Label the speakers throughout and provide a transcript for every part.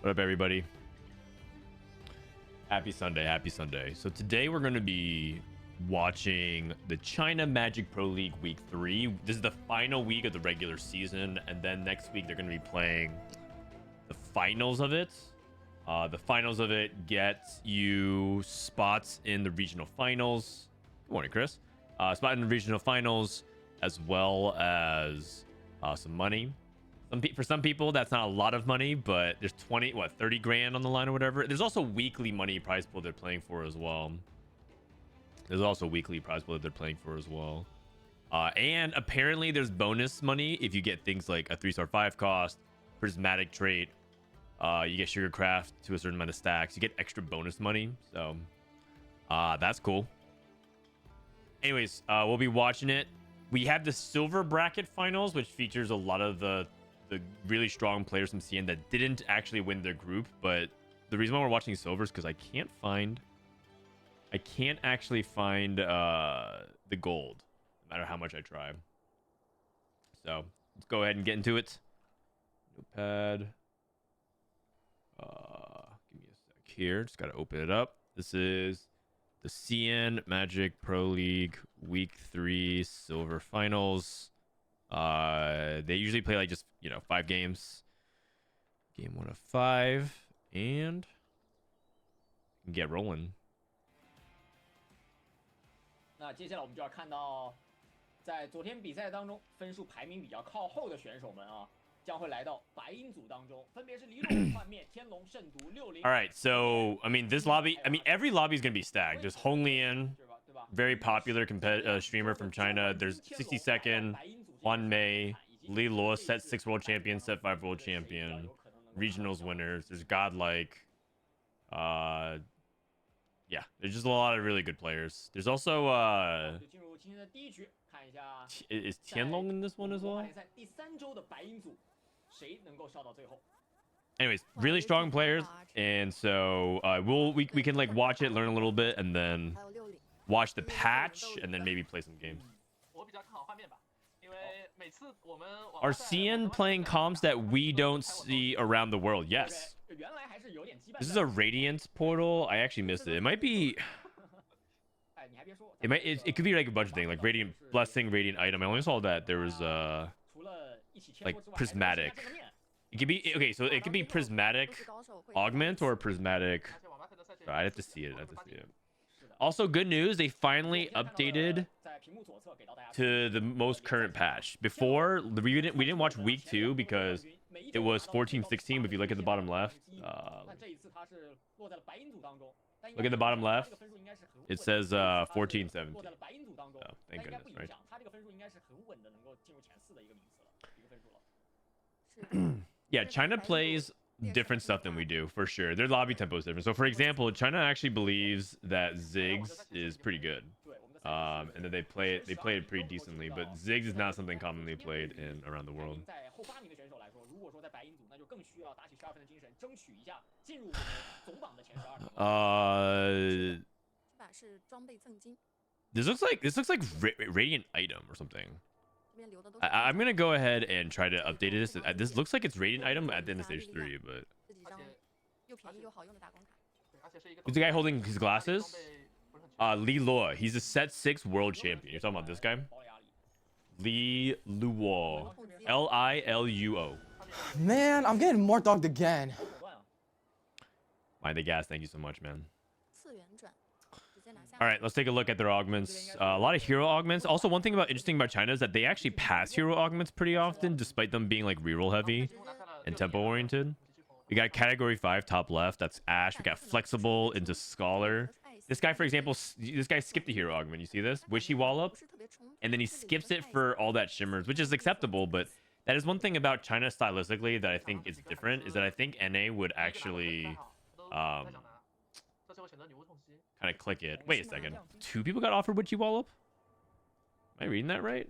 Speaker 1: What up, everybody? Happy Sunday, happy Sunday. So today we're going to be watching the China Magic Pro League Week 3. This is the final week of the regular season, and then next week they're going to be playing the finals of it. The finals of it gets you spots in the regional finals. Good morning, Chris. Spot in the regional finals, as well as some money. For some people, that's not a lot of money, but there's 30 grand on the line or whatever. There's also weekly money prize pool they're playing for as well. And apparently there's bonus money if you get things like a 3-star 5 cost, prismatic trait. You get sugar craft to a certain amount of stacks. You get extra bonus money. So that's cool. Anyways, we'll be watching it. We have the silver bracket finals, which features a lot of the really strong players from CN that didn't actually win their group. But the reason why we're watching silver is because I can't actually find the gold, no matter how much I try. So let's go ahead and get into it. Notepad. Give me a sec here. Just gotta open it up. This is the CN Magic Pro League Week 3 Silver Finals. They usually play like just 5 games. Game 1 of 5, and get rolling.
Speaker 2: 那接下来我们就要看到，在昨天比赛当中分数排名比较靠后的选手们啊，将会来到白银组当中，分别是LiLuo、幻灭、天龙、圣毒、60。
Speaker 1: All right, so I mean this lobby. I mean every lobby is gonna be stacked. There's Honglian, very popular streamer from China. There's 62nd, Huanmie, LiLuo, set 6 world champion, set 5 world champion, regionals winners. There's Godlike. Yeah, there's just a lot of really good players. There's also is Tianlong in this one as well? Anyways, really strong players, and so we can like watch it, learn a little bit, and then watch the patch, and then maybe play some games. Are CN playing comps that we don't see around the world? Yes. This is a Radiant portal. I actually missed it. It might be... It could be like a bunch of things, like Radiant Blessing, Radiant Item. I only saw that there was like Prismatic. It could be... Okay, so it could be Prismatic Augment or Prismatic... I have to see it. Also, good news, they finally updated to the most current patch. Before, we didn't watch week 2 because it was 14.16, but if you look at the bottom left, look at the bottom left, it says 14.17. Oh, thank goodness, right? Yeah, China plays different stuff than we do, for sure. Their lobby tempo is different. So, for example, China actually believes that Ziggs is pretty good, and that they play it pretty decently. But Ziggs is not something commonly played in around the world. This looks like Radiant Item or something. I'm gonna go ahead and try to update this. This looks like it's Radiant Item at the end of stage 3, but who's the guy holding his glasses? LiLuo. He's a set 6 world champion. You're talking about this guy? LiLuo. LiLuo.
Speaker 3: Man, I'm getting more dogged again.
Speaker 1: Mind the gas. Thank you so much, man. All right, let's take a look at their augments. A lot of hero augments. Also, one thing interesting about China is that they actually pass hero augments pretty often, despite them being like reroll heavy and tempo oriented. We got category 5 top left. That's Ash. We got flexible into scholar. This guy, for example, this guy skipped a hero augment. You see this? Wishy wallop, and then he skips it for all that shimmers, which is acceptable. But that is one thing about China stylistically that I think is different. Is that I think NA would actually kind of click it. Wait a second. 2 people got offered Witchy Wallop? Am I reading that right?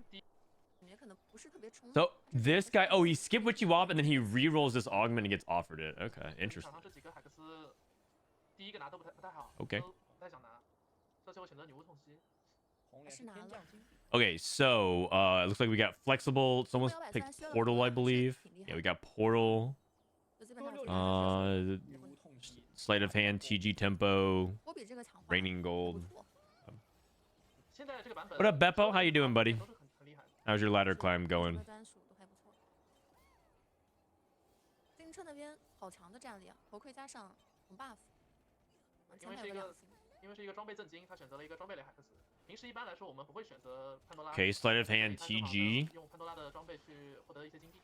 Speaker 1: So this guy, he skipped Witchy Wallop and then he re-rolls this augment and gets offered it. Okay, interesting. Okay. Okay, so it looks like we got flexible. Someone's picked portal, I believe. Yeah, we got portal.
Speaker 4: 就基本上是
Speaker 2: 如痛击。
Speaker 1: sleight of hand, TG tempo,
Speaker 4: 波比这个强化
Speaker 1: raining
Speaker 4: 不
Speaker 1: gold.
Speaker 4: 错，
Speaker 1: What up, Beppo? How you doing, buddy? How's your ladder
Speaker 4: 是
Speaker 1: climb
Speaker 4: 各
Speaker 1: going?
Speaker 4: 个专属都还不错。自行车那边好强的战力啊，头盔加上红 buff， 前排有个2星。
Speaker 5: 因为是一个装备正经，他选择了一个装备雷海克斯。平时一般来说，我们不会选择潘多拉。
Speaker 1: Okay, sleight of hand TG.
Speaker 5: 用潘多拉的装备去获得一些金币。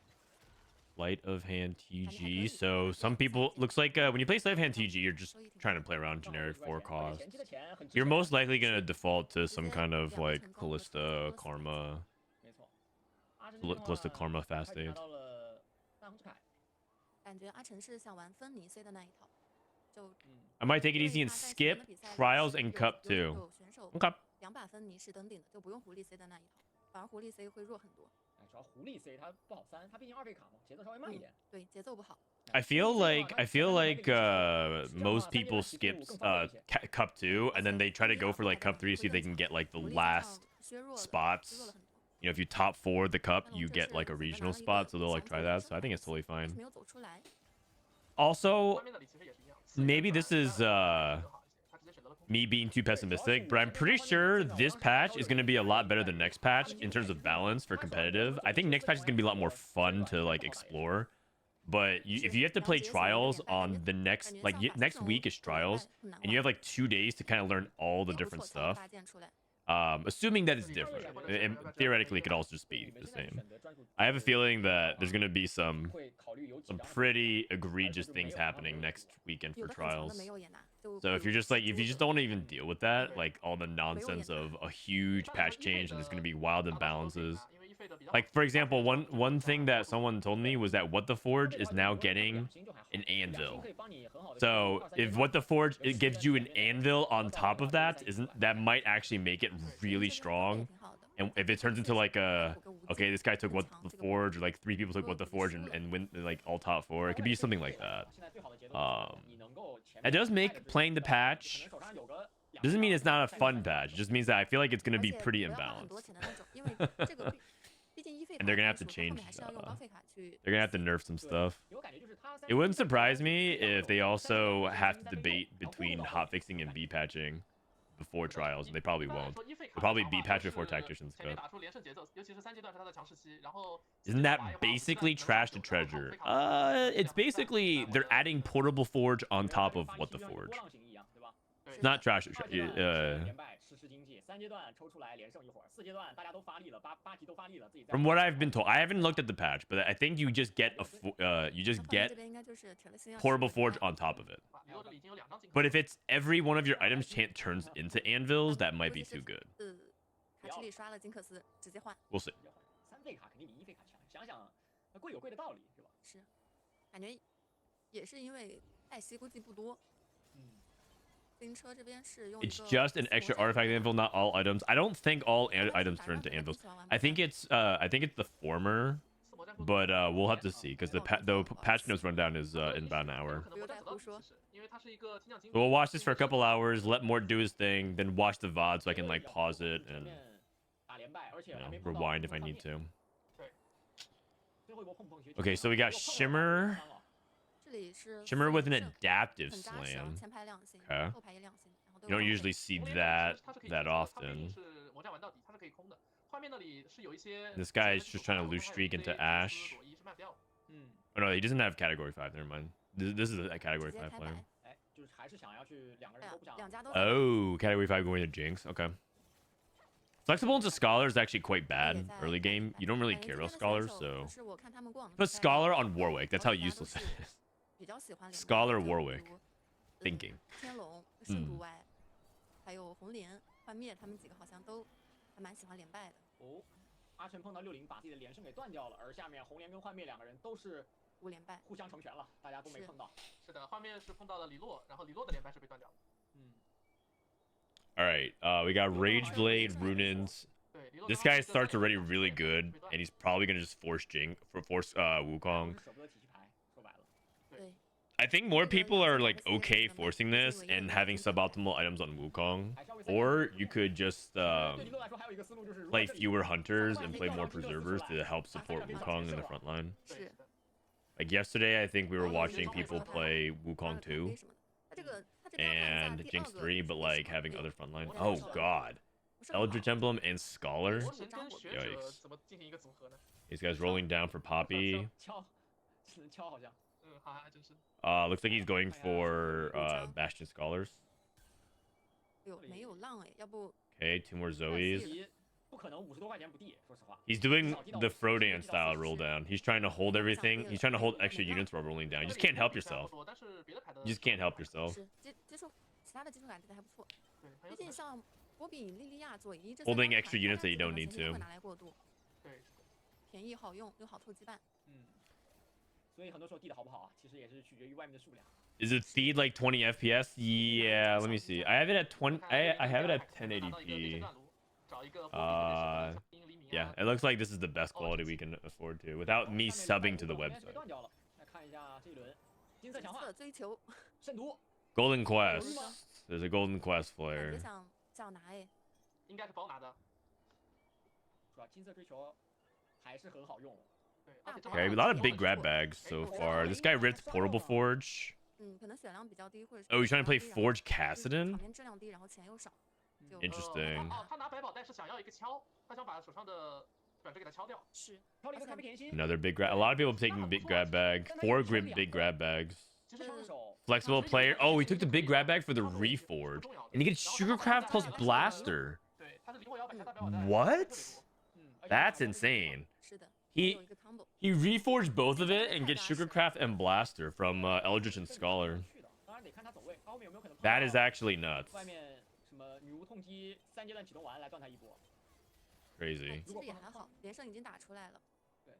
Speaker 1: Sleight of hand TG. So some people looks like when you play sleight of hand TG, you're just trying to play around generic 4 costs.
Speaker 2: 前期的钱很值
Speaker 1: You're
Speaker 2: 钱
Speaker 1: most likely gonna default to some kind of like Callista Karma,
Speaker 2: 没错。阿珍这边的话
Speaker 1: Callista Karma
Speaker 2: 开
Speaker 1: fast
Speaker 2: 始拿
Speaker 1: aid.
Speaker 2: 到了大红之铠。
Speaker 4: 感觉阿成是想玩芬尼 C 的那一套，就
Speaker 1: I might take it
Speaker 4: 因为
Speaker 1: easy and
Speaker 4: 他在前
Speaker 1: skip
Speaker 4: 面的比赛里
Speaker 1: trials
Speaker 4: 是
Speaker 1: and
Speaker 4: 有
Speaker 1: cup
Speaker 4: 有
Speaker 1: too.
Speaker 4: 有选手
Speaker 1: Okay.
Speaker 4: 2把芬尼是登顶的，就不用狐狸 C 的那一套，反而狐狸 C 会弱很多。
Speaker 2: 哎，主要狐狸 C 它不好3，它毕竟2费卡嘛，节奏稍微慢一点。
Speaker 4: 对，节奏不好。
Speaker 1: I feel like most people skip cup 2 and then they try to go for like cup 3 so they can get like the
Speaker 4: 狐狸
Speaker 1: last
Speaker 4: 削弱了
Speaker 1: spots.
Speaker 4: 削弱了很多。
Speaker 1: You know, if you top 4 the cup,
Speaker 4: 那
Speaker 1: you
Speaker 4: 这
Speaker 1: get
Speaker 4: 是
Speaker 1: like a
Speaker 4: 准备
Speaker 1: regional
Speaker 4: 拿了一
Speaker 1: spot,
Speaker 4: 个
Speaker 1: so they'll like
Speaker 4: 强
Speaker 1: try
Speaker 4: 者
Speaker 1: that.
Speaker 4: 的
Speaker 1: So I think it's totally
Speaker 4: 但是
Speaker 1: fine.
Speaker 4: 没有走出来。
Speaker 1: Also,
Speaker 5: 外面那里其实也是一样。
Speaker 1: maybe this is
Speaker 5: 他直接选择了空。
Speaker 1: me being too pessimistic, but I'm pretty sure this patch is going to be a lot better than next patch in terms of balance for competitive. I think next patch is going to be a lot more fun to like explore. But if you have to play trials on the next next week is trials, and you have like 2 days to kind of learn all the
Speaker 4: 也不
Speaker 1: different
Speaker 4: 错才能
Speaker 1: stuff.
Speaker 4: 搭建出来。
Speaker 1: Assuming that it's different, and theoretically, it could also just be the same. I have a feeling that there's going to be some
Speaker 2: 会考虑有几
Speaker 1: some
Speaker 2: 张
Speaker 1: pretty egregious things happening next weekend
Speaker 4: 有
Speaker 1: for
Speaker 4: 的很强的
Speaker 1: trials.
Speaker 4: 没有也拿。就
Speaker 1: So
Speaker 4: 比
Speaker 1: if you're
Speaker 4: 如
Speaker 1: just like, if you
Speaker 4: 蜘
Speaker 1: just
Speaker 4: 蛛
Speaker 1: don't even deal with that, like all the nonsense of a huge patch change and there's going to be wild imbalances.
Speaker 5: 因为一费的比较
Speaker 1: Like for example, one thing that someone told me was that What the Forge is now getting an anvil. So if What the Forge it gives you an anvil on top of that, that might actually make it really
Speaker 4: 这个
Speaker 1: strong.
Speaker 4: 也挺好的。
Speaker 1: And if it turns into like a okay, this guy took What the Forge, or like 3 people took What the Forge and win like all top 4, it could be something like that. It does make playing the patch doesn't mean it's not a fun patch. It just means that I feel like it's going to be
Speaker 4: 而且
Speaker 1: pretty
Speaker 4: 不要花很多
Speaker 1: imbalanced.
Speaker 4: 钱的那种，因为这个毕竟一费
Speaker 1: And
Speaker 4: 卡
Speaker 1: they're gonna
Speaker 4: 来
Speaker 1: have to
Speaker 4: 说，后
Speaker 1: change,
Speaker 4: 面还是要用高费卡去。
Speaker 1: They're gonna have to nerf some stuff.
Speaker 2: 有感觉就是他
Speaker 1: It wouldn't surprise me if they also have to debate between hotfixing and B patching before trials, and they probably
Speaker 5: 一般来
Speaker 1: won't.
Speaker 5: 说一费卡
Speaker 1: They'll probably
Speaker 5: 的
Speaker 1: B
Speaker 5: 强化
Speaker 1: patch
Speaker 5: 就
Speaker 1: before
Speaker 5: 是
Speaker 1: tacticians
Speaker 5: 前面
Speaker 1: cup.
Speaker 5: 打出连胜节奏，尤其是3阶段是他的强势期，然后
Speaker 1: Isn't that basically trash to treasure? It's basically they're adding portable forge on top of What the Forge.
Speaker 2: 波浪形一样，对吧？
Speaker 1: It's not trash to
Speaker 2: 2阶
Speaker 1: treasure.
Speaker 2: 段连败实施经济，3阶段抽出来连胜一会儿，4阶段大家都发力了，八级都发力了，自己再
Speaker 1: From what I've been told, I haven't looked at the patch, but I think you just get you just
Speaker 4: 那后面
Speaker 1: get
Speaker 4: 这边应该就是铁了心要
Speaker 1: portable
Speaker 4: 吃回
Speaker 1: forge
Speaker 4: 来
Speaker 1: on top of it.
Speaker 5: 李洛这里已经有2张金克。
Speaker 1: But if it's every one of your items turns into anvils, that might be too good.
Speaker 4: 卡池里刷了金克斯，直接换。
Speaker 1: We'll see.
Speaker 2: 3费卡肯定比1费卡强，想想那贵有贵的道理，是吧？
Speaker 4: 是，感觉也是因为黛西估计不多。
Speaker 2: 嗯，
Speaker 4: 自行车这边是用一
Speaker 1: It's
Speaker 4: 个
Speaker 1: just an extra
Speaker 4: 魔杖
Speaker 1: artifact anvil, not all items. I don't think all items turn into
Speaker 4: 打
Speaker 1: anvils.
Speaker 4: 打完
Speaker 1: I think it's the former,
Speaker 5: 四魔战不
Speaker 1: but we'll have to see because the patch notes rundown is in about an hour.
Speaker 5: 可能魔战走到底其实因为它是一个听降金
Speaker 1: So we'll watch this for a couple hours, let Mort do his thing, then watch the VOD so I can like pause it and
Speaker 2: 打连败，而且
Speaker 1: you
Speaker 2: 还
Speaker 1: know
Speaker 2: 没碰到
Speaker 1: rewind if I need to.
Speaker 2: 最后一波碰不碰其实
Speaker 1: Okay, so we got Shimmer.
Speaker 4: 这里是
Speaker 1: Shimmer with an
Speaker 4: 4胜
Speaker 1: adaptive
Speaker 4: 很扎实啊
Speaker 1: slam.
Speaker 4: 前排2星，
Speaker 1: Okay.
Speaker 4: 后排也2星，然后都
Speaker 1: You
Speaker 4: 有
Speaker 1: don't
Speaker 4: 高
Speaker 1: usually
Speaker 4: 费
Speaker 1: see
Speaker 5: 红莲
Speaker 1: that
Speaker 5: 它是可以
Speaker 1: that
Speaker 5: 它毕竟
Speaker 1: often.
Speaker 5: 是魔战玩到底，它是可以空的。画面那里是有一些
Speaker 1: This guy is just trying to loose streak into Ash.
Speaker 5: 左一是卖掉。
Speaker 2: 嗯，
Speaker 1: Oh no, he doesn't have category 5. Never mind. This is a category
Speaker 4: 直接
Speaker 1: 5
Speaker 4: 开
Speaker 1: player.
Speaker 4: 摆。
Speaker 2: 哎，就是还是想要去两个人都不想，
Speaker 4: 两家都
Speaker 1: Oh, category 5 going to Jinx. Okay. Flexible into Scholar is actually quite bad early game. You don't really care about Scholar, so
Speaker 4: 是我看他们逛
Speaker 1: put Scholar on Warwick. That's how useless it is.
Speaker 4: 比较喜欢连
Speaker 1: Scholar
Speaker 4: 麦
Speaker 1: Warwick
Speaker 4: 比如
Speaker 1: Thinking.
Speaker 4: 天龙、圣毒外，还有红莲、幻灭，他们几个好像都还蛮喜欢连败的。
Speaker 2: 哦，阿晨碰到60，把自己的连胜给断掉了，而下面红莲跟幻灭两个人都是
Speaker 4: 5连败，
Speaker 2: 互相成全了，大家都没碰到。
Speaker 5: 是的，画面是碰到了李洛，然后李洛的连败是被断掉的。
Speaker 2: 嗯，
Speaker 1: All right. We got Rage Blade, Runins.
Speaker 5: 对，李洛
Speaker 1: This
Speaker 5: 刚刚
Speaker 1: guy
Speaker 5: 是跟
Speaker 1: starts
Speaker 5: 上
Speaker 1: already
Speaker 5: 一个
Speaker 1: really
Speaker 5: 被
Speaker 1: good,
Speaker 5: 断
Speaker 1: and he's probably gonna just force Wukong.
Speaker 2: 舍不得体系牌，说白了。
Speaker 4: 对，
Speaker 1: I think more people are like okay forcing this and having suboptimal items on Wukong, or you could just
Speaker 2: 对尼洛来说还有一个思路就是，如果
Speaker 1: play
Speaker 2: 这里
Speaker 1: fewer hunters and play more
Speaker 2: 这里
Speaker 1: preservers to help support Wukong in the front line.
Speaker 4: 是
Speaker 5: 对是的
Speaker 1: Like yesterday, I think we were watching people play Wukong 2 and Jinx 3, but like having other frontline. Oh god. Eldritch Emblem and Scholar.
Speaker 5: 魔神跟学者
Speaker 1: Yikes.
Speaker 5: 怎么进行一个组合呢？
Speaker 1: These guys rolling down for Poppy.
Speaker 2: 敲，只能敲好像。
Speaker 5: 还真是。
Speaker 1: Looks like he's going for Bastion Scholars.
Speaker 4: 没有浪哎，要不
Speaker 1: Okay, 2 more Zoes.
Speaker 2: 不可能50多块钱不递，说实话。
Speaker 1: He's doing the Frodan style roll down. He's trying to hold everything. He's trying to hold extra units while rolling down. You just can't help yourself.
Speaker 5: 但是别的牌的
Speaker 1: You just can't help yourself.
Speaker 4: 是接受其他的基础感觉得还不错。
Speaker 5: 对，很有可能
Speaker 4: 毕竟像波比、莉莉娅、佐伊这
Speaker 1: Holding extra units that you don't need to.
Speaker 4: 会拿来过渡，
Speaker 5: 对，
Speaker 4: 便宜好用又好凑羁绊。
Speaker 2: 所以很多时候递的好不好啊，其实也是取决于外面的数量。
Speaker 1: Is it feed like 20 FPS? Yeah, let me see. I have it at 20. I have it at 1080p. Yeah, it looks like this is the best quality we can afford to without me subbing to the website.
Speaker 2: 断掉了，来看一下这一轮金色强化
Speaker 4: 色追求，
Speaker 2: 圣毒，
Speaker 1: Golden Quest. There's a Golden Quest
Speaker 4: 感
Speaker 1: flare.
Speaker 4: 觉想拿哎，
Speaker 5: 应该是包拿的。
Speaker 2: 是吧？金色追求还是很好用。
Speaker 5: 对，而且这
Speaker 1: Okay, a lot of big grab bags so far. This guy ripped Portable Forge.
Speaker 4: 可能血量比较低，或者
Speaker 1: Oh, he's trying to play
Speaker 4: 血量低
Speaker 1: Forge
Speaker 4: 场
Speaker 1: Cassidon?
Speaker 4: 面质量低，然后钱又少，就
Speaker 1: Interesting.
Speaker 5: 他拿百宝袋是想要一个敲，他想把手上的转职给他敲掉。
Speaker 4: 是，
Speaker 2: 挑了一个咖啡甜心，
Speaker 1: Another big grab. A lot of people taking big grab bag. 4 big grab bags.
Speaker 2: 其实上手
Speaker 1: Flexible player. Oh, he took the big grab bag for the reforge. And he gets Sugarcraft plus Blaster.
Speaker 5: 对，他是灵活摇摆加大百宝袋。
Speaker 1: What?
Speaker 2: 而且
Speaker 1: That's insane.
Speaker 4: 是的，
Speaker 1: He
Speaker 4: 有一个 combo，
Speaker 1: he reforged both of it and gets Sugarcraft and Blaster from Eldritch and Scholar.
Speaker 2: 去的，当然得看他走位，他后面有没有可能碰
Speaker 1: That
Speaker 2: 到
Speaker 1: is actually nuts.
Speaker 2: 外面什么女巫痛击3阶段启动完来断他一波。
Speaker 1: Crazy.
Speaker 4: 其实也还好，连胜已经打出来了。
Speaker 2: 对，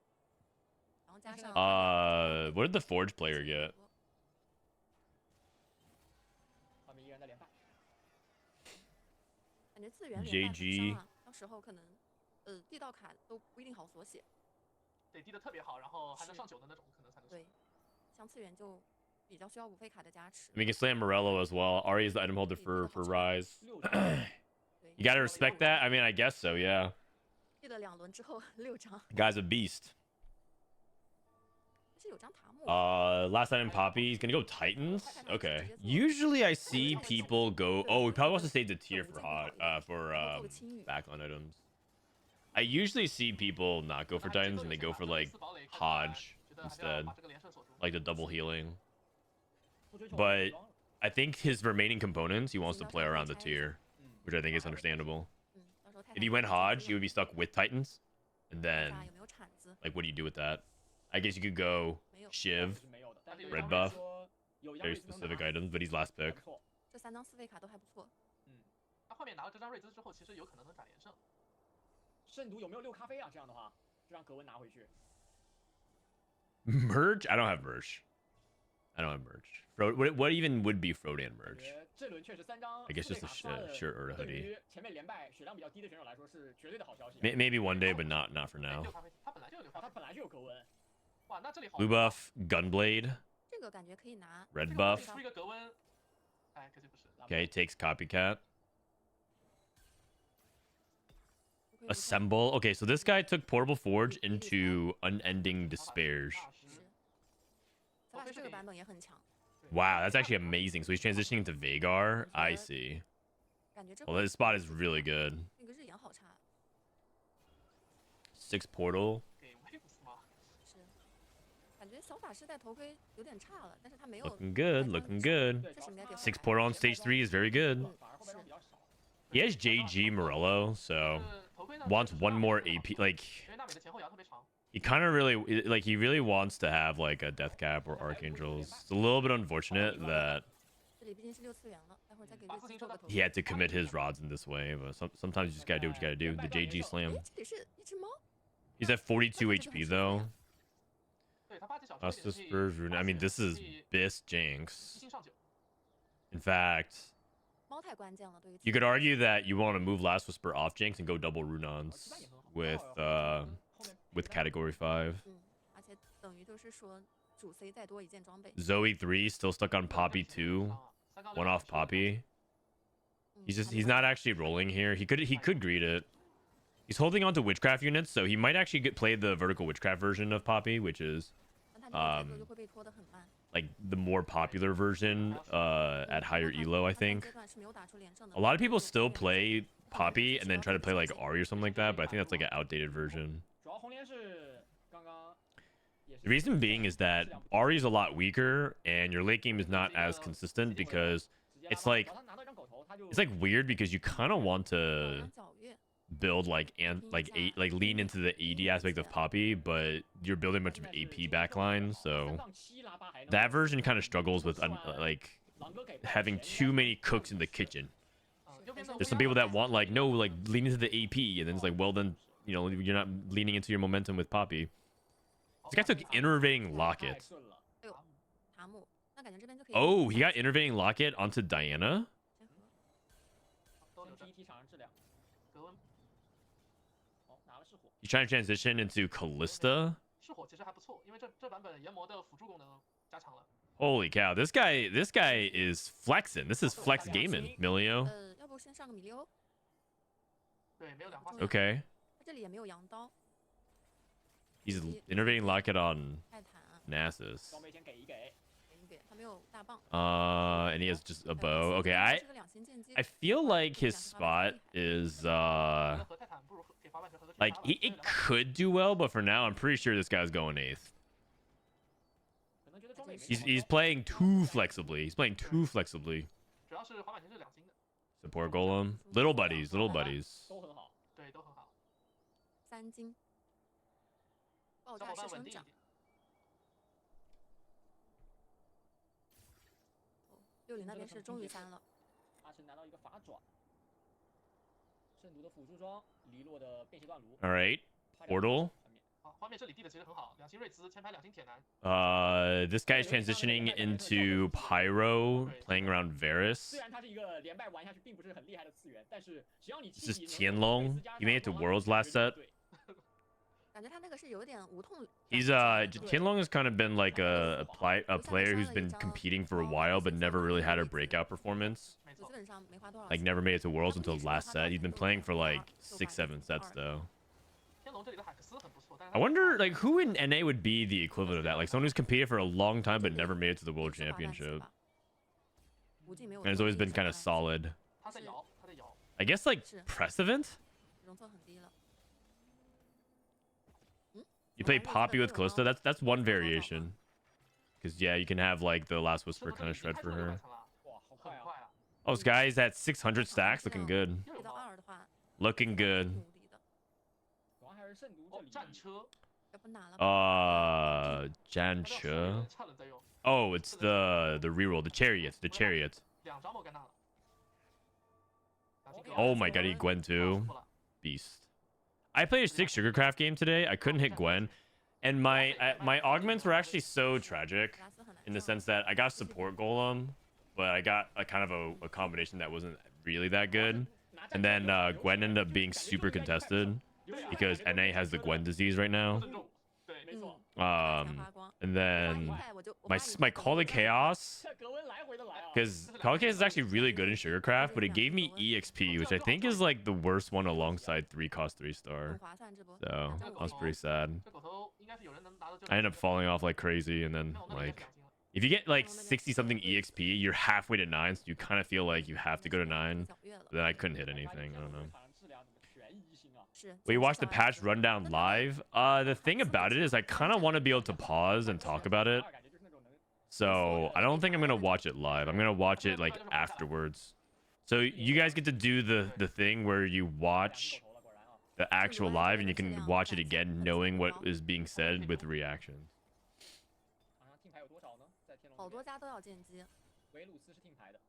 Speaker 4: 然后加上
Speaker 1: What did the Forge player get?
Speaker 2: 外面依然在连败。
Speaker 4: 感觉次元连败
Speaker 1: JG
Speaker 4: 很伤啊，到时候可能地道卡都不一定好锁血。
Speaker 5: 得滴的特别好，然后还能上9的那种，可能才能。
Speaker 4: 对，像次元就比较需要5费卡的加持
Speaker 1: I。mean, you can slam Morello as well. Ari is the item holder for Rise.
Speaker 2: 6张
Speaker 4: 对
Speaker 1: You gotta respect that. I mean, I guess so, yeah.
Speaker 4: 记得2轮之后6张，
Speaker 1: Guy's a beast.
Speaker 4: 是有张塔木。
Speaker 1: Last item Poppy. He's gonna go Titans. Okay. Usually I see people go. Oh, he probably wants to save the tier for backline items. I usually see people not go for Titans and they go for like Hodge instead, like the double healing.
Speaker 2: 不追求
Speaker 1: But I think his remaining components he wants to play around the tier, which I think is understandable.
Speaker 4: 到时候太
Speaker 1: If he went Hodge, he would be stuck with Titans, and then
Speaker 4: 有没有铲子？
Speaker 1: like what do you do with that? I guess you could go
Speaker 4: 没有，
Speaker 1: Shiv,
Speaker 2: 是没有的，但是
Speaker 1: Red buff,
Speaker 2: 说有一张
Speaker 1: very
Speaker 2: 瑞兹能
Speaker 1: specific
Speaker 2: 拿
Speaker 1: items, but he's last
Speaker 2: 还
Speaker 1: pick.
Speaker 2: 不错。
Speaker 4: 这3张4费卡都还不错。
Speaker 5: 他后面拿了这张瑞兹之后，其实有可能能斩连胜。
Speaker 2: 圣毒有没有6咖啡啊？这样的话，就让格温拿回去。
Speaker 1: Merch? I don't have merch. I don't have merch. What even would be Frodan
Speaker 2: 感
Speaker 1: merch?
Speaker 2: 觉这轮确实3张
Speaker 1: I guess
Speaker 2: 4费
Speaker 1: just a
Speaker 2: 卡刷的
Speaker 1: shirt or a
Speaker 2: 对
Speaker 1: hoodie.
Speaker 2: 于前面连败血量比较低的选手来说是绝对的好消息。
Speaker 1: Maybe one day, but not for now.
Speaker 5: 6咖啡，他本来就有6咖啡。
Speaker 2: 他本来就有格温，
Speaker 5: 哇，那这里好。
Speaker 1: Blue buff, Gunblade,
Speaker 4: 这个感觉可以拿。
Speaker 1: red
Speaker 5: 这个
Speaker 1: buff.
Speaker 5: 出一个格温，哎，可惜不是。
Speaker 1: Okay, takes Copycat.
Speaker 4: 不愧如
Speaker 1: Assemble. Okay, so this guy took Portable Forge into Unending Despairs.
Speaker 4: 是，小法师这个版本也很强，
Speaker 1: Wow, that's actually amazing. So he's transitioning to Vagar. I see.
Speaker 4: 感觉这
Speaker 1: Well, this spot is really good.
Speaker 4: 那个日眼好差。
Speaker 1: 6 Portal.
Speaker 5: 给威布斯吗？
Speaker 4: 是，感觉小法师戴头盔有点差了，但是他没有
Speaker 1: Looking good, looking good.
Speaker 2: 对，
Speaker 4: 这是应该给
Speaker 1: 6 Portal on stage 3 is very good.
Speaker 2: 反而后边比较少。
Speaker 1: He has JG Morello, so
Speaker 5: 头盔呢
Speaker 1: wants one more AP. Like,
Speaker 5: 因为娜美的前后摇特别长。
Speaker 1: he kind of really, like, he really wants to have, like, a Death Cap or Archangels. It's a little bit unfortunate that
Speaker 4: 这里毕竟是6次元了，待会儿再给
Speaker 5: 把
Speaker 4: 瑞兹做个头
Speaker 1: he had to commit his rods in this way, but sometimes you just gotta do what you gotta do. The JG
Speaker 4: 哎
Speaker 1: slam.
Speaker 4: 这里是一只猫，
Speaker 1: He's at 42 HP, though.
Speaker 5: 对他8级小
Speaker 1: Justice Spurs Rune. I mean, this is Bis Jinx.
Speaker 5: 一星上9。
Speaker 1: In fact,
Speaker 4: 猫太关键了，对于
Speaker 1: you could argue that you want to move Last Whisper off Jinx and go double Runons with Category 5.
Speaker 4: 而且等于就是说主 C 再多一件装备，
Speaker 1: Zoe 3 still stuck on Poppy 2. One off Poppy. He's not actually rolling here. He could greet it. He's holding on to Witchcraft units, so he might actually play the vertical Witchcraft version of Poppy, which is
Speaker 4: 就会被拖得很慢。
Speaker 1: like the more popular version at higher elo, I
Speaker 4: 他现
Speaker 1: think.
Speaker 4: 阶段是没有打出连胜的
Speaker 1: A lot of people
Speaker 4: 所以
Speaker 1: still
Speaker 4: 我觉得
Speaker 1: play Poppy and then try to play like
Speaker 4: 是
Speaker 1: Ari or something like that, but I think that's like an outdated version.
Speaker 2: 主要红莲是刚刚也是
Speaker 1: The reason being is that Ari's a lot weaker and your late game is not as consistent because it's like weird because you kind of want
Speaker 4: 好
Speaker 1: to
Speaker 4: 像皎月
Speaker 1: build like lean into the AD aspect of Poppy, but you're building a bunch of AP backline, so that version kind of struggles with like having too many cooks in the kitchen.
Speaker 5: 右边的
Speaker 1: There's some people that want like no like lean into the AP, and then it's like, well then you're not leaning into your momentum with Poppy. This guy took Innervating Locket.
Speaker 2: 太顺了
Speaker 4: 哎呦，塔姆，那感觉这边就可以
Speaker 1: Oh, he got Innervating Locket onto Diana.
Speaker 4: 先和
Speaker 5: 都留着
Speaker 2: TT 场上质量
Speaker 5: 格温，
Speaker 2: 哦拿了噬火
Speaker 1: He's trying to transition into Callista.
Speaker 5: 噬火其实还不错，因为这版本研磨的辅助功能加强了。
Speaker 1: Holy cow, this guy is flexing. This is flex gaming, Milio.
Speaker 4: 要不先上个米利欧？
Speaker 5: 对，没有两花
Speaker 1: Okay.
Speaker 4: 他这里也没有羊刀，
Speaker 1: He's Innervating Locket on
Speaker 4: 泰坦啊，
Speaker 1: Nasus.
Speaker 2: 装备先给一给
Speaker 4: 给一给，他没有大棒。
Speaker 1: And he has just a bow. Okay,
Speaker 4: 这个两星剑姬
Speaker 1: I feel like his spot is
Speaker 5: 和泰坦不如给滑板拳和
Speaker 1: like it could do well, but for now I'm pretty sure this guy's going 8th.
Speaker 2: 可能觉得装备没
Speaker 1: He's playing too flexibly. He's playing too flexibly.
Speaker 5: 主要是滑板拳是两星的，
Speaker 1: Support Golem. Little buddies, little buddies.
Speaker 2: 都很好
Speaker 5: 对，都很好。
Speaker 4: 三金，爆
Speaker 5: 小
Speaker 4: 炸式生长
Speaker 5: 伙伴稳定一点。。
Speaker 4: 60那边是终于3了，
Speaker 2: 阿晨拿到一个法爪圣毒的辅助装黎洛的便携断炉
Speaker 1: All right.
Speaker 2: 快点
Speaker 1: Portal.
Speaker 5: 好，画面这里递的其实很好，两星瑞兹，前排两星铁男，
Speaker 1: This guy's transitioning into Pyro, playing around
Speaker 2: 虽
Speaker 1: Varus.
Speaker 2: 然他是一个连败玩下去并不是很厉害的次元，但是只要你
Speaker 1: This is
Speaker 2: 气体
Speaker 1: Tianlong. He made it to Worlds last set.
Speaker 4: 感觉他那个是有一点无痛。
Speaker 1: He's Tianlong has kind of been like a player who's been competing for a while but never really had a breakout performance.
Speaker 5: 没错
Speaker 4: 就基。本上没花多少
Speaker 1: Like
Speaker 4: 钱。
Speaker 1: never made it to Worlds until last set. He's been playing for like 6-7 sets though.
Speaker 5: 天龙这里的海克斯很不错，但是
Speaker 1: I wonder like who in NA would be the equivalent of that? Like someone who's competed for a long time but never made it to the World
Speaker 4: 是滑板棋
Speaker 1: Championship.
Speaker 4: 吧无尽没有
Speaker 1: And has
Speaker 4: 多
Speaker 1: always
Speaker 4: 余
Speaker 1: been
Speaker 4: 是
Speaker 1: kind
Speaker 4: 滑
Speaker 1: of
Speaker 4: 板棋
Speaker 1: solid.
Speaker 5: 他在摇，他在摇。
Speaker 1: I guess like
Speaker 4: Sure.
Speaker 1: Precedent?
Speaker 4: 容错很低了。
Speaker 1: You play Poppy with Callista. That's one variation. Because yeah, you can have like the Last Whisper kind of shred for her.
Speaker 2: 哇好
Speaker 5: 很
Speaker 2: 快啊
Speaker 5: 快啊！
Speaker 1: Oh, this guy's at 600 stacks, looking good.
Speaker 5: 又有
Speaker 4: 配到
Speaker 5: 毛
Speaker 4: 2的话，
Speaker 1: Looking good.
Speaker 4: 努力的，
Speaker 2: 主要还是圣毒这
Speaker 5: 哦，
Speaker 2: 里
Speaker 5: 战车，
Speaker 4: 要不拿了。
Speaker 1: Jan
Speaker 5: 他叫
Speaker 1: Che.
Speaker 5: 差了在用，
Speaker 1: Oh, it's the reroll, the chariot, the chariot.
Speaker 5: 两张莫甘娜了。
Speaker 1: Oh my god, he Gwen too. Beast. I played a 6 Sugarcraft game today. I couldn't hit Gwen. And my augments were actually so tragic
Speaker 4: 格拉斯很难
Speaker 1: in the
Speaker 4: 上
Speaker 1: sense that I got support golem, but I got a kind of a combination that wasn't really that good. And then Gwen ended up being super contested because NA has the Gwen disease right now.
Speaker 5: 对，
Speaker 2: 没错
Speaker 1: And then
Speaker 4: 现在我就
Speaker 1: my Call of Chaos,
Speaker 2: 这格温来回的来啊
Speaker 1: because Call of Chaos is actually really good in Sugarcraft, but it gave me EXP, which I think is like the worst one alongside 3 cost 3
Speaker 4: 很
Speaker 1: star.
Speaker 4: 划算这波。
Speaker 1: So I was pretty sad.
Speaker 5: 这狗头应该是有人能拿到。
Speaker 1: I ended up falling off like crazy, and then like if you get like 60 something EXP, you're halfway to 9, so you kind of feel like you have to go to 9.
Speaker 4: 小月了
Speaker 1: But then I couldn't hit anything. I don't know.
Speaker 2: 质量怎么权宜性啊
Speaker 4: 是
Speaker 1: We watched the patch rundown live. The thing about it is I kind of want to be able to pause and talk about it.
Speaker 2: 感觉就是那种能
Speaker 1: So I don't think I'm gonna watch it live. I'm gonna watch it like afterwards. So you guys get to do the thing where you watch
Speaker 2: 够头了果然啊
Speaker 1: the actual live and you can watch it again, knowing what is being said with reactions.
Speaker 2: 场上听牌有多少呢在天龙
Speaker 4: 好
Speaker 2: 这边
Speaker 4: 多家都要剑姬，
Speaker 2: 维鲁斯是听牌的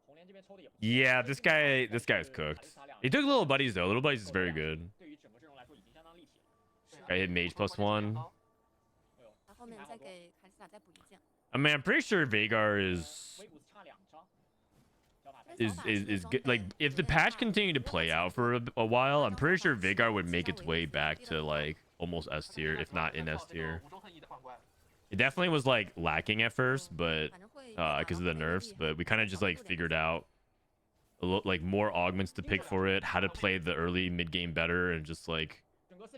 Speaker 2: 红莲这边抽的也不错
Speaker 1: Yeah, this guy's cooked. He took little buddies though. Little buddies is very good.
Speaker 2: 对于整个阵容来说已经相当立体了
Speaker 1: I hit mage +1.
Speaker 2: 哎呦
Speaker 4: 他后面再给凯西塔再补一件。
Speaker 1: I mean, I'm pretty sure Vagar is
Speaker 2: 维古斯差2张小法
Speaker 1: is good. Like if the patch continued to play out for a while, I'm pretty sure Vagar would make its way back to like almost S tier, if not in S tier.
Speaker 5: 无中恨意的幻怪，
Speaker 1: It definitely was like lacking at first, but
Speaker 4: 反正会
Speaker 1: because of the nerfs, but we kind of just like figured out like more augments to pick for it, how to play the early mid game better, and just like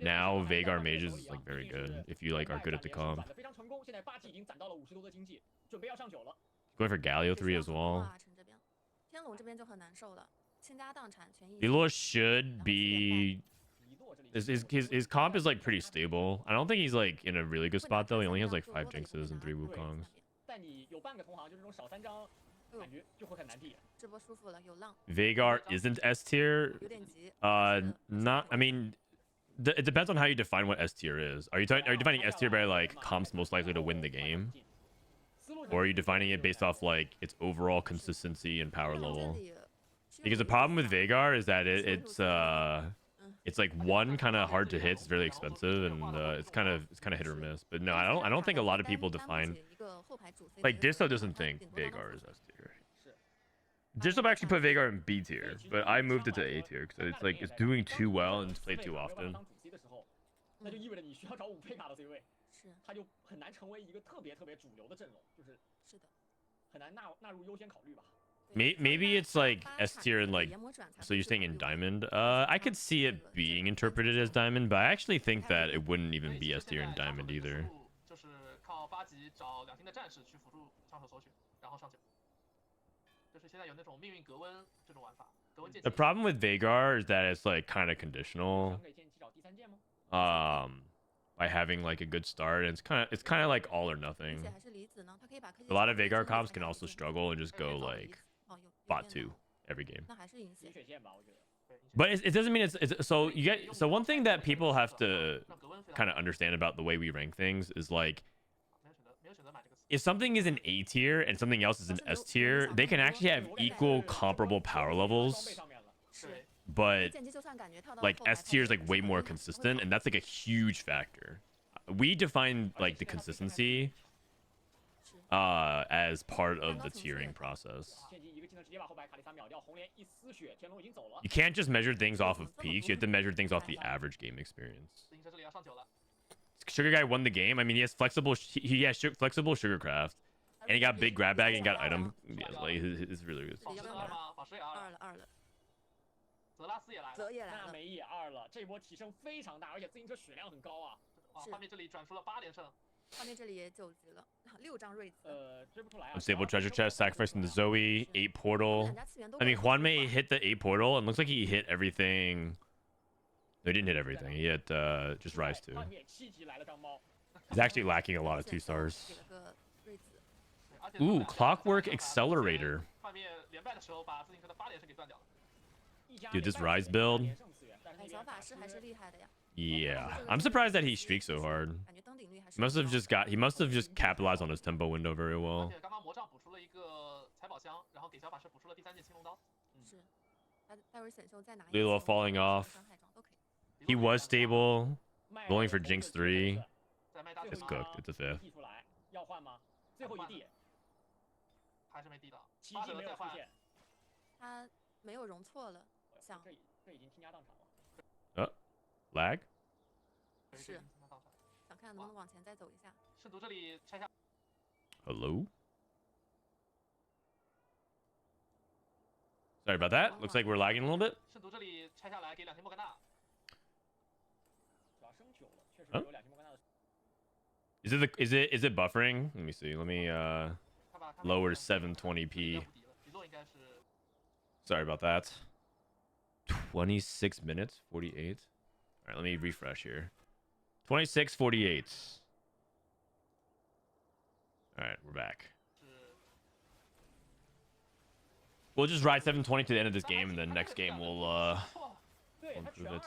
Speaker 1: now Veigar mages is like very good if you like are good at the comp.
Speaker 2: 非常成功，现在8G 已经攒到了50多的经济，准备要上9了。
Speaker 1: Going for Galio 3 as well.
Speaker 4: 天龙这边就很难受了，倾家荡产权益。
Speaker 1: LiLuo should be his comp is like pretty stable. I don't think he's like in a really good spot though. He only has like 5 Jinxes and 3 Wukongs.
Speaker 2: 但你有半个同行，就这种少3张，感觉就会很难替。
Speaker 4: 这波舒服了，有浪。
Speaker 1: Veigar isn't S tier.
Speaker 4: 有点急。
Speaker 1: Not. I mean, it depends on how you define what S tier is. Are you defining S tier by like comps most likely to win the game, or are you defining it based off like its overall consistency and power level? Because the problem with Veigar is that it's like one kind of hard to hit. It's really expensive, and it's kind of hit or miss. But no, I don't think a lot of people define like Disso doesn't think Veigar is S tier. Disso actually put Veigar in B tier, but I moved it to A tier because it's like it's doing too well and it's played too often.
Speaker 2: 那就意味着你需要找5配卡的 C 位，
Speaker 4: 是，
Speaker 2: 它就很难成为一个特别主流的阵容，就是
Speaker 4: 是的，
Speaker 2: 很难纳入优先考虑吧。
Speaker 1: Maybe it's like S tier and like, so you're saying in Diamond? I could see it being interpreted as Diamond, but I actually think that it wouldn't even be S tier in Diamond either.
Speaker 5: 就是靠8级找2星的战士去辅助上手索取，然后上9。就是现在有那种命运格温这种玩法，格温剑。
Speaker 1: The problem with Veigar is that it's like kind of conditional.
Speaker 2: 给剑姬找第3剑吗？
Speaker 1: By having like a good start, and it's kind of like all or nothing.
Speaker 4: 而且还是离子呢，他可以把科技。
Speaker 1: A lot of Veigar comps can also struggle and just go like
Speaker 4: 哦，有
Speaker 1: bot
Speaker 4: 变
Speaker 1: 2 every game.
Speaker 4: 那还是赢血。
Speaker 2: 血线吧，我觉得。
Speaker 1: But it doesn't mean it's so you get so one thing that people have to kind of understand about the way we rank things is like if something is an A tier and something else is an S tier, they can actually have equal comparable power levels, but like S tier is like way more consistent, and that's like a huge factor. We define like the consistency as part of the tiering process. You can't just measure things off of peaks. You have to measure things off the average game experience. Sugar Guy won the game. I mean, he has flexible flexible Sugarcraft, and he got big grab bag and got item. Yeah, like it's really good.
Speaker 4: 二了，
Speaker 5: 泽拉斯也来了，
Speaker 4: 泽也来了，
Speaker 2: 娜美也2了，这波提升非常大，而且自行车血量很高啊。
Speaker 5: 画面这里转出了8连胜。
Speaker 4: 画面这里也9局了，6张瑞子。
Speaker 2: 追不出来啊。
Speaker 1: Unstable treasure chest, sacrificing the Zoe, 8 portal. I mean, Huanmie hit the 8 portal, and looks like he hit everything. No, he didn't hit everything. He hit just Rise 2. He's actually lacking a lot of 2 stars. Ooh, Clockwork Accelerator.
Speaker 5: 画面连败的时候，把自行车的8连胜给断掉了。
Speaker 1: Dude, this Rise build.
Speaker 4: 小法师还是厉害的呀。
Speaker 1: Yeah, I'm surprised that he streaks so hard.
Speaker 4: 感觉登顶率还是。
Speaker 1: He must have just capitalized on his tempo window very
Speaker 5: 而
Speaker 1: well.
Speaker 5: 且刚刚魔杖补出了一个财宝箱，然后给小法师补出了第3件青龙刀。
Speaker 4: 是，待会儿选秀再拿一个。
Speaker 1: LiLuo falling off.
Speaker 4: 伤害装都可以。
Speaker 1: He was stable. Rolling for Jinx 3.
Speaker 5: 在卖大
Speaker 1: It's cooked. It's a 5th.
Speaker 2: 递出来要换吗？最后一递，
Speaker 5: 还是没递到。
Speaker 2: 奇迹没有出现。
Speaker 4: 他没有容错了，想
Speaker 2: 这已经倾家荡产了。
Speaker 1: Lag?
Speaker 4: 是想看能不能往前再走一下。
Speaker 5: 圣徒这里拆下。
Speaker 1: Hello? Sorry about that. Looks like we're lagging a little bit.
Speaker 5: 圣徒这里拆下来给2星莫甘娜。
Speaker 2: 主要升9了，确实有2星莫甘娜的。
Speaker 1: Is it buffering? Let me see. Let me lower 720p. Sorry about that. 26 minutes, 48. All right, let me refresh here. 26:48. All right, we're back. We'll just ride 720 to the end of this game, and then next game we'll improve it.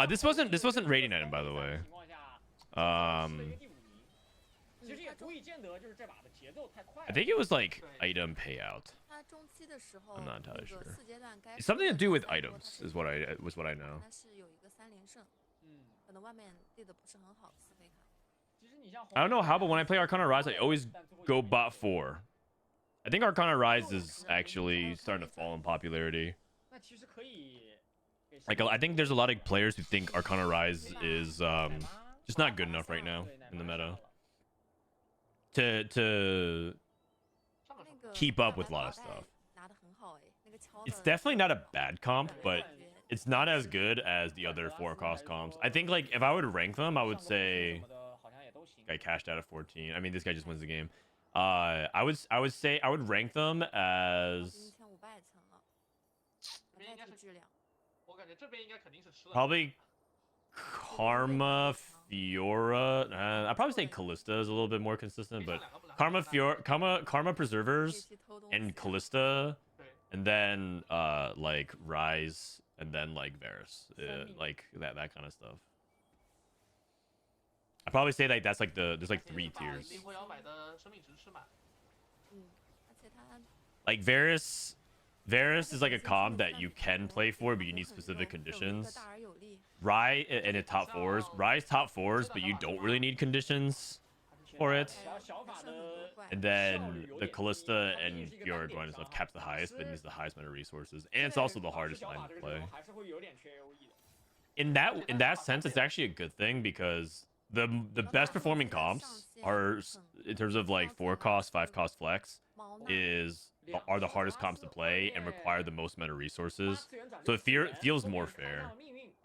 Speaker 1: This wasn't rating item, by the way.
Speaker 2: 其实也足以见得，就是这把的节奏太快了。
Speaker 1: I think it was like item payout.
Speaker 4: 他中期的时候
Speaker 1: I'm not entirely
Speaker 4: 那个
Speaker 1: sure.
Speaker 4: 4阶段该
Speaker 1: It's something to do with items, is what I know.
Speaker 4: 但是有一个3连胜，可能外面递的不是很好，4费卡。
Speaker 2: 其实你像
Speaker 1: I don't know how, but when I play Arcana Rise, I always go bot 4. I think Arcana Rise is actually starting to fall in popularity.
Speaker 2: 那其实可以。
Speaker 1: Like, I think there's a lot of players who think Arcana Rise is just not good enough right now in the meta to keep up with a lot of stuff. It's definitely not a bad comp, but it's not as good as the other 4-cost comps. I think like if I would rank them, I would say I cashed out at 14. I mean, this guy just wins the game. I would say I would rank them
Speaker 4: 已经
Speaker 1: as
Speaker 4: 1500层了，不太提质量。
Speaker 5: 我感觉这边应该肯定是吃了。
Speaker 1: probably Karma Fiora. I'd probably say Callista is a little bit more consistent, but Karma Preservers
Speaker 4: 可以去偷东
Speaker 1: and
Speaker 4: 西。
Speaker 1: Callista,
Speaker 5: 对，
Speaker 1: and then like Rise, and then like Varus, like that kind of stuff. I'd probably say like that's like there's like 3 tiers.
Speaker 5: 灵活摇摆的生命值吃满。
Speaker 4: 嗯，而且它
Speaker 1: Like Varus is like a comp that you can play for, but you need specific
Speaker 4: 有一个
Speaker 1: conditions.
Speaker 4: 大而有力。
Speaker 1: Rise and it top 4s. Rise top 4s, but you don't really need conditions for it.
Speaker 2: 小法的
Speaker 1: And then the Callista and Fiora going and stuff caps the highest, but needs the highest amount of resources, and it's also the hardest line to play.
Speaker 2: 还是会有点缺 AOE 的。
Speaker 1: In that sense, it's actually a good thing because the best performing comps are in terms of like 4-cost, 5-cost flex
Speaker 4: 毛呢？
Speaker 1: are the hardest comps to play and require the most amount of resources. So it feels more fair.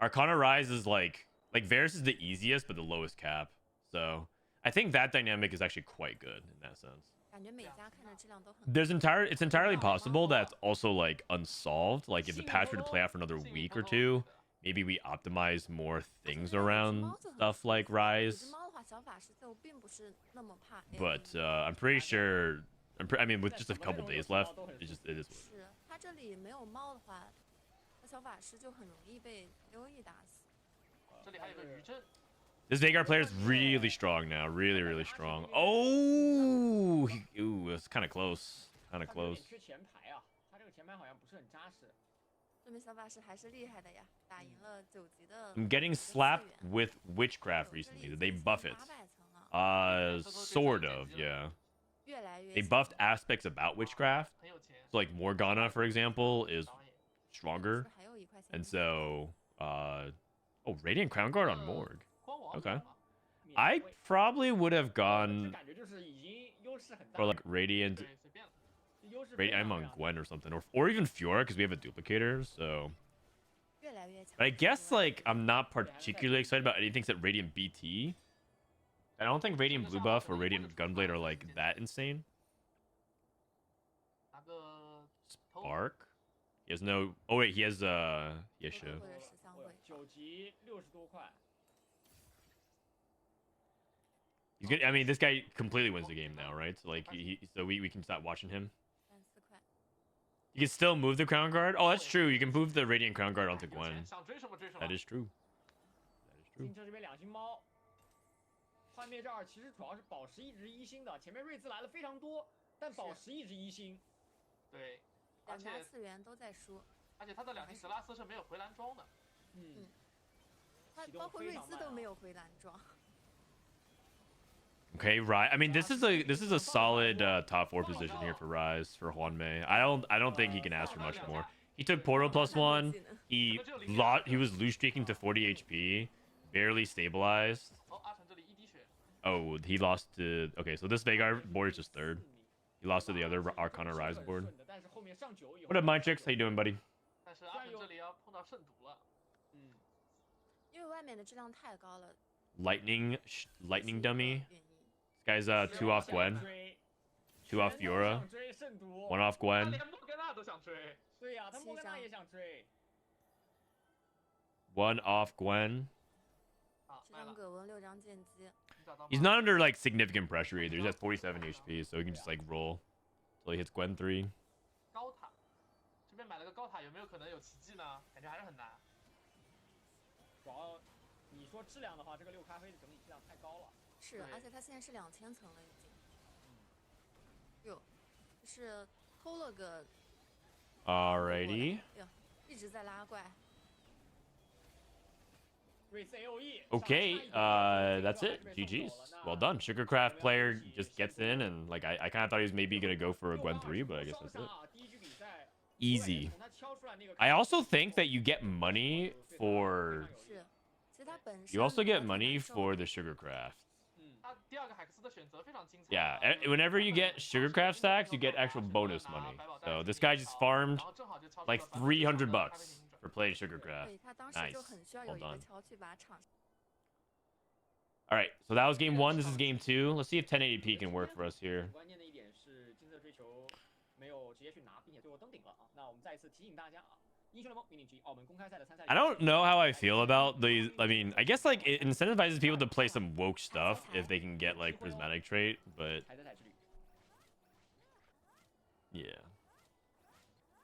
Speaker 1: Arcana Rise is like Varus is the easiest but the lowest cap. So I think that dynamic is actually quite good in that sense.
Speaker 4: 感觉每家看着质量都很。
Speaker 1: It's entirely possible that's also like unsolved. Like if the patch were to play out for another week or 2, maybe we optimize more things around stuff like
Speaker 4: 有
Speaker 1: Rise.
Speaker 4: 只猫的话，小法师就并不是那么怕 AOE。
Speaker 1: But I'm pretty sure. I mean, with just a couple days left, it is what it is.
Speaker 4: 是它这里没有猫的话，那小法师就很容易被 AOE 打死。
Speaker 5: 这里还有个余震，
Speaker 1: This Veigar player is really strong now, really strong. Oh, ooh, it's kind of close, kind of
Speaker 2: 他有点
Speaker 1: close.
Speaker 2: 缺前排啊，他这个前排好像不是很扎实。
Speaker 4: 说明小法师还是厉害的呀，打赢了9级的。
Speaker 1: I'm getting slapped with witchcraft recently. Did they buff it?
Speaker 4: 800层了，
Speaker 1: Sort of, yeah.
Speaker 4: 越来越
Speaker 1: They
Speaker 4: 强
Speaker 1: buffed aspects about witchcraft.
Speaker 5: 很有钱。
Speaker 1: So like Morgana, for example, is
Speaker 5: 导演
Speaker 1: stronger,
Speaker 4: 是不是还有1块钱
Speaker 1: and so oh, Radiant Crown Guard on Morg.
Speaker 5: 光王
Speaker 1: Okay.
Speaker 5: 嘛
Speaker 1: I probably would have
Speaker 2: 这
Speaker 1: gone
Speaker 2: 感觉就是已经优势很大
Speaker 1: for。like Radiant.
Speaker 5: 对，随便了。
Speaker 2: 优势非
Speaker 1: I'm
Speaker 2: 常
Speaker 1: on
Speaker 2: 非常大
Speaker 1: Gwen or something, or even Fiora because we have a duplicator. So,
Speaker 4: 越来越强。
Speaker 1: but I guess like I'm not particularly excited about anything except Radiant BT. I don't think Radiant Blue Buff or Radiant Gunblade are like that insane.
Speaker 5: 拿个头
Speaker 1: Spark. He has no. Oh wait, he has Yesha.
Speaker 4: 或者是相会。
Speaker 2: 9级60多块，
Speaker 1: He's good. I mean, this guy completely wins the game now, right? So like, so we can stop watching him.
Speaker 4: 3、4块。
Speaker 1: You can still move the Crown Guard. Oh, that's true. You can move the Radiant Crown Guard onto
Speaker 5: 有
Speaker 1: Gwen.
Speaker 5: 钱想追什么追什么。
Speaker 1: That is true. That is true.
Speaker 2: 金车这边2星猫，幻灭这儿其实主要是宝石一直1星的，前面瑞兹来了非常多，但宝石一直1星。
Speaker 5: 对，而
Speaker 4: 两
Speaker 5: 且
Speaker 4: 家次元都在输，
Speaker 5: 而且他的2星德拉斯是没有回蓝装的。
Speaker 2: 嗯，
Speaker 4: 他
Speaker 2: 启动
Speaker 4: 包括瑞
Speaker 2: 非常慢啊
Speaker 4: 兹都没有回蓝装。
Speaker 1: Okay, right. I mean, this is a solid top 4 position here for Rise for Huanmie. I don't think he can ask for much more. He took Portal +1. He was loose streaking to 40 HP, barely stabilized.
Speaker 5: 哦，阿成这里1滴血。
Speaker 1: Oh, he lost to. Okay, so this Veigar board is just 3rd. He lost to the other Arcana Rise board.
Speaker 2: 但是后面上9以后
Speaker 1: What up, my chicks? How you doing, buddy?
Speaker 5: 但是阿成这里要碰到圣毒了。
Speaker 2: 嗯，
Speaker 4: 因为外面的质量太高了。
Speaker 1: Lightning dummy.
Speaker 4: 原因
Speaker 1: This guy's 2 off Gwen, 2 off Fiora,
Speaker 2: 想追圣毒
Speaker 1: 1 off
Speaker 5: 他
Speaker 1: Gwen,
Speaker 5: 连莫甘娜都想追。
Speaker 2: 对呀，他莫甘娜也想追。
Speaker 1: 1 off Gwen.
Speaker 5: 啊，
Speaker 4: 7
Speaker 5: 卖了。
Speaker 4: 张葛文，6张剑姬，
Speaker 5: 你找到吗
Speaker 1: He's not under like significant pressure either. He's at 47 HP, so he can just like roll till he hits Gwen 3.
Speaker 5: 高塔，这边买了个高塔，有没有可能有奇迹呢？感觉还是很难。
Speaker 2: 主要你说质量的话，这个6咖啡的整体质量太高了。
Speaker 4: 是，
Speaker 5: 对
Speaker 4: 而且他现在是2000层了已经。哟，是偷了个
Speaker 1: Alrighty.
Speaker 4: 哟，一直在拉怪。
Speaker 2: 瑞斯 AOE。
Speaker 1: Okay, that's it. GG's. Well done. Sugarcraft player just gets in, and like I kind of thought he was maybe gonna go for a Gwen 3, but I guess that's it.
Speaker 2: 第一局比赛
Speaker 1: Easy.
Speaker 2: 从他敲出来那个
Speaker 1: I also think that you get money for.
Speaker 4: 是，其实他本身
Speaker 1: You also
Speaker 4: 也
Speaker 1: get
Speaker 4: 挺
Speaker 1: money
Speaker 4: 难受
Speaker 1: for
Speaker 4: 的
Speaker 1: the Sugarcraft.
Speaker 5: 他第2个海克斯的选择非常精彩。
Speaker 1: Yeah, whenever you get Sugarcraft stacks, you get actual bonus money. So this guy just farmed
Speaker 5: 然后正好就敲出了
Speaker 1: like $300 bucks for playing Sugarcraft.
Speaker 4: 对他当时
Speaker 1: Nice.
Speaker 4: 就很需要
Speaker 1: Well
Speaker 4: 有一个
Speaker 1: done.
Speaker 4: 桥去把场
Speaker 1: All right, so that was game 1. This is game 2. Let's see if 1080p can work for us here.
Speaker 2: 很关键的一点是金色追求没有直接去拿，并且最后登顶了啊。那我们再一次提醒大家啊，英雄联盟命令局澳门公开赛的参赛。
Speaker 1: I don't know how I feel about these. I mean, I guess like it incentivizes people to play some woke stuff if they can get like prismatic trait, but
Speaker 2: 还在采取率。
Speaker 1: yeah.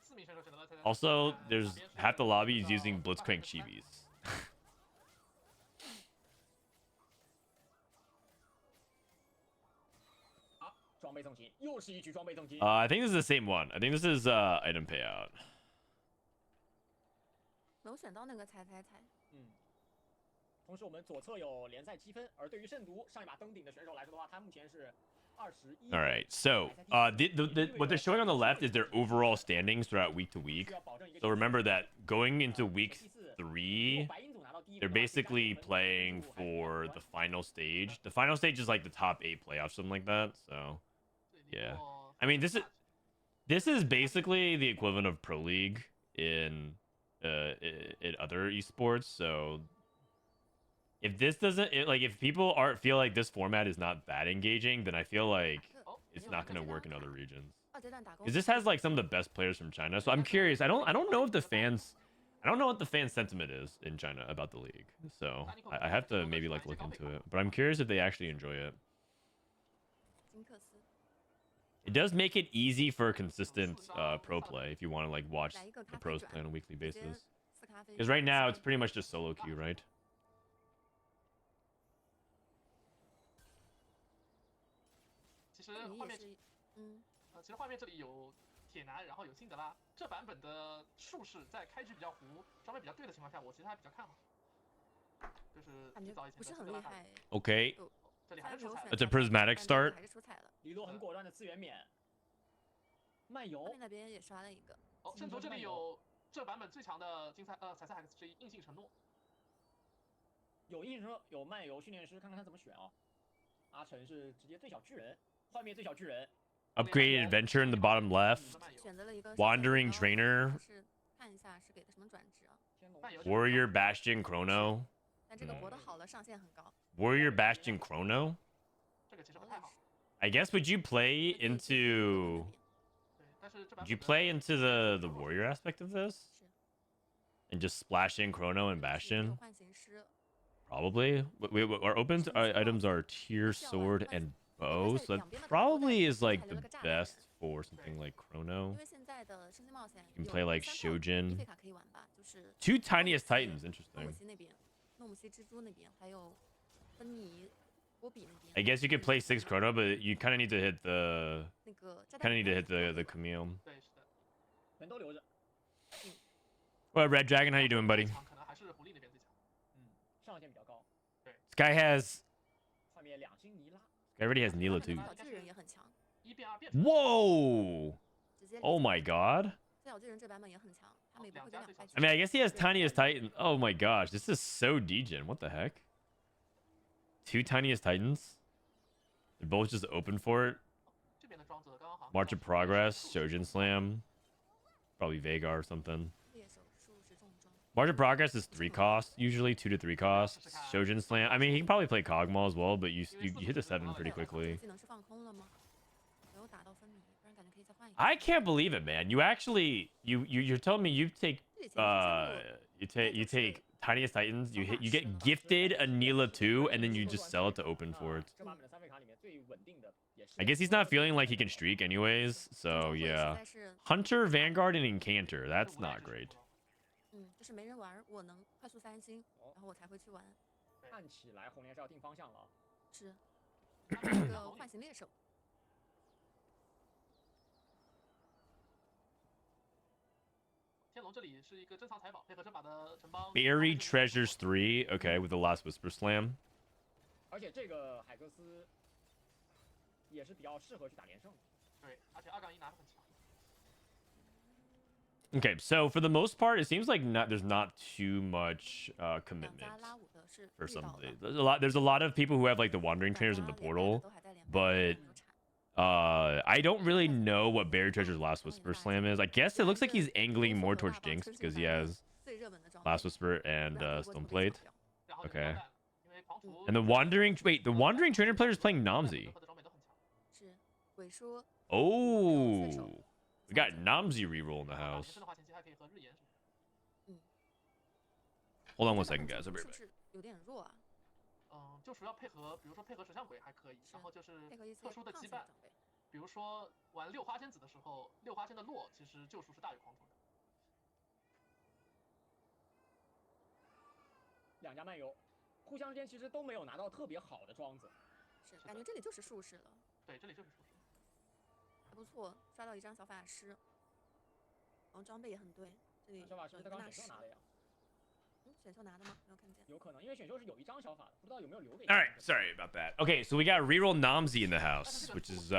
Speaker 5: 4名选手选择了
Speaker 1: Also, there's half the lobby is using Blitzcrank chibis.
Speaker 2: 好，装备送秦，又是一局装备送秦。
Speaker 1: I think this is the same one. I think this is item payout.
Speaker 4: 没有选到那个踩。
Speaker 2: 嗯。同时，我们左侧有联赛积分，而对于圣毒上一把登顶的选手来说的话，他目前是21。
Speaker 1: All right, so what they're showing on the left is their overall standings throughout week to week. So remember that going into week 3, they're basically playing for the final stage. The final stage is like the top 8 playoffs, something like that. So yeah, I mean this is basically the equivalent of Pro League in other esports. So if this doesn't if people feel like this format is not that engaging, then I feel like it's not going to work in other regions.
Speaker 4: 二阶段打工
Speaker 1: Because this has like some of the best players from China. So I'm curious. I don't know if the fans I don't know what the fan sentiment is in China about the league. So I have to maybe like look into it. But I'm curious if they actually enjoy it.
Speaker 4: 金克斯
Speaker 1: It does make it easy for consistent pro play if you want to like watch the pros play on a weekly
Speaker 4: 直接
Speaker 1: basis.
Speaker 4: 4咖啡
Speaker 1: Because right now it's pretty much just solo queue, right?
Speaker 5: 其实
Speaker 4: 你
Speaker 5: 画面
Speaker 4: 也是
Speaker 5: 其实画面这里有铁男，然后有辛德拉。这版本的术士在开局比较糊、装备比较对的情况下，我其实还比较看好。就是
Speaker 4: 感觉
Speaker 5: 最早以前
Speaker 4: 不是
Speaker 5: 的辛德拉卡，
Speaker 4: 很厉害。
Speaker 1: Okay.
Speaker 5: 这里还是出彩
Speaker 1: It's
Speaker 5: 了
Speaker 1: a。prismatic
Speaker 4: 但
Speaker 1: start.
Speaker 4: 还是出彩了。
Speaker 2: 李洛很果断的资源免，漫游
Speaker 4: 后面那边也刷了一个，
Speaker 5: 哦，圣徒这里有这版本最强的彩色海克斯之一硬性承诺。
Speaker 2: 有硬说有漫游训练师，看看他怎么选啊。阿成是直接最小巨人，幻灭最小巨人。
Speaker 1: Upgraded adventure in the bottom left.
Speaker 4: 选择了一个
Speaker 1: Wandering
Speaker 4: 上限很高
Speaker 1: Trainer
Speaker 4: 是看一下是给的什么转职啊？
Speaker 2: 天龙
Speaker 1: Warrior Bastion Chrono.
Speaker 4: 但这个博的好了，上限很高。
Speaker 1: Warrior Bastion Chrono.
Speaker 5: 这个其实不
Speaker 4: 博的
Speaker 5: 太好。
Speaker 1: I guess would you play
Speaker 4: 是
Speaker 1: into
Speaker 5: 对，但是这版
Speaker 1: would you
Speaker 5: 本的
Speaker 1: play into the warrior aspect of this
Speaker 4: 是
Speaker 1: and just splash in Chrono and
Speaker 4: 是一个
Speaker 1: Bastion?
Speaker 4: 唤醒师
Speaker 1: Probably. Wait, our open items are tier sword and bow, so that probably is like the best for something like
Speaker 4: 因
Speaker 1: Chrono.
Speaker 4: 为现在的圣经冒险
Speaker 1: You can
Speaker 4: 有
Speaker 1: play like
Speaker 4: 3套
Speaker 1: Shojin.
Speaker 4: 免费卡可以玩吧，就是
Speaker 1: Two tiniest titans,
Speaker 4: 诺姆
Speaker 1: interesting.
Speaker 4: 西那边，诺姆西蜘蛛那边，还有芬尼波比那边。
Speaker 1: I guess you could play 6 Chrono, but you kind of need to hit the
Speaker 4: 那个炸
Speaker 1: kind
Speaker 4: 弹
Speaker 1: of need to
Speaker 4: 人
Speaker 1: hit the Camille.
Speaker 5: 对是的。
Speaker 2: 人都留着。
Speaker 1: Well, Red Dragon, how you doing, buddy?
Speaker 5: 最强可能还是狐狸那边最强。
Speaker 2: 上限比较高。
Speaker 1: This guy has
Speaker 2: 幻灭2星尼拉，
Speaker 1: guy already has Nila too.
Speaker 4: 小巨人也很强，
Speaker 5: 1变2变成
Speaker 1: Whoa!
Speaker 4: 直接
Speaker 1: Oh my god.
Speaker 4: 小巨人这版本也很强，他每波会给2块
Speaker 1: I mean, I guess he has tiniest titan. Oh my gosh, this is so degen. What the heck? 2 tiniest titans. They're both just open for it.
Speaker 5: 这边的庄则刚刚好像
Speaker 1: March of Progress, Shojin Slam, probably Vagar or something.
Speaker 4: 猎手术是重装，
Speaker 1: March of Progress is 3 cost, usually 2 to 3 costs. Shojin Slam. I mean, he can probably play Kog'Maw as well, but you hit the 7 pretty
Speaker 4: 这个
Speaker 1: quickly.
Speaker 4: 技能是放空了吗？没有打到分离，不然感觉可以再换一个。
Speaker 1: I can't believe it, man. You actually you're telling me you take
Speaker 4: 这以前没见过
Speaker 1: you take tiniest titans, you get gifted a Nila 2, and then you just sell it to open for it.
Speaker 2: 这版本的3费卡里面最稳定的也是。
Speaker 1: I guess he's not feeling like he can streak anyways, so
Speaker 4: 会实
Speaker 1: yeah.
Speaker 4: 在是
Speaker 1: Hunter, Vanguard, and Incanter. That's not great.
Speaker 4: 就是没人玩，我能快速3星，然后我才会去玩。
Speaker 2: 看起来红莲是要定方向了。
Speaker 4: 是，一个唤醒猎手，
Speaker 5: 天龙这里是一个珍藏财宝，配合这把的城邦。
Speaker 1: Buried Treasures 3. Okay, with the last Whisper Slam.
Speaker 2: 而且这个海克斯也是比较适合去打连胜的。
Speaker 5: 对，而且2杠1拿的很强。
Speaker 1: Okay, so for the most part, it seems like there's not too much
Speaker 4: 两
Speaker 1: commitment
Speaker 4: 家拉五的是
Speaker 1: for
Speaker 4: 绿岛
Speaker 1: some.
Speaker 4: 的，
Speaker 1: There's a lot of people who have like the Wandering
Speaker 4: 两
Speaker 1: Trainers
Speaker 4: 家
Speaker 1: in the
Speaker 4: 连败的
Speaker 1: portal.
Speaker 4: 都还在连败
Speaker 1: but
Speaker 4: 流产
Speaker 1: I don't really know what Buried Treasure's last Whisper Slam is. I guess it looks like he's angling more towards Jinx because he has
Speaker 4: 热门的装备。
Speaker 1: Last Whisper
Speaker 4: 不
Speaker 1: and
Speaker 4: 然德国就
Speaker 1: Stone
Speaker 4: 会被
Speaker 1: Plate.
Speaker 4: 抢掉。
Speaker 5: 然后就
Speaker 1: Okay.
Speaker 5: 完蛋了，因为狂徒
Speaker 1: And the Wandering... Wait, the Wandering Trainer player is playing
Speaker 5: 日
Speaker 1: Namzi.
Speaker 5: 本的装备都很强。
Speaker 4: 是鬼叔，
Speaker 1: Oh, we got Namzi reroll in the
Speaker 5: 然后打
Speaker 1: house.
Speaker 5: 延伸的话，前期还可以和日炎什么的。
Speaker 1: Hold on one
Speaker 4: 这
Speaker 1: second,
Speaker 4: 版
Speaker 1: guys.
Speaker 4: 是
Speaker 1: I'll be
Speaker 4: 不
Speaker 1: right back.
Speaker 4: 是有点弱啊？
Speaker 5: 就主要配合，比如说配合神像鬼还可以，然后就是
Speaker 4: 配合一些
Speaker 5: 特殊的羁绊
Speaker 4: 抗性的，装备。
Speaker 5: 比如说玩六花仙子的时候，六花仙的洛其实救赎是大于狂徒的。
Speaker 2: 两家漫游，互相之间其实都没有拿到特别好的装子。
Speaker 4: 是，感觉这里就是术士了，
Speaker 5: 对，这里就是术士。
Speaker 4: 还不错，刷到一张小法师，然后装备也很对，这里
Speaker 2: 小法师他刚
Speaker 4: 有一个纳什
Speaker 2: 选秀拿的呀，
Speaker 4: 选秀拿的吗？没有看见。
Speaker 2: 有可能因为选秀是有一张小法的，不知道有没有留给。
Speaker 1: All right, sorry about that. Okay, so we got reroll Namzi in the house, which is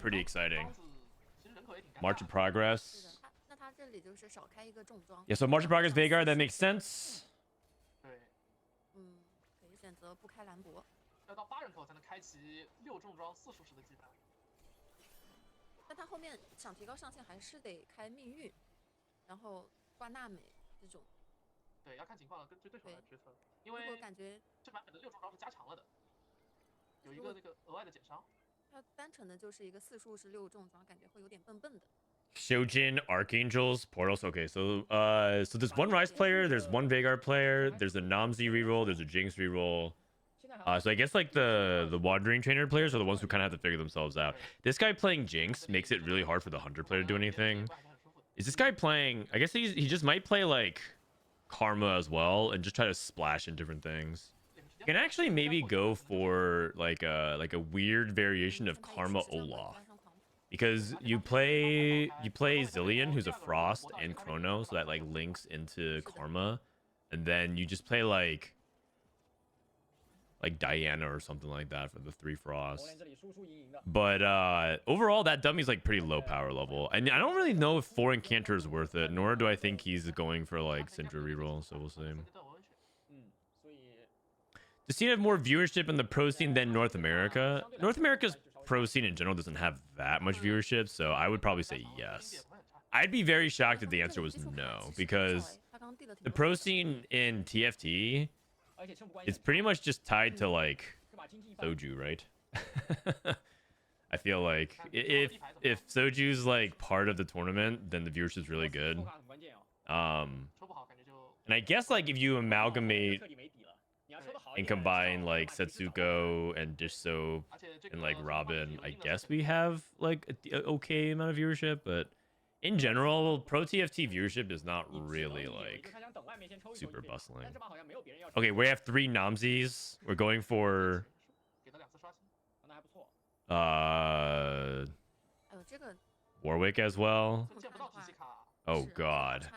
Speaker 1: pretty exciting.
Speaker 5: 装子其实人口也挺尴尬的
Speaker 1: March of
Speaker 4: 是的，
Speaker 1: Progress.
Speaker 4: 那他这里就是少开一个重装。
Speaker 1: Yeah, so March of Progress Veigar, that makes sense.
Speaker 5: 对，
Speaker 4: 可以选择不开兰博，
Speaker 5: 要到8人口才能开启6重装4术士的羁绊。
Speaker 4: 但他后面想提高上限还是得开命运，然后挂娜美这种。
Speaker 5: 对，要看情况，根据对手来决策。因
Speaker 4: 如果
Speaker 5: 为
Speaker 4: 感觉
Speaker 5: 这版本的6重装是加强了的，有一个那个额外的减伤。
Speaker 4: 它单纯的就是一个4术士6重装，感觉会有点笨笨的。
Speaker 1: Shojin, Archangels, Portals. Okay, so so there's one Rise player, there's one Veigar player, there's a Namzi reroll, there's a Jinx reroll. So I guess like the Wandering Trainer players are the ones who kind of have to figure themselves out. This guy playing Jinx makes it really hard for the Hunter player to do anything. Is this guy playing? I guess he just might play like Karma as well and just try to splash in different things. You can actually maybe go for like a weird variation of Karma Olaf. Because you play Zillion, who's a Frost and Chrono, so that like links into Karma, and then you just play like Diana or something like that for the 3 Frosts. But overall, that dummy's like pretty low power level, and I don't really know if 4 Incanter is worth it, nor do I think he's going for like Syndra reroll. So we'll see. Does he have more viewership in the pro scene than North America? North America's pro scene in general doesn't have that much viewership, so I would probably say yes. I'd be very shocked if the answer was no, because the pro scene in TFT is pretty much just tied to like Soju, right? I feel like if Soju's like part of the tournament, then the viewership's really good. And I guess like if you amalgamate and combine like Setsuko and Dish Soap and like Robin, I guess we have like an okay amount of viewership, but in general, pro TFT viewership is not really like super bustling. Okay, we have 3 Namzis. We're going for Warwick as well. Oh god.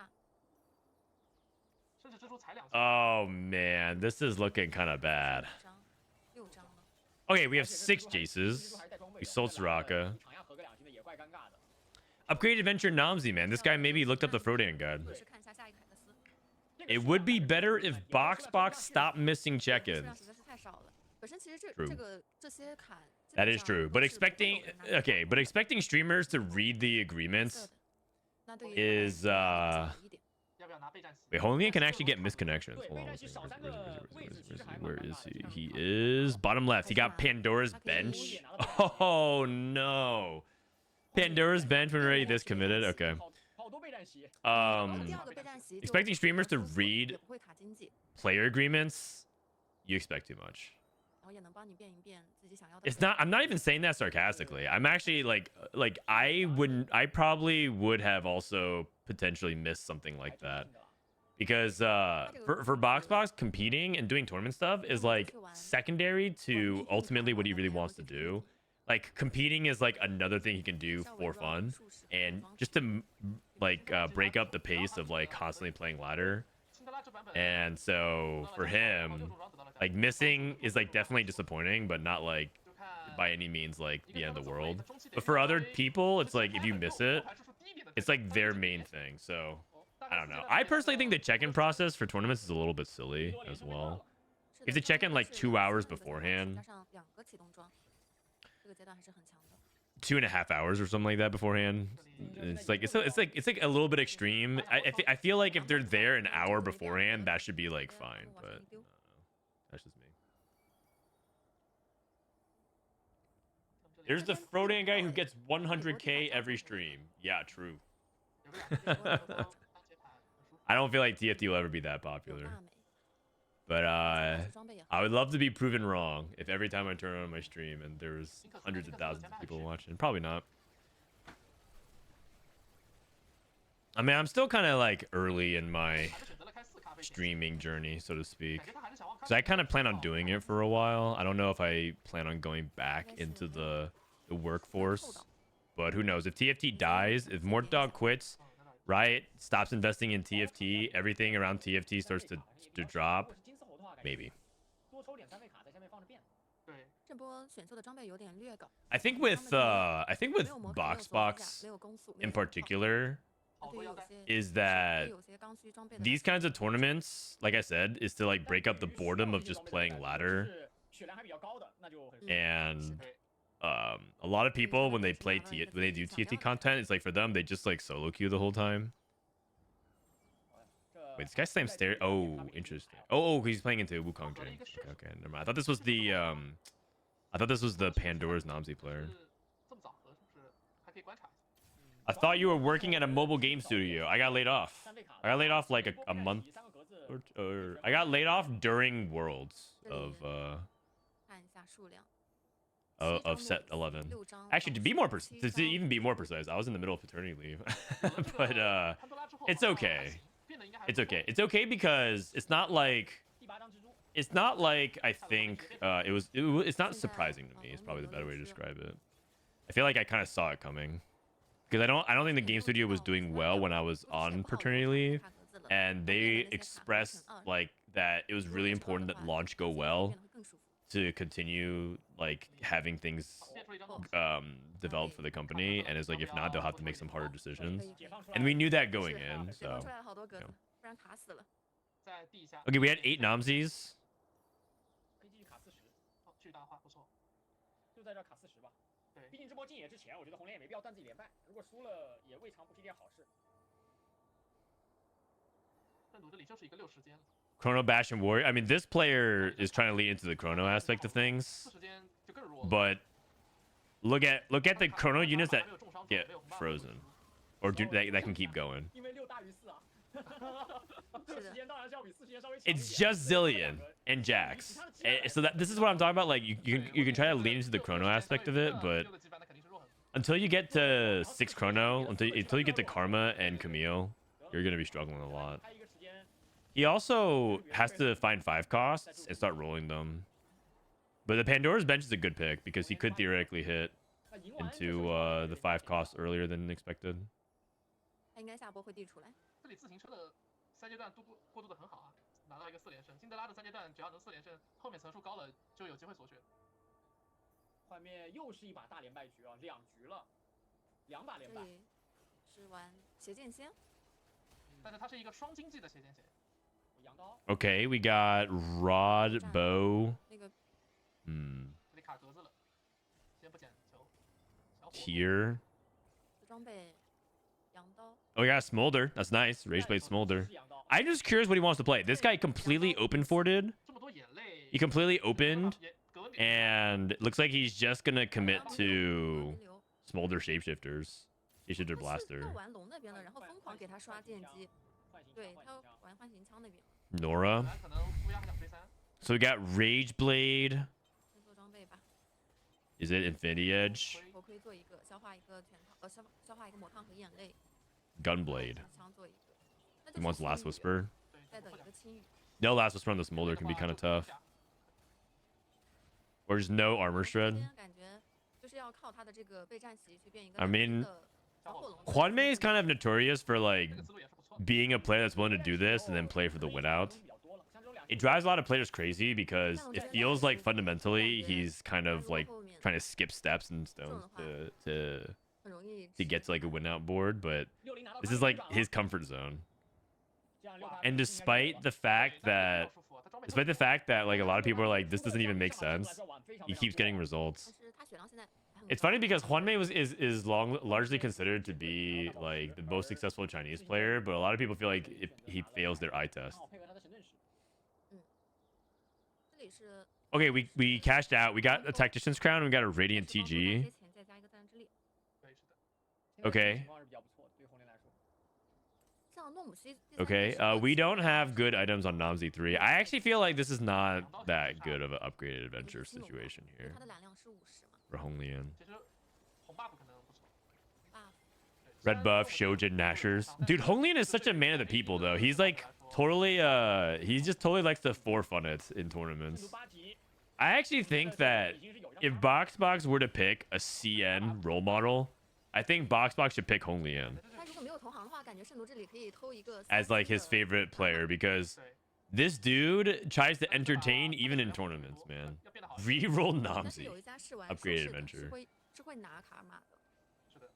Speaker 1: Oh man, this is looking kind of bad. Okay, we have 6 Jaces. We sold Soraka. Upgrade Adventure Namzi, man. This guy maybe looked up the Frodan Guide. It would be better if Box stopped missing check-ins. True. That is true. But expecting streamers to read the agreements is wait, Huanmie can actually get misconnections. Hold on, where is he? He is bottom left. He got Pandora's bench. Oh no. Pandora's bench when already this committed. Okay. Expecting streamers to read player agreements, you expect too much. It's not. I'm not even saying that sarcastically. I'm actually like I probably would have also potentially missed something like that, because for Box competing and doing tournament stuff is like secondary to ultimately what he really wants to do. Like competing is like another thing he can do for fun and just to like break up the pace of like constantly playing ladder. And so for him, like missing is like definitely disappointing, but not like by any means like the end of the world. But for other people, it's like if you miss it, it's like their main thing. So I don't know. I personally think the check-in process for tournaments is a little bit silly as well. You have to check in like 2 hours beforehand. 2.5 hours or something like that beforehand. It's like it's like a little bit extreme. I feel like if they're there an hour beforehand, that should be like fine. But that's just me. There's the Frodan guy who gets 100k every stream. Yeah, true. I don't feel like TFT will ever be that popular. But I would love to be proven wrong if every time I turn on my stream and there's hundreds of thousands of people watching. Probably not. I mean, I'm still kind of like early in my streaming journey, so to speak. So I kind of plan on doing it for a while. I don't know if I plan on going back into the workforce, but who knows? If TFT dies, if Mortdog quits, Riot stops investing in TFT, everything around TFT starts to drop, maybe. I think with Box in particular, is that these kinds of tournaments, like I said, is to like break up the boredom of just playing ladder. And a lot of people when they do TFT content, it's like for them they just like solo queue the whole time. Wait, this guy slammed stairs. Oh, interesting. Oh, he's playing into Wukong Jin. Okay, never mind. I thought this was the Pandora's Namzi player. I thought you were working at a mobile game studio. I got laid off. I got laid off like a month or I got laid off during Worlds of set 11. Actually, to even be more precise, I was in the middle of paternity leave. But it's okay. It's okay. It's okay because it's not like I think it's not surprising to me. It's probably the better way to describe it. I feel like I kind of saw it coming. Because I don't think the game studio was doing well when I was on paternity leave, and they expressed like that it was really important that launch go well to continue like having things develop for the company, and it's like if not, they'll have to make some harder decisions, and we knew that going in. So okay, we had 8 Namzis.
Speaker 2: 毕竟这波进野之前，我觉得红莲也没必要断自己连败。如果输了，也未尝不是一件好事。但赌这里就是一个6时间。
Speaker 1: Chrono Bash and Warrior. I mean, this player is trying to lean into the Chrono aspect of things, but look at the Chrono units that get frozen, or that can keep going. It's just Zillion and Jax. So this is what I'm talking about. Like you can try to lean into the Chrono aspect of it, but until you get to 6 Chrono, until you get to Karma and Camille, you're gonna be struggling a lot. He also has to find 5 costs and start rolling them. But the Pandora's bench is a good pick because he could theoretically hit into the 5 costs earlier than expected.
Speaker 5: 这里自行车的3阶段过渡的很好啊，拿到一个4连胜。金德拉的3阶段只要能4连胜，后面层数高了就有机会锁血。
Speaker 2: 画面又是一把大连败局啊，2局了，2把连败。
Speaker 4: 是玩斜剑仙，
Speaker 5: 但是它是一个双经济的斜剑血。
Speaker 1: Okay, we got Rod, Bow.
Speaker 5: 这里卡格子了，先不捡球。
Speaker 1: Here.
Speaker 4: 装备。
Speaker 1: Oh yeah, Smolder. That's nice. Rageblade Smolder. I'm just curious what he wants to play. This guy completely open-forded. He completely opened, and it looks like he's just gonna commit to Smolder Shapeshifters. Shapeshifter Blaster. Nora. So we got Rageblade. Is it Infinity Edge? Gunblade. He wants Last Whisper. No Last Whisper on the Smolder can be kind of tough. Or just no Armor Shred. I mean, Huanmie is kind of notorious for like being a player that's willing to do this and then play for the win out. It drives a lot of players crazy because it feels like fundamentally he's kind of like trying to skip steps and stones to get to like a win out board, but this is like his comfort zone. And despite the fact that like a lot of people are like, this doesn't even make sense, he keeps getting results. It's funny because Huanmie is largely considered to be like the most successful Chinese player, but a lot of people feel like he fails their eye
Speaker 2: 很
Speaker 1: test.
Speaker 2: 好配合他的神盾石。
Speaker 4: 这里是
Speaker 1: Okay, we cashed out. We got a tactician's crown. And we got a radiant
Speaker 4: 是帮助他
Speaker 1: TG.
Speaker 4: 接钱再加一个自然之力。
Speaker 5: 对，是的。
Speaker 2: 现在
Speaker 1: Okay.
Speaker 2: 情况是比较不错的，对红莲来说。
Speaker 4: 像诺姆西第三
Speaker 1: Okay,
Speaker 4: 个是
Speaker 1: we don't have good items on Namzi 3. I actually feel like this is not that good of an upgraded adventure situation
Speaker 4: 因为
Speaker 1: here
Speaker 4: 他的蓝量是50嘛
Speaker 1: for Honglian.
Speaker 5: 其实红 buff 可能不错。
Speaker 4: ，buff
Speaker 1: Red buff, Shojin, Nashers. Dude, Honglian is such a man of the people, though. He's like totally, he just totally likes to for fun it in
Speaker 2: 进
Speaker 1: tournaments.
Speaker 2: 入8级，
Speaker 1: I actually think that
Speaker 2: 已经是有张
Speaker 1: if
Speaker 2: 卡
Speaker 1: BoxBox were to pick a CN role model, I think BoxBox should pick Honglian
Speaker 4: 他如果没有投行的话，感觉圣徒这里可以偷一个
Speaker 1: as like his favorite player because
Speaker 5: 对，
Speaker 1: this dude tries to entertain even in tournaments, man.
Speaker 5: 要变得好。
Speaker 1: Reroll
Speaker 4: 但是
Speaker 1: Namzi.
Speaker 4: 有一家试玩
Speaker 1: Upgraded
Speaker 4: 说是的
Speaker 1: adventure
Speaker 4: 是会拿卡尔玛的。
Speaker 5: 是的。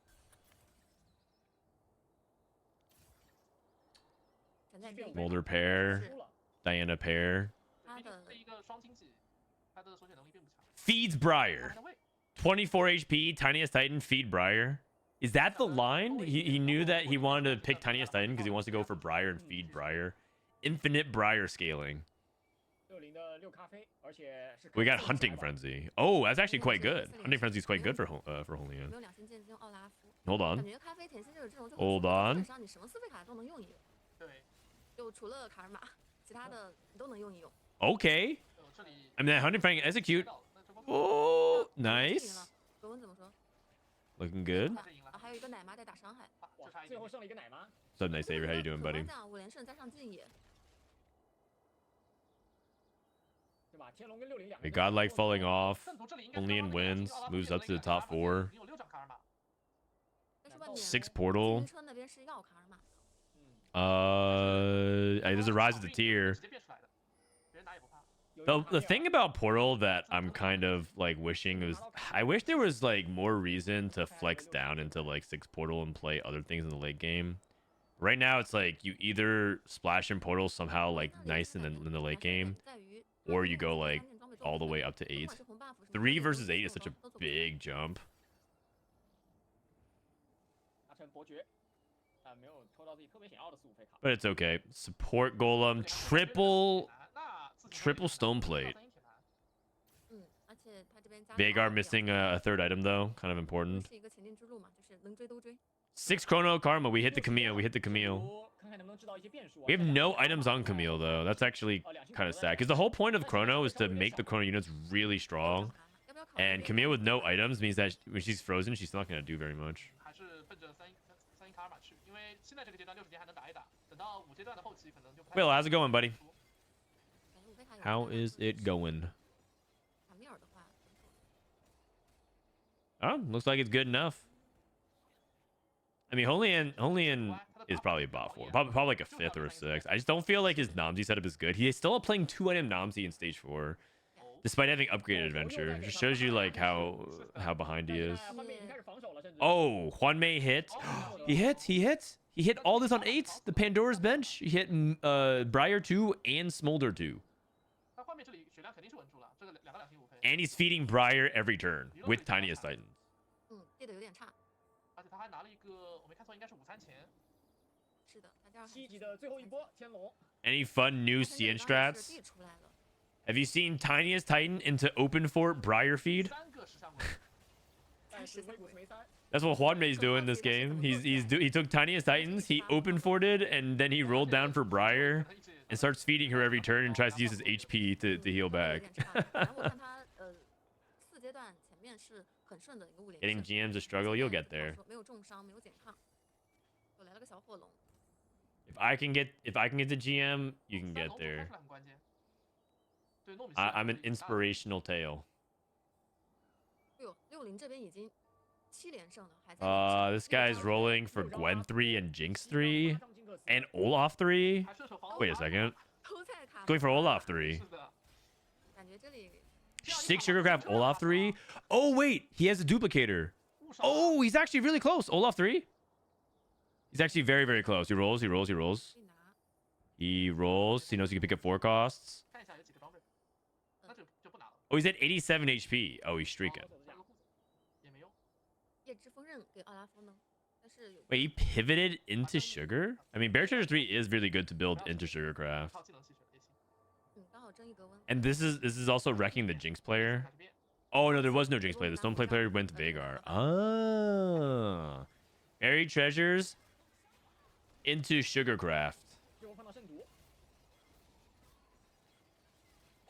Speaker 4: 站在
Speaker 1: Boulder pair,
Speaker 2: 输了，
Speaker 1: Diana pair.
Speaker 4: 他的
Speaker 5: 是一个双经济，他的手写能力并不强。
Speaker 1: Feeds
Speaker 5: 他
Speaker 1: Briar.
Speaker 5: 的位
Speaker 1: 24 HP, Tiniest Titan, feed Briar. Is that the line? He knew that he wanted to pick Tiniest Titan because he wants to go for Briar and feed Briar. Infinite Briar scaling.
Speaker 2: 60的6咖啡，而且是
Speaker 1: We got
Speaker 2: 看
Speaker 1: Hunting
Speaker 2: 起来吧
Speaker 1: Frenzy. Oh, that's actually quite good. Hunting Frenzy is quite good for
Speaker 4: 有
Speaker 1: Holian.
Speaker 4: 没有两星剑用奥拉夫？
Speaker 1: Hold
Speaker 4: 感
Speaker 1: on.
Speaker 4: 觉咖啡甜心就是这种，就
Speaker 1: Hold
Speaker 4: 基
Speaker 1: on.
Speaker 4: 本上你什么四费卡都能用一用，
Speaker 5: 对，
Speaker 4: 就除了卡尔玛，其他的你都能用一用。
Speaker 1: Okay.
Speaker 5: 这里
Speaker 1: I mean, that Hunting Frenzy execute.
Speaker 5: 那这波
Speaker 1: Oh,
Speaker 4: 赢了
Speaker 1: nice.
Speaker 4: 格文怎么说？
Speaker 1: Looking good.
Speaker 4: 啊，还有一个奶妈在打伤害。
Speaker 5: 就差
Speaker 2: 哇，最后
Speaker 5: 一点。
Speaker 2: 剩了一个奶妈，
Speaker 1: What's up, nice saver? How you doing, buddy?
Speaker 4: 这样5连胜加上竞野，
Speaker 2: 对吧？天龙跟60两个
Speaker 1: We
Speaker 2: 人
Speaker 1: godlike falling off.
Speaker 5: 圣徒这里应该
Speaker 1: Only in
Speaker 5: 刚刚那个
Speaker 1: wins,
Speaker 5: 奥拉夫
Speaker 1: moves
Speaker 5: 变
Speaker 1: up
Speaker 5: 成
Speaker 1: to
Speaker 5: 了
Speaker 1: the
Speaker 5: 一个
Speaker 1: top
Speaker 5: 卡尔玛
Speaker 1: 4.
Speaker 5: 已经有6张卡尔玛。
Speaker 4: 但是外面
Speaker 1: 6
Speaker 4: 金
Speaker 1: portal.
Speaker 4: 车那边是要卡尔玛的。
Speaker 1: There's a rise of the tier.
Speaker 5: 直接变出来的，别人拿也不怕。
Speaker 2: 有一
Speaker 1: The
Speaker 2: 个
Speaker 1: the thing about Portal that I'm kind of like wishing was I wish there was like more reason to flex down into like 6 Portal and play other things in the late game. Right now it's like you either splash in Portal somehow like nice in the late game, or you go like all the way up to 8. 3 versus 8 is such a big jump.
Speaker 2: 阿成伯爵，没有抽到自己特别想要的4、5费卡。
Speaker 1: But it's okay. Support Golem, triple stone plate.
Speaker 4: 嗯，而且他这边加
Speaker 1: Vagar missing a third item though, kind of important.
Speaker 4: 是一个前进之路嘛，就是能追都追。
Speaker 1: 6 Chrono Karma, we hit the Camille, we hit the Camille.
Speaker 2: 看看能不能制造一些变数啊。
Speaker 1: We have no items on Camille though. That's actually kind of sad because the whole point of Chrono is to make the Chrono units really strong.
Speaker 4: 要不要考虑
Speaker 1: And Camille with no items means that when she's frozen, she's not gonna do very much.
Speaker 5: 还是奔着三一卡尔玛去，因为现在这个阶段60阶还能打一打，等到5阶段的后期可能就不太。
Speaker 1: Will, how's it going, buddy?
Speaker 4: 感觉5费卡有
Speaker 1: How
Speaker 4: 大量
Speaker 1: is
Speaker 4: 的
Speaker 1: it going?
Speaker 4: 卡米尔的话，
Speaker 1: Oh, looks like it's good enough. I mean, Holian is probably a bot 4. Probably like a 5th or a 6th. I just don't feel like his Namzi setup is good. He is still playing 2-item Namzi in stage 4, despite having upgraded adventure. It just shows you like how behind he is.
Speaker 2: 现在方面已经开始防守了，甚至
Speaker 1: Oh, Huanmei hit. He hit. He hit all this on 8. The Pandora's bench. He hit Briar 2 and Smolder 2.
Speaker 5: 他画面这里血量肯定是稳住了，这个两个2星5费，
Speaker 1: And he's feeding Briar every turn with Tiniest Titans.
Speaker 4: 嗯，跌的有点差。
Speaker 5: 而且他还拿了一个，我没看错，应该是午餐钱。
Speaker 4: 是的，他这样
Speaker 2: 7级的最后一波，天龙
Speaker 1: Any fun new CN strats?
Speaker 4: 地出来了，
Speaker 1: Have you seen Tiniest Titan into Open Fort Briar feed?
Speaker 5: 3个石像鬼，
Speaker 2: 但是威古斯梅三，
Speaker 1: That's what Huanmei's doing this game. He took Tiniest Titans, he open forted, and then he rolled down for Briar
Speaker 5: 他一直
Speaker 1: and starts feeding her every turn and tries to use his HP to heal
Speaker 4: 跌得有
Speaker 1: back.
Speaker 4: 点差。反正我看他4阶段前面是很顺的一个5连
Speaker 1: Getting
Speaker 4: 胜。
Speaker 1: GM's a struggle, you'll get there.
Speaker 4: 没有重伤，没有减抗，又来了个小火龙。
Speaker 1: If I can get the GM, you can
Speaker 5: 3
Speaker 1: get
Speaker 5: 龙
Speaker 1: there.
Speaker 5: 开出来很关键。对糯米
Speaker 1: I'm an inspirational tale.
Speaker 4: 哎呦，60这边已经7连胜了，还在
Speaker 1: This guy's rolling for Gwen 3 and Jinx 3
Speaker 2: 上金克斯
Speaker 1: and Olaf 3.
Speaker 5: 还射手防
Speaker 1: Wait a second.
Speaker 4: 都在卡。
Speaker 1: Going for Olaf 3.
Speaker 5: 是的，
Speaker 4: 感觉这里
Speaker 1: 6 Sugarcraft Olaf 3. Oh wait, he has a duplicator.
Speaker 5: 误伤
Speaker 1: Oh, he's actually really close. Olaf 3. He's actually very, very close. He rolls.
Speaker 4: 可以拿。
Speaker 1: He rolls. He knows he can pick up 4 costs.
Speaker 5: 看一下有几个装备，那就不拿了，
Speaker 1: Oh, he's at 87 HP. Oh, he's streaking.
Speaker 2: 好走着
Speaker 5: 加
Speaker 2: 讲
Speaker 5: 个护子也没用。
Speaker 4: 任给奥拉夫呢？但是有
Speaker 1: Wait, he pivoted into sugar? I mean, Bear Treasure 3 is really good to build into sugarcraft.
Speaker 5: 靠技能吸血也行。
Speaker 4: 刚好争一格温。
Speaker 1: And this is also wrecking the Jinx player. Oh no, there was no Jinx player. The Stoneplay player went to Vagar. Ah, buried treasures into sugarcraft.
Speaker 2: 最后碰到圣毒，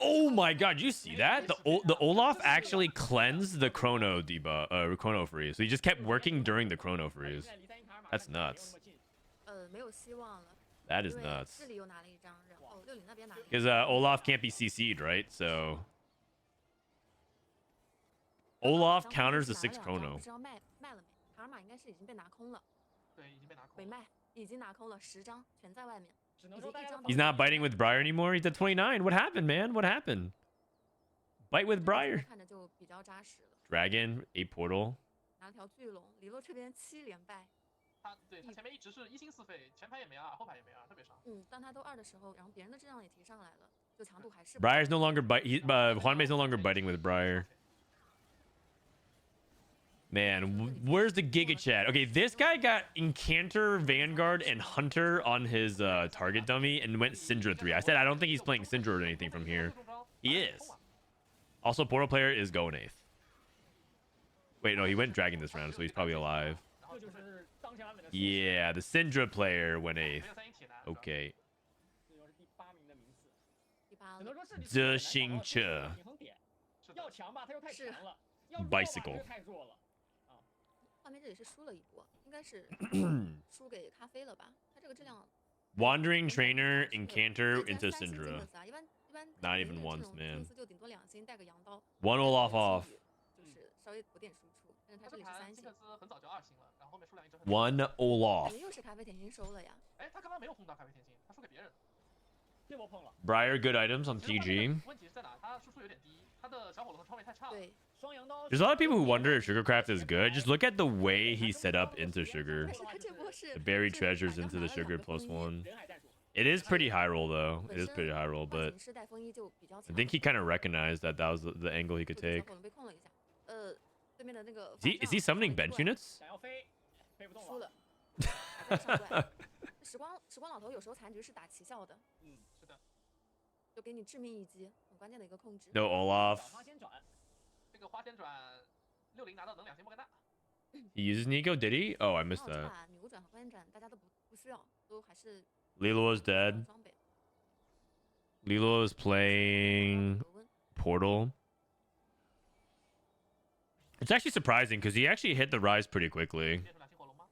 Speaker 1: Oh my god, you see that? The Olaf actually cleansed the chrono chrono freeze. So he just kept working during the chrono
Speaker 2: 现
Speaker 1: freeze.
Speaker 2: 在离3-1卡尔马
Speaker 1: That's
Speaker 2: 看起来没有
Speaker 1: nuts.
Speaker 2: 那么近。
Speaker 4: 没有希望了，
Speaker 1: That is
Speaker 4: 因为
Speaker 1: nuts.
Speaker 4: 这里又拿了一张，然后60那边拿了一张。
Speaker 1: Because Olaf can't be CC'd, right? So Olaf counters the 6 chrono.
Speaker 4: 不知道卖了没？卡尔马应该是已经被拿空了，
Speaker 5: 对，已经被拿空。
Speaker 4: 没卖，已经拿空了10张，全在外面。
Speaker 2: 只能说大家的
Speaker 1: He's not biting with Briar anymore. He's at 29. What happened, man? What happened? Bite with Briar.
Speaker 4: 看着就比较扎实了，
Speaker 1: Dragon, 8 portal.
Speaker 4: 拿了条巨龙，李洛这边7连败。
Speaker 5: 他前面一直是1星4费，前排也没2，后排也没2，特别伤。
Speaker 4: 当他都2的时候，然后别人的质量也提上来了，就强度还是。
Speaker 1: Briar's no longer Huanmie's no longer biting with Briar. Man, where's the Giga Chat? Okay, this guy got Incanter, Vanguard, and Hunter on his target dummy and went Syndra 3. I said I don't think he's playing Syndra or anything from here. He is. Also, Portal player is going 8th. Wait, no, he went Dragon this round, so he's probably alive.
Speaker 2: 这就是当前版本的
Speaker 1: Yeah, the Syndra player went 8th.
Speaker 5: 没有3星铁男。
Speaker 1: Okay.
Speaker 2: 这就是第8名的名次。
Speaker 4: 第8
Speaker 2: 只能
Speaker 4: 了，
Speaker 2: 说是
Speaker 1: 这星车
Speaker 2: 平衡点，
Speaker 5: 是的
Speaker 2: 要强吧他又太强了，要
Speaker 1: Bicycle
Speaker 2: 弱吧他又太弱了。
Speaker 4: 画面这里是输了一波，应该是输给咖啡了吧？他这个质量。
Speaker 1: Wandering Trainer, Incanter into
Speaker 4: 3星
Speaker 1: Syndra.
Speaker 4: 金子啊，一般
Speaker 1: Not
Speaker 4: 人
Speaker 1: even
Speaker 4: 的
Speaker 1: once,
Speaker 4: 这种
Speaker 1: man.
Speaker 4: 金丝就顶多2星，带个羊刀。
Speaker 1: One Olaf off.
Speaker 4: 就是稍微补点输出，但是他
Speaker 5: 他这
Speaker 4: 这里是3星
Speaker 5: 盘金克，斯很早就2星了，然后后面数量一直很。
Speaker 1: One
Speaker 4: 感
Speaker 1: Olaf.
Speaker 4: 觉又是咖啡甜心收了呀。
Speaker 5: 哎，他刚刚没有碰到咖啡甜心，他输给别人。
Speaker 2: 这波碰了，
Speaker 1: Briar, good items on
Speaker 5: 其实
Speaker 1: TG.
Speaker 5: 问题是在哪？他输出有点低，他的小火龙的窗位太差了。
Speaker 4: 对，
Speaker 2: 双羊刀。
Speaker 1: There's a lot of people who wonder if Sugarcraft is good. Just look at the way he set up into Sugar.
Speaker 4: 但是他这波是
Speaker 1: The buried
Speaker 4: 这
Speaker 1: treasures
Speaker 4: 反
Speaker 1: into
Speaker 4: 正
Speaker 1: the
Speaker 4: 拿了
Speaker 1: Sugar
Speaker 4: 2个风
Speaker 1: +1.
Speaker 2: 人海战术，
Speaker 1: It is pretty high roll though. It
Speaker 4: 本
Speaker 1: is
Speaker 4: 身
Speaker 1: pretty high roll,
Speaker 4: 唤
Speaker 1: but
Speaker 4: 醒师带风衣就比较
Speaker 1: I
Speaker 4: 强。
Speaker 1: think he kind of recognized that that was the angle he could
Speaker 4: 就给
Speaker 1: take.
Speaker 4: 小火龙被控了一下，对面的那个
Speaker 1: Is he summoning bench units?
Speaker 2: 想要飞，飞不动
Speaker 4: 输
Speaker 2: 了。
Speaker 4: 了，还在上怪。时光老头有时候残局是打奇效的，
Speaker 5: 是的，
Speaker 4: 就给你致命一击，很关键的一个控制。
Speaker 1: No Olaf.
Speaker 2: 小花先转，
Speaker 5: 这个花仙转60拿到能2星莫甘娜。
Speaker 1: He uses Nico, did he? Oh, I
Speaker 4: 然
Speaker 1: missed
Speaker 4: 后这
Speaker 1: that.
Speaker 4: 把女巫转和关键斩大家都不需要，都还是
Speaker 1: LiLuo is dead.
Speaker 4: 装备。
Speaker 1: LiLuo is playing
Speaker 4: 格温
Speaker 1: Portal. It's actually surprising because he actually hit the rise pretty quickly.
Speaker 5: 变出2星火龙吗？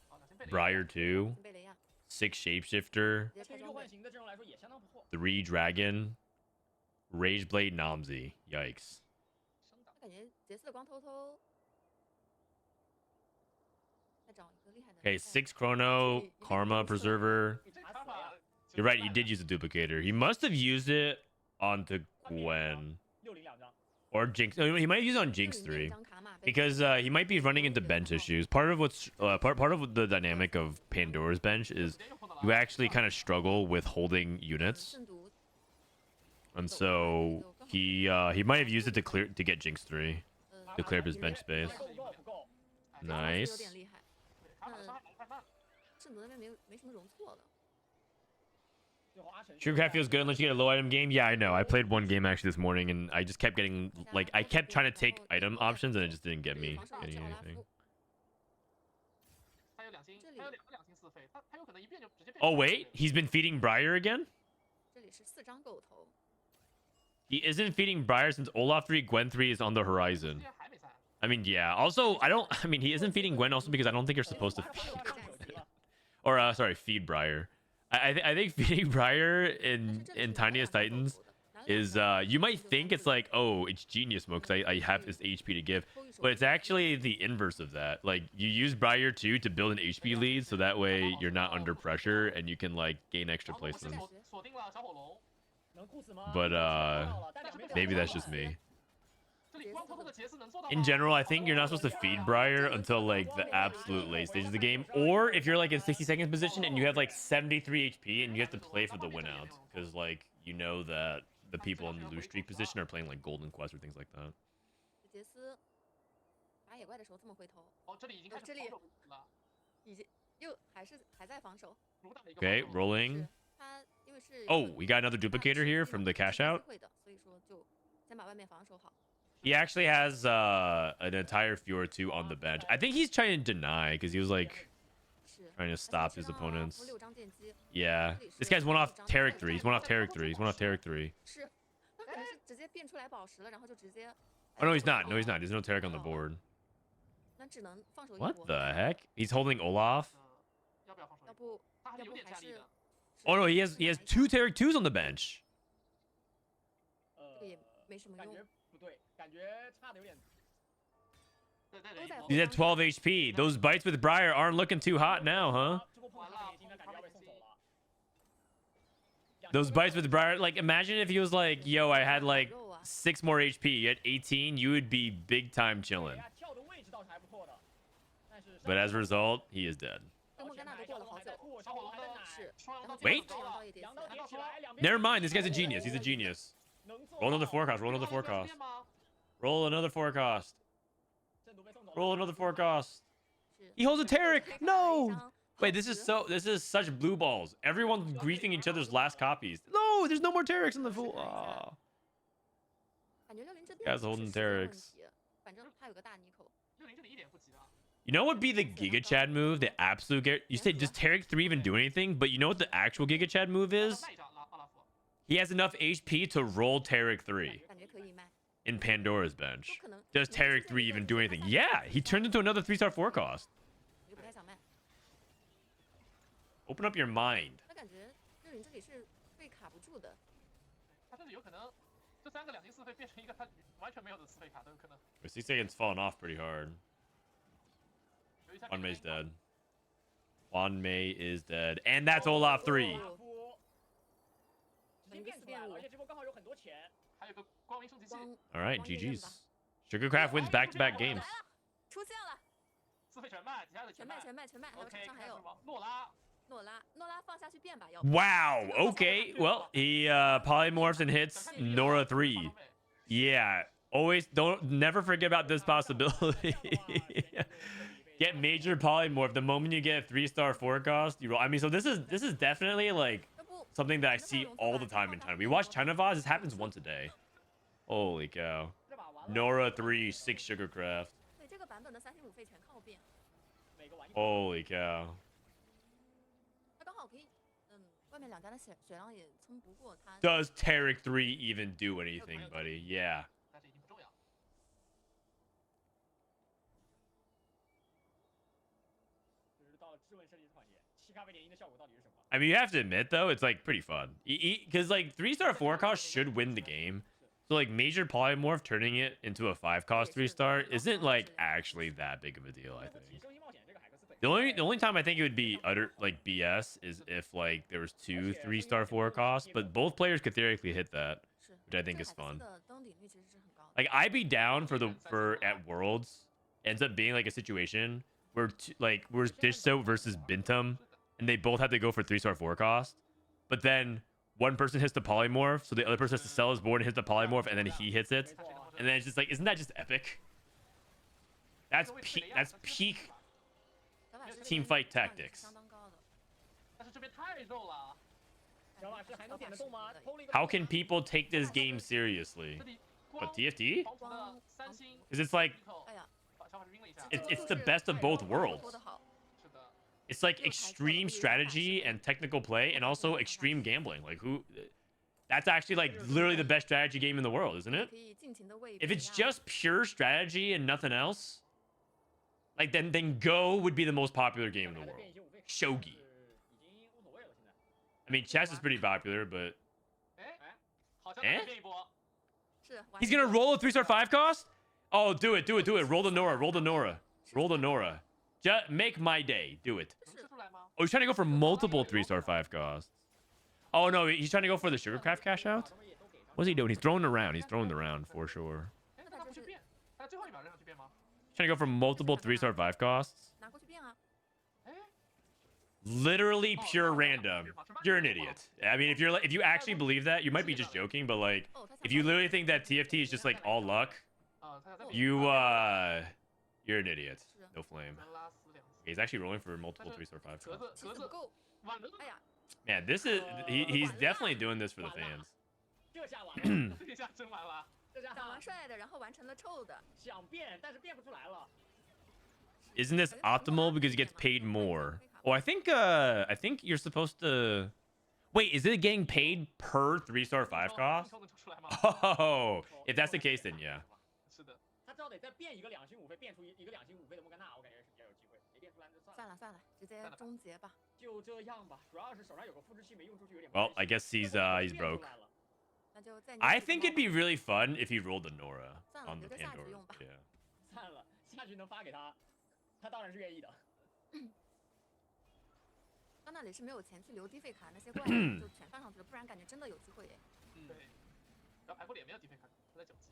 Speaker 5: 好，2星贝雷。
Speaker 1: Briar 2,
Speaker 4: 贝雷亚
Speaker 1: 6 Shapeshifter,
Speaker 4: 直接
Speaker 2: 对于
Speaker 4: 拆装备。
Speaker 2: 六幻形的阵容来说也相当不错。
Speaker 1: 3 Dragon, Rage Blade Namzi. Yikes.
Speaker 5: 升档。
Speaker 4: 感觉杰斯的光偷偷再找一个厉害的。
Speaker 1: Okay, 6 Chrono, Karma Preserver.
Speaker 5: 你这卡法
Speaker 1: You're right, he did use a duplicator. He must have used it onto Gwen.
Speaker 2: 60两张，
Speaker 1: Or Jinx. Oh, he might use it on Jinx 3. Because he might be running into bench issues. Part of what's part of the dynamic of Pandora's bench is
Speaker 5: 直接又碰到了。
Speaker 1: you actually kind of struggle with holding units,
Speaker 4: 圣毒
Speaker 1: and so he might have used it to get Jinx 3 to clear up his bench space.
Speaker 2: 够不够？不够。
Speaker 5: 哎
Speaker 1: Nice.
Speaker 4: 有点厉害，
Speaker 5: 对卡法的伤害太慢了。
Speaker 4: 圣毒那边没什么容错的。
Speaker 2: 最后阿成
Speaker 1: Sugarcraft feels good unless you get a low item game. Yeah, I know. I played one game actually this morning, and I just kept getting like I kept trying to take item options, and it just didn't get me
Speaker 4: 防守
Speaker 1: getting
Speaker 4: 是奥拉
Speaker 1: anything.
Speaker 4: 夫，
Speaker 5: 他有2星，他有2个2星4费，他有可能一变就直接变。
Speaker 1: Oh wait, he's been feeding Briar again.
Speaker 4: 这里是4张狗头，
Speaker 1: He isn't feeding Briar since Olaf 3, Gwen 3 is on the horizon.
Speaker 5: 今天还没3。
Speaker 1: I mean, yeah. Also, I mean, he isn't feeding Gwen also because I don't think you're supposed to feed Gwen. Or, sorry, feed Briar. I think feeding Briar in Tiniest Titans is, you might think it's like, oh, it's genius mode because I have this HP to give. But it's actually the inverse of that. Like, you use Briar 2 to build an HP lead so that way you're not under pressure and you can, like, gain extra
Speaker 5: 然后我现在
Speaker 1: placements.
Speaker 5: 锁定了小火龙，
Speaker 2: 能顾死吗
Speaker 1: But,
Speaker 2: 到了但两边都
Speaker 1: maybe
Speaker 2: 到
Speaker 1: that's
Speaker 2: 了
Speaker 1: just me.
Speaker 5: 这里光偷偷的杰斯能做到吗？
Speaker 1: In general, I think you're not supposed to feed Briar until like the absolute late stage of the game, or if you're like in 60 seconds position and you have like 73 HP and you have to play for the win out, because like you know that the people in the lose streak position are playing like Golden Quest or things like that.
Speaker 4: 杰斯打野怪的时候这么回头，
Speaker 5: 哦，这里已经开始
Speaker 4: 这里
Speaker 5: 防守了，
Speaker 4: 已经又还在防守。
Speaker 5: 如大的一个
Speaker 1: Okay,
Speaker 5: 防守
Speaker 1: rolling.
Speaker 4: 是他因为是
Speaker 1: Oh, we got another duplicator here from the cash out.
Speaker 4: 会的，所以说就先把外面防守好。
Speaker 1: He actually has an entire Fjord 2 on the bench. I think he's trying to deny because he was like
Speaker 4: 是
Speaker 1: trying to stop his
Speaker 4: 服
Speaker 1: opponents.
Speaker 4: 6张电击，
Speaker 1: Yeah. This guy's one off Tarek 3. He's one off Tarek 3. He's one off Tarek 3.
Speaker 4: 是他可能是直接变出来宝石了，然后就直接。
Speaker 1: Oh, no, he's not. No, he's not. There's no Tarek on the board.
Speaker 4: 那只能放手一
Speaker 1: What
Speaker 4: 搏。
Speaker 1: the heck? He's holding Olaf.
Speaker 5: 要不要防守
Speaker 4: 要？不
Speaker 5: 他还是有
Speaker 4: 要不还是
Speaker 5: 点战力的。
Speaker 1: Oh, no, he has 2 Tarek 2s on the bench.
Speaker 4: 这个也没什么用
Speaker 2: 感觉。不对，感觉差的有点。
Speaker 5: 对对
Speaker 4: 都在
Speaker 1: He's at 12 HP. Those bites with Briar aren't looking too hot now, huh?
Speaker 2: 这波碰他眼睛的感觉要被送走了。
Speaker 1: Those bites with Briar, like, imagine if he was like, yo, I had like 6 more HP. You had 18, you would be big time chilling.
Speaker 2: 跳的位置倒是还不错的，但是
Speaker 1: But as a result, he is dead.
Speaker 4: 跟莫甘娜都过了好久。
Speaker 2: 小火龙还在
Speaker 4: 是，
Speaker 5: 双阳刀
Speaker 1: Wait
Speaker 4: 然后羊刀也叠起
Speaker 2: 羊刀
Speaker 4: 来。
Speaker 2: 叠起来，两边
Speaker 1: Never mind, this guy's a genius. He's a genius.
Speaker 2: 能做
Speaker 1: Roll another
Speaker 2: 到
Speaker 1: forecast. Roll another
Speaker 5: 双阳刀
Speaker 1: forecast.
Speaker 5: 变吗
Speaker 1: Roll another forecast.
Speaker 2: 正途被送走了
Speaker 1: Roll another forecast.
Speaker 4: 是
Speaker 1: He holds a Tarek.
Speaker 4: 可以
Speaker 1: No.
Speaker 4: 打一张
Speaker 1: Wait, this is such blue balls. Everyone's griefing each other's last copies. No, there's no more Tarex in the full. Oh.
Speaker 4: 感觉60这
Speaker 1: Guys holding
Speaker 4: 是时间问
Speaker 1: Tarex.
Speaker 4: 题反正他有个大妮口。
Speaker 5: 60这里一点不急啊。
Speaker 1: You know what would be the Giga Chad move? The absolute You say, does Tarek 3 even do anything? But you know what the actual Giga Chad move is?
Speaker 5: 卖一张奥拉夫，
Speaker 1: He has enough HP to roll Tarek 3
Speaker 4: 感觉可以卖，
Speaker 1: in Pandora's bench.
Speaker 4: 都可能。
Speaker 1: Does Tarek 3 even do anything? Yeah, he turned into another 3-star 4 cost.
Speaker 4: 我就不太想卖。
Speaker 1: Open up your mind.
Speaker 4: 他感觉60这里是被卡不住的。
Speaker 5: 他甚至有可能这3个2进4费变成一个他完全没有的4费卡都有可能。
Speaker 1: 6 seconds falling off pretty hard.
Speaker 5: 有一下
Speaker 1: Huanmei's dead. Huanmei is dead. And that's Olaf 3.
Speaker 2: 拉夫直接变出来了，而且这波刚好有很多钱。
Speaker 5: 还有个光明升级器，
Speaker 4: 光
Speaker 1: All right,
Speaker 4: 光月刃
Speaker 1: GG's.
Speaker 4: 吧
Speaker 1: Sugarcraft wins back-to-back games.
Speaker 4: 出现了，
Speaker 5: 4费全卖，其他的
Speaker 4: 全
Speaker 5: 卖
Speaker 4: 卖全卖，还有
Speaker 5: OK，
Speaker 4: 场上还有
Speaker 5: 诺拉，
Speaker 4: 诺拉放下去变吧，要不
Speaker 1: Wow. Okay. Well, he polymorphs and hits Nora 3. Yeah. Always never forget about this possibility. Get major polymorph the moment you get a 3-star 4 cost. You roll. I mean, so this is definitely like
Speaker 4: 要不
Speaker 1: something that I see all the time in China. We watch China VODs. This happens once a day. Holy cow.
Speaker 2: 这把完了，
Speaker 1: Nora 3, 6 Sugarcraft.
Speaker 4: 对这个版本的35费全靠变，
Speaker 2: 每个玩一
Speaker 1: Holy cow.
Speaker 4: 他刚好可以，外面两家的血量也冲不过他。
Speaker 1: Does Tarek 3 even do anything, buddy? Yeah.
Speaker 5: 但是已经不重要。
Speaker 2: 就是到了质问设计环节，7咖啡联姻的效果到底是什么？
Speaker 1: I mean, you have to admit though, it's like pretty fun. Because like 3-star 4 cost should win the game. So like major polymorph turning it into a 5 cost 3-star isn't like actually that big of a deal, I
Speaker 2: 提
Speaker 1: think.
Speaker 2: 升新冒险这个海克斯本
Speaker 1: The only time I think it would be utter like BS is if like there was 2 3-star 4 costs, but both players could theoretically hit that.
Speaker 4: 是
Speaker 1: Which I think
Speaker 4: 这
Speaker 1: is
Speaker 4: 个海克
Speaker 1: fun.
Speaker 4: 斯的登顶率其实是很高的。
Speaker 1: Like I'd be down for at Worlds ends up being like a situation where where's Dishso versus Bintum, and they both have to go for 3-star 4 cost, but then one person hits the polymorph, so the other person has to sell his board and hit the polymorph, and then he hits it, and then it's just like, isn't that just epic? That's peak
Speaker 4: 小法师
Speaker 1: team fight tactics.
Speaker 4: 相当高的。
Speaker 5: 但是这边太肉了，
Speaker 2: 小法师还能点得动吗？偷了一个
Speaker 1: How can people take this game seriously?
Speaker 5: 这里
Speaker 1: But TFT?
Speaker 5: 防的3星
Speaker 1: Because it's like
Speaker 4: 哎呀，
Speaker 5: 把小法师晕了一下。
Speaker 1: it's the best of both
Speaker 4: 说
Speaker 1: worlds.
Speaker 4: 得好，
Speaker 5: 是的，
Speaker 1: It's like extreme strategy and technical play, and also extreme gambling. Like that's actually like literally the best strategy game in the world, isn't it?
Speaker 4: 可以尽情的为
Speaker 1: If it's just pure strategy and nothing else, like then Go would be the most popular game in the world. Shogi.
Speaker 2: 已经无所谓了，现在。
Speaker 1: I mean, chess is pretty popular, but
Speaker 5: 哎，好像
Speaker 1: 哎
Speaker 5: 再变一波，
Speaker 4: 是
Speaker 1: he's gonna roll a 3-star 5 cost. Oh, do it. Roll the Nora. Roll the Nora. Just make my day. Do it.
Speaker 5: 能吃出来吗？
Speaker 1: Oh, he's trying to go for multiple 3-star 5 costs. Oh no, he's trying to go for the Sugarcraft cash out. What's he doing? He's throwing around. He's throwing around for sure.
Speaker 5: 哎，那他不去变，他最后一秒扔上去变吗？
Speaker 1: Trying to go for multiple 3-star 5 costs.
Speaker 4: 拿过去变啊，
Speaker 5: 哎，
Speaker 1: Literally pure random. You're an idiot. I mean, if you actually believe that, you might be just joking, but like
Speaker 4: 哦，他
Speaker 1: if you literally think that TFT is just like all luck,
Speaker 5: 他在变
Speaker 1: you You're an idiot.
Speaker 4: 是
Speaker 1: No flame.
Speaker 5: 能拉死2次。
Speaker 1: He's actually rolling for multiple
Speaker 5: 但是
Speaker 1: 3-star 5
Speaker 5: 格
Speaker 1: shots.
Speaker 5: 子格子
Speaker 4: 其实不够。
Speaker 5: 晚了，
Speaker 4: 哎呀，
Speaker 1: Man, this is he's definitely doing this for the fans.
Speaker 2: 这下完了，
Speaker 5: 这下真完了。
Speaker 2: 这下
Speaker 4: 想玩帅的，然后完成了臭的。
Speaker 2: 想变，但是变不出来了。
Speaker 1: Isn't this optimal because he gets paid more? Oh, I think you're supposed to. Wait, is it getting paid per 3-star 5 cost?
Speaker 5: 能出来吗？
Speaker 1: Oh, if that's the case, then yeah.
Speaker 5: 是的，
Speaker 2: 他至少得再变一个2星5费，变出一个2星5费的莫甘娜，我感觉是比较有机会。没变出来那就算了，
Speaker 4: 算了算了，直接终结吧。
Speaker 2: 就这样吧。主要是手上有个复制器没用出去，有点。
Speaker 1: Well, I guess he's broke.
Speaker 4: 那就再
Speaker 1: I think it'd be really fun if he rolled the Nora
Speaker 4: 算了，
Speaker 1: on the
Speaker 4: 留着下局
Speaker 1: Pandora.
Speaker 4: 用吧。
Speaker 1: Yeah.
Speaker 2: 算了，下局能发给他，他当然是愿意的。
Speaker 4: 到那里是没有钱去留低费卡，那些怪就全放上去了，不然感觉真的有机会耶。
Speaker 5: 对。然后排库里也没有低费卡，他在9级。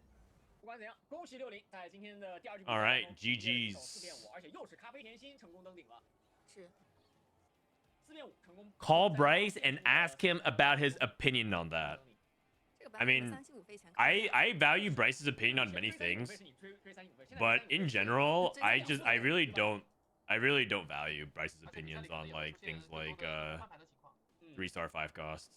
Speaker 2: 不管怎样，恭喜60在今天的第2局。
Speaker 1: All right, GG's
Speaker 2: 4变5，而且又是咖啡甜心成功登顶了。
Speaker 4: 是。
Speaker 2: 4变5成功。
Speaker 1: Call Bryce and ask him about his opinion on that.
Speaker 4: 这个
Speaker 1: I mean,
Speaker 4: 3星5费钱。
Speaker 1: I value Bryce's opinion on many things, but in general, I really don't value Bryce's opinions on like things like 3-star 5 costs.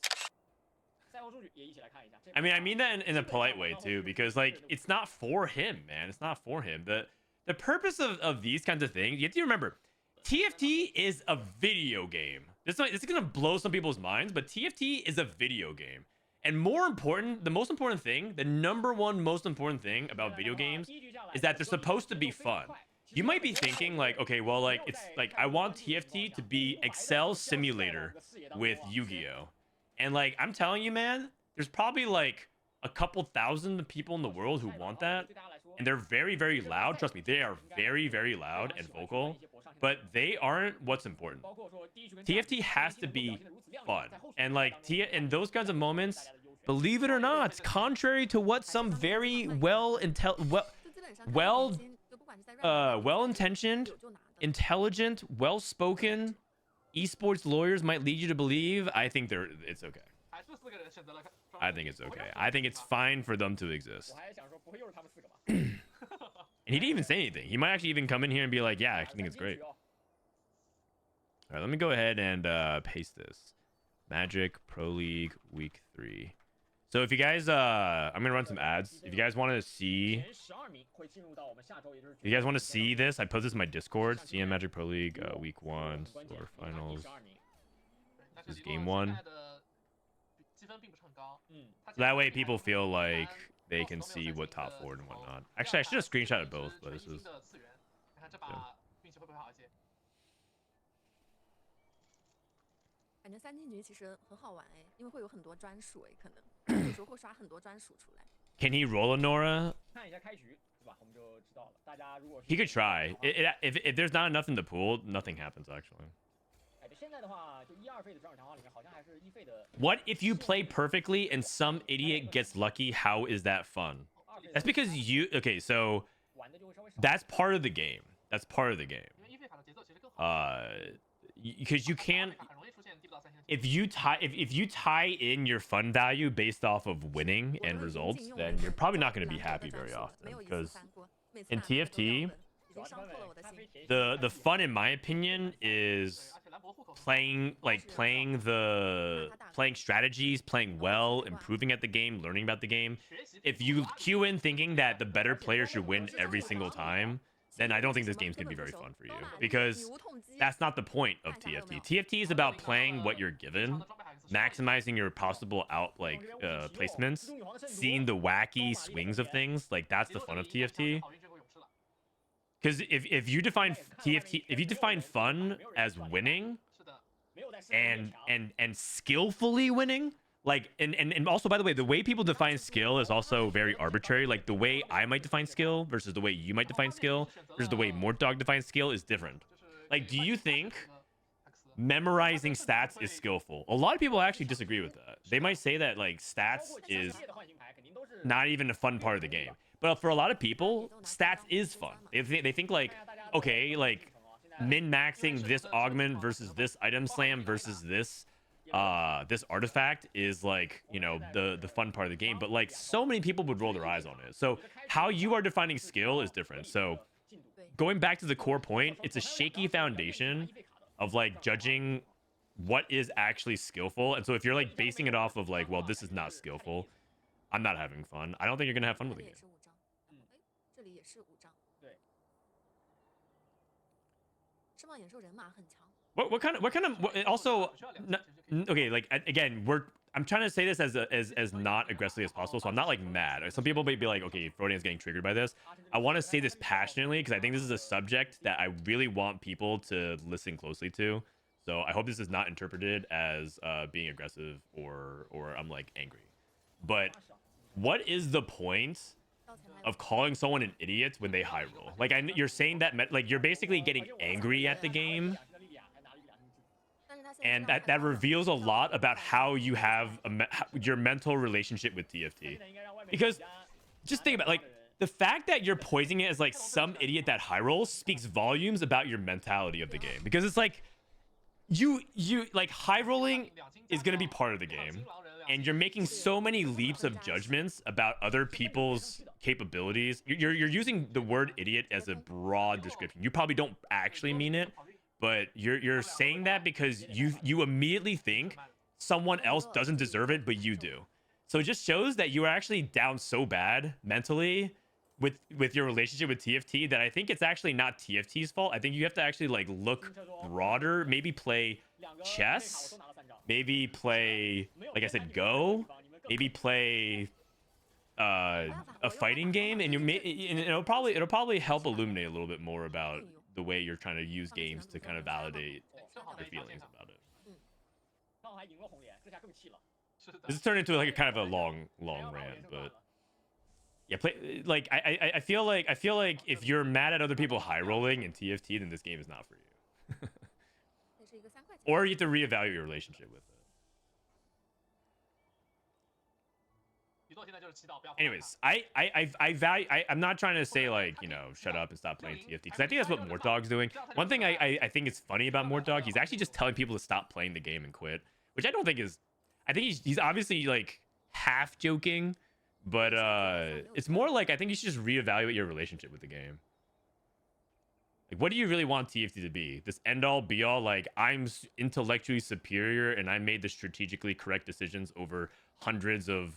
Speaker 1: I mean that in a polite way too, because like it's not for him, man. It's not for him. The purpose of these kinds of things, you have to remember, TFT is a video game. This is gonna blow some people's minds, but TFT is a video game. And more important, the most important thing, the number one most important thing about video games is that they're supposed to be fun. You might be thinking like, okay, well, like it's like I want TFT to be Excel simulator with Yu-Gi-Oh. And like I'm telling you, man, there's probably like a couple thousand people in the world who want that, and they're very, very loud. Trust me, they are very, very loud and vocal, but they aren't what's important. TFT has to be fun, and like in those kinds of moments, believe it or not, contrary to what some very well-intentioned, intelligent, well-spoken esports lawyers might lead you to believe, I think it's okay.
Speaker 5: 还是4个人选择了
Speaker 1: I think it's okay. I think it's fine for them to exist.
Speaker 2: 我还想说，不会又是他们4个吧？
Speaker 1: And he didn't even say anything. He might actually even come in here and be like, yeah, I actually think it's great. All right, let me go ahead and paste this. Magic Pro League Week 3. So if you guys, I'm going to run some ads. If you guys want to see, this, I post this in my Discord. CM Magic Pro League Week 1 quarterfinals. This is game 1. So that way people feel like they can see what top 4 and whatnot. Actually, I should have screenshotted both, but this is...
Speaker 5: 看这把运气会不会好一些？
Speaker 4: 感觉3进局其实很好玩哎，因为会有很多专属哎，可能有时候会刷很多专属出来。
Speaker 1: Can he roll a Nora?
Speaker 2: 看一下开局，是吧？我们就知道了。大家如果
Speaker 1: He could try. If there's not enough in the pool, nothing happens actually.
Speaker 2: 现在的话，就1、2费的转手强化里面，好像还是1费的。
Speaker 1: What if you play perfectly and some idiot gets lucky? How is that fun? That's because you... Okay, so... That's part of the game. That's part of the game.
Speaker 5: 因为1费卡的节奏其实更好。
Speaker 1: Because you can't...
Speaker 5: 很容易出现低不到3星。
Speaker 1: If you tie in your fun value based off of winning and results, then you're probably not going to be happy very often. Because in TFT, the fun, in my opinion, is playing strategies, playing well, improving at the game, learning about the game. If you queue in thinking that the better player should win every single time, then I don't think this game's gonna be very fun for you, because that's not the point of TFT. TFT is about playing what you're given, maximizing your possible placements, seeing the wacky swings of things. Like that's the fun of TFT. Because if you define TFT, if you define fun as winning and skillfully winning, like and also, by the way, the way people define skill is also very arbitrary. Like the way I might define skill versus the way you might define skill versus the way Mortdog defines skill is different. Like, do you think memorizing stats is skillful? A lot of people actually disagree with that. They might say that like stats is not even a fun part of the game. But for a lot of people, stats is fun. They think like, okay, like min-maxing this augment versus this item slam versus this artifact is like, you know, the fun part of the game. But like so many people would roll their eyes on it. So how you are defining skill is different. So going back to the core point, it's a shaky foundation of like judging what is actually skillful. And so if you're like basing it off of like, well, this is not skillful, I'm not having fun. I don't think you're gonna have fun with the
Speaker 4: 这里也
Speaker 1: game.
Speaker 4: 是5张，哎，这里也是5张。
Speaker 2: 对，
Speaker 4: 释放野兽人马很强。
Speaker 1: What kind of also okay, like again, I'm trying to say this as not aggressively as possible, so I'm not like mad. Some people may be like, okay, Frodan's getting triggered by this. I want to say this passionately because I think this is a subject that I really want people to listen closely to. So I hope this is not interpreted as being aggressive or I'm like angry. But what is the point
Speaker 4: 到前来
Speaker 1: of calling someone an idiot when they high roll? Like you're saying that like you're basically getting angry at the game.
Speaker 4: 但是他现在
Speaker 1: And
Speaker 4: 这样
Speaker 1: that
Speaker 4: 看
Speaker 1: reveals a lot about how you have your mental relationship with TFT. Because just think about like the fact that you're poisoning it as like some idiot that high rolls speaks volumes about your mentality of the game. Because it's like you like high rolling is gonna be part of the game, and you're making so many leaps of judgments about other people's capabilities. You're using the word idiot as a broad description. You probably don't actually mean it, but you're saying that because you immediately think someone else doesn't deserve it, but you do. So it just shows that you are actually down so bad mentally with your relationship with TFT that I think it's actually not TFT's fault. I think you have to actually like look broader, maybe play chess, maybe play, like I said, Go, maybe play a fighting game, and and it'll probably help illuminate a little bit more about the way you're trying to use games to kind of validate your feelings about it.
Speaker 2: 刚好还赢了红莲，这下更气了。
Speaker 1: This has turned into like a kind of a long rant, but yeah, play like I feel like if you're mad at other people high rolling in TFT, then this game is not for you.
Speaker 4: 这是一个3块钱。
Speaker 1: Or you have to reevaluate your relationship with it.
Speaker 5: 一座现在就是祈祷不要。
Speaker 1: Anyways, I value. I'm not trying to say like, you know, shut up and stop playing TFT because I think that's what Mort Dog's doing. One thing I think is funny about Mort Dog, he's actually just telling people to stop playing the game and quit, which I don't think is. I think he's obviously like half joking, but it's more like I think you should just reevaluate your relationship with the game. Like, what do you really want TFT to be? This end all be all like I'm intellectually superior and I made the strategically correct decisions over hundreds of